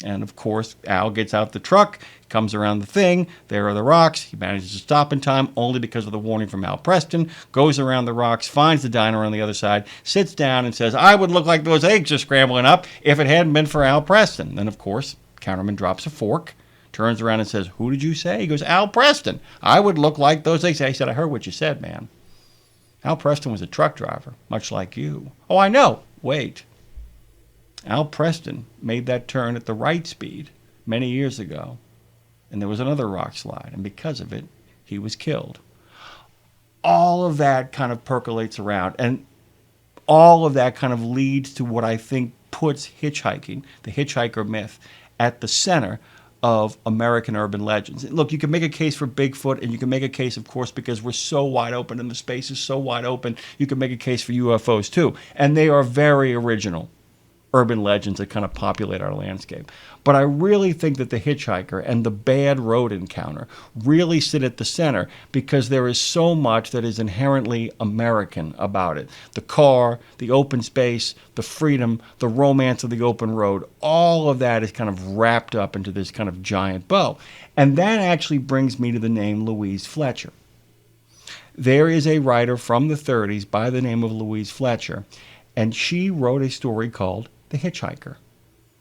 A: And, of course, Al gets out the truck, comes around the thing. There are the rocks. He manages to stop in time only because of the warning from Al Preston, goes around the rocks, finds the diner on the other side, sits down and says, "I would look like those eggs are scrambling up if it hadn't been for Al Preston." Then, of course, counterman drops a fork, turns around and says, "Who did you say?" He goes, "Al Preston. I would look like those eggs." He said, "I heard what you said, man. Al Preston was a truck driver, much like you." "Oh, I know." "Wait. Al Preston made that turn at the right speed many years ago, and there was another rock slide, and because of it, he was killed." All of that kind of percolates around, and all of that kind of leads to what I think puts hitchhiking, the hitchhiker myth, at the center of American urban legends. Look, you can make a case for Bigfoot, and you can make a case, of course, because we're so wide open and the space is so wide open, you can make a case for UFOs too, and they are very original urban legends that kind of populate our landscape. But I really think that the hitchhiker and the bad road encounter really sit at the center because there is so much that is inherently American about it. The car, the open space, the freedom, the romance of the open road, all of that is kind of wrapped up into this kind of giant bow. And that actually brings me to the name Louise Fletcher. There is a writer from the 30s by the name of Louise Fletcher, and she wrote a story called The Hitchhiker,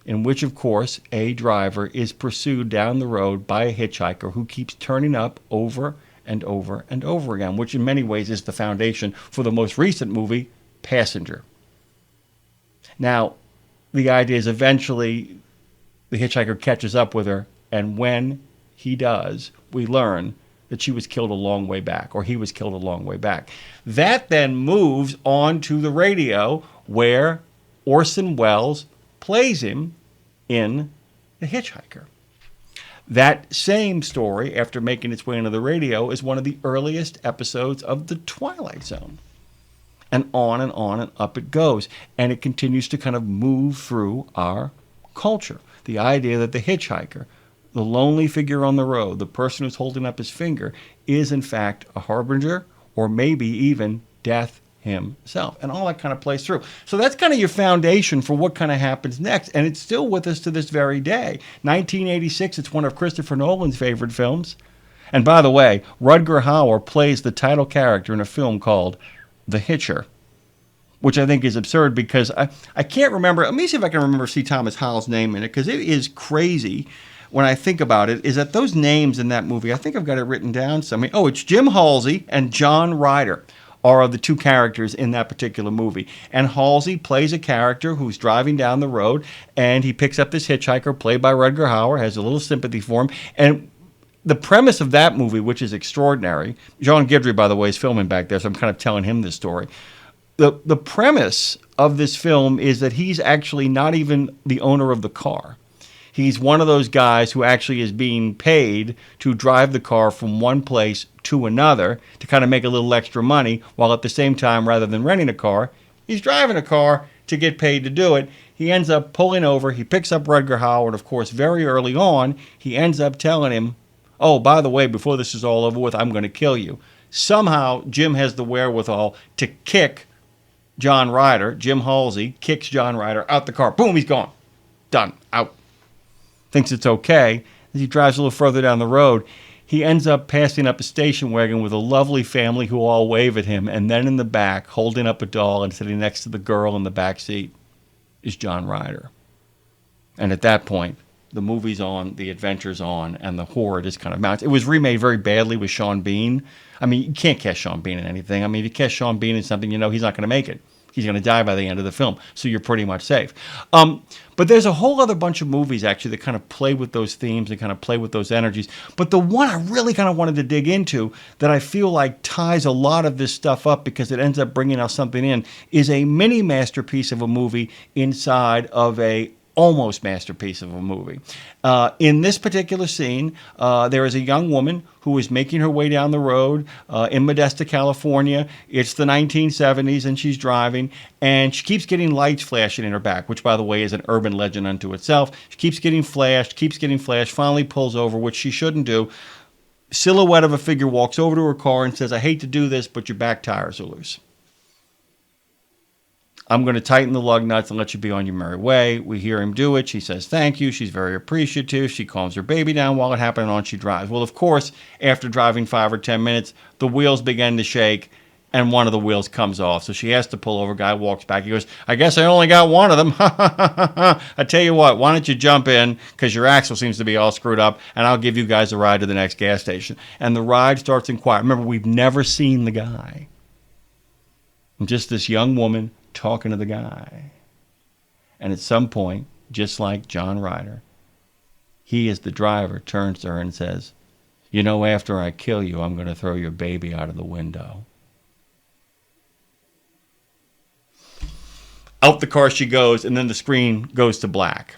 A: in which, of course, a driver is pursued down the road by a hitchhiker who keeps turning up over and over and over again, which in many ways is the foundation for the most recent movie, Passenger. Now, the idea is eventually the hitchhiker catches up with her, and when he does, we learn that she was killed a long way back, or he was killed a long way back. That then moves on to the radio, where Orson Welles plays him in The Hitchhiker. That same story, after making its way into the radio, is one of the earliest episodes of The Twilight Zone. And on and up it goes. And it continues to kind of move through our culture. The idea that the hitchhiker, the lonely figure on the road, the person who's holding up his finger, is in fact a harbinger, or maybe even death himself. And all that kind of plays through. So that's kind of your foundation for what kind of happens next. And it's still with us to this very day. 1986, it's one of Christopher Nolan's favorite films. And by the way, Rutger Hauer plays the title character in a film called The Hitcher, which I think is absurd because I can't remember. Let me see if I can remember C. Thomas Howell's name in it, because it is crazy when I think about it, is that those names in that movie, I think I've got it written down somewhere. Oh, it's Jim Halsey and John Ryder are the two characters in that particular movie. And Halsey plays a character who's driving down the road, and he picks up this hitchhiker, played by Rutger Hauer, has a little sympathy for him. And the premise of that movie, which is extraordinary, John Guidry, by the way, is filming back there, so I'm kind of telling him this story. The premise of this film is that he's actually not even the owner of the car. He's one of those guys who actually is being paid to drive the car from one place to another to kind of make a little extra money, while at the same time, rather than renting a car, he's driving a car to get paid to do it. He ends up pulling over. He picks up Rutger Hauer, and of course, very early on, he ends up telling him, "Oh, by the way, before this is all over with, I'm going to kill you." Somehow, Jim has the wherewithal to kick John Ryder, Jim Halsey, kicks John Ryder out the car. Boom, he's gone. Done. Out. Thinks it's okay. As he drives a little further down the road, he ends up passing up a station wagon with a lovely family who all wave at him. And then in the back, holding up a doll and sitting next to the girl in the back seat, is John Ryder. And at that point, the movie's on, the adventure's on, and the horror just kind of mounts. It was remade very badly with Sean Bean. I mean, you can't cast Sean Bean in anything. I mean, if you cast Sean Bean in something, you know he's not going to make it. He's going to die by the end of the film, so you're pretty much safe. But there's a whole other bunch of movies, actually, that kind of play with those themes and kind of play with those energies. But the one I really kind of wanted to dig into that I feel like ties a lot of this stuff up because it ends up bringing us something in is a mini masterpiece of a movie inside of a almost masterpiece of a movie. In this particular scene, there is a young woman who is making her way down the road in Modesto, California. It's the 1970s, and she's driving, and she keeps getting lights flashing in her back, which, by the way, is an urban legend unto itself. She keeps getting flashed, finally pulls over, which she shouldn't do. Silhouette of a figure walks over to her car and says, "I hate to do this, but your back tires are loose. I'm going to tighten the lug nuts and let you be on your merry way." We hear him do it. She says thank you. She's very appreciative. She calms her baby down while it happened, and on she drives. Well, of course, after driving 5 or 10 minutes, the wheels begin to shake, and one of the wheels comes off. So she has to pull over. Guy walks back. He goes, "I guess I only got one of them. I tell you what, why don't you jump in, because your axle seems to be all screwed up, and I'll give you guys a ride to the next gas station." And the ride starts in quiet. Remember, we've never seen the guy. And just this young woman talking to the guy. And at some point, just like John Ryder, he, as the driver, turns to her and says, "You know, after I kill you, I'm going to throw your baby out of the window." Out the car she goes, and then the screen goes to black.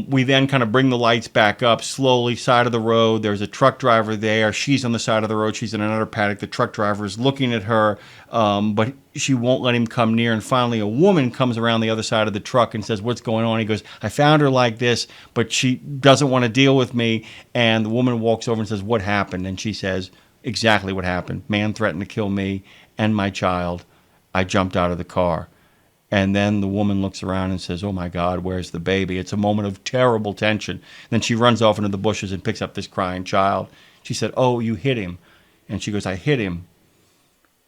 A: We then kind of bring the lights back up slowly, side of the road. There's a truck driver there. She's on the side of the road. She's in another paddock. The truck driver is looking at her, but she won't let him come near. And finally, a woman comes around the other side of the truck and says, "What's going on?" He goes, "I found her like this, but she doesn't want to deal with me." And the woman walks over and says, "What happened?" And she says, "Exactly what happened. Man threatened to kill me and my child. I jumped out of the car." And then the woman looks around and says, "Oh my God, where's the baby?" It's a moment of terrible tension. Then she runs off into the bushes and picks up this crying child. She said, "Oh, you hit him." And she goes, "I hit him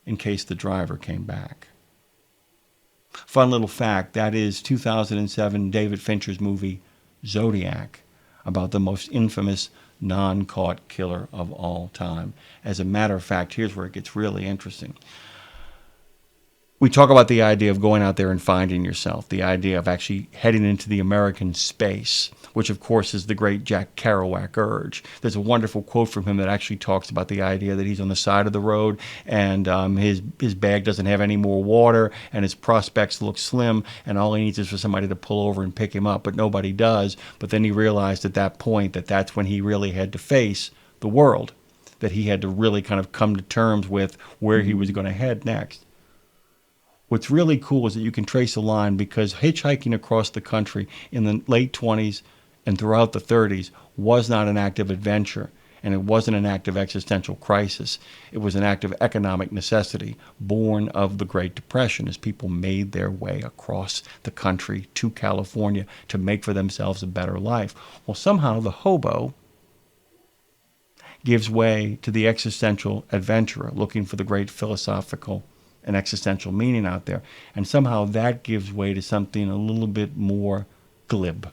A: in case the driver came back." Fun little fact, that is 2007 David Fincher's movie Zodiac, about the most infamous non-caught killer of all time. As a matter of fact, here's where it gets really interesting. We talk about the idea of going out there and finding yourself, the idea of actually heading into the American space, which of course is the great Jack Kerouac urge. There's a wonderful quote from him that actually talks about the idea that he's on the side of the road and his bag doesn't have any more water and his prospects look slim and all he needs is for somebody to pull over and pick him up, but nobody does. But then he realized at that point that that's when he really had to face the world, that he had to really kind of come to terms with where he was going to head next. What's really cool is that you can trace a line because hitchhiking across the country in the late 20s and throughout the 30s was not an act of adventure, and it wasn't an act of existential crisis. It was an act of economic necessity born of the Great Depression as people made their way across the country to California to make for themselves a better life. Well, somehow the hobo gives way to the existential adventurer looking for the great philosophical and existential meaning out there. And somehow that gives way to something a little bit more glib.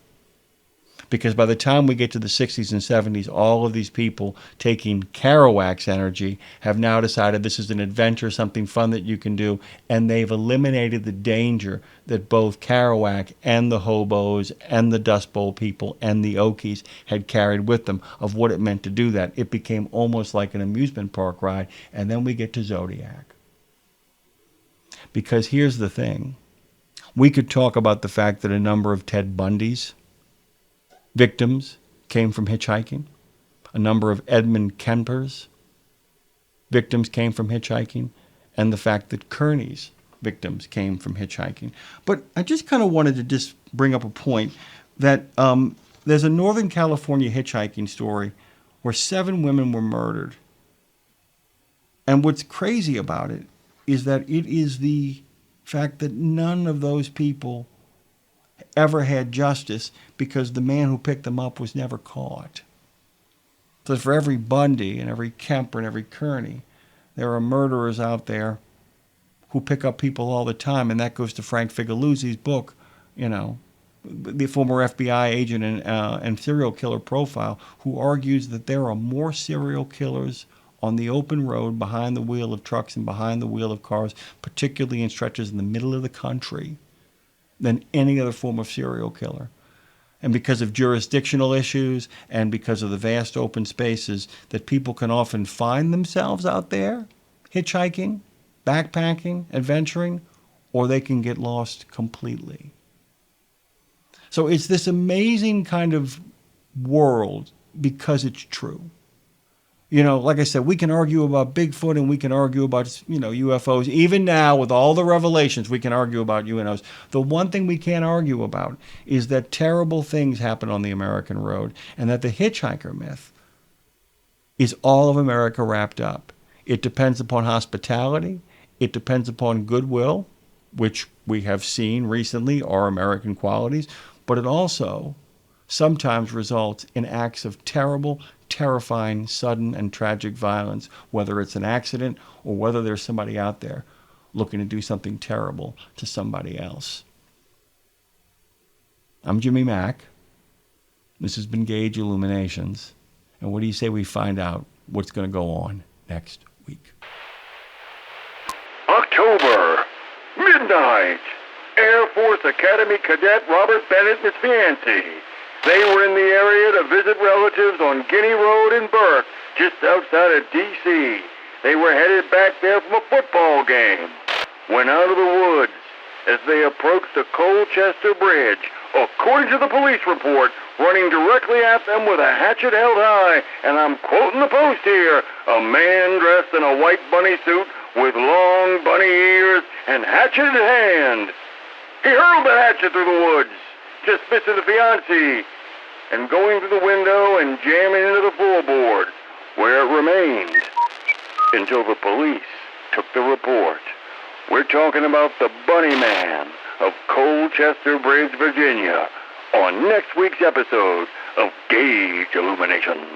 A: Because by the time we get to the 60s and 70s, all of these people taking Kerouac's energy have now decided this is an adventure, something fun that you can do, and they've eliminated the danger that both Kerouac and the hobos and the Dust Bowl people and the Okies had carried with them of what it meant to do that. It became almost like an amusement park ride, and then we get to Zodiac. Because here's the thing. We could talk about the fact that a number of Ted Bundy's victims came from hitchhiking. A number of Edmund Kemper's victims came from hitchhiking. And the fact that Kearney's victims came from hitchhiking. But I just kind of wanted to just bring up a point that there's a Northern California hitchhiking story where 7 women were murdered. And what's crazy about it is that it is the fact that none of those people ever had justice because the man who picked them up was never caught. So for every Bundy and every Kemper and every Kearney, there are murderers out there who pick up people all the time, and that goes to Frank Figaluzzi's book, the former FBI agent and serial killer profile, who argues that there are more serial killers on the open road behind the wheel of trucks and behind the wheel of cars, particularly in stretches in the middle of the country, than any other form of serial killer. And because of jurisdictional issues and because of the vast open spaces, that people can often find themselves out there hitchhiking, backpacking, adventuring, or they can get lost completely. So it's this amazing kind of world because it's true. Like I said, we can argue about Bigfoot and we can argue about, UFOs. Even now, with all the revelations, we can argue about UFOs. The one thing we can't argue about is that terrible things happen on the American road, and that the hitchhiker myth is all of America wrapped up. It depends upon hospitality. It depends upon goodwill, which we have seen recently are American qualities, but it also sometimes results in acts of terrible, terrifying, sudden, and tragic violence, whether it's an accident or whether there's somebody out there looking to do something terrible to somebody else. I'm Jimmy Mack. This has been Gage Illuminations. And what do you say we find out what's going to go on next week?
F: October, midnight. Air Force Academy Cadet Robert Bennett and his fiancée. They were in the area to visit relatives on Guinea Road in Burke, just outside of D.C. They were headed back there from a football game. Went out of the woods. As they approached the Colchester Bridge, according to the police report, running directly at them with a hatchet held high, and I'm quoting the Post here, a man dressed in a white bunny suit with long bunny ears and hatchet in hand. He hurled the hatchet through the woods, just missing the fiancée, and going through the window and jamming into the floorboard, where it remained until the police took the report. We're talking about the Bunny Man of Colchester Bridge, Virginia, on next week's episode of Gage Illuminations.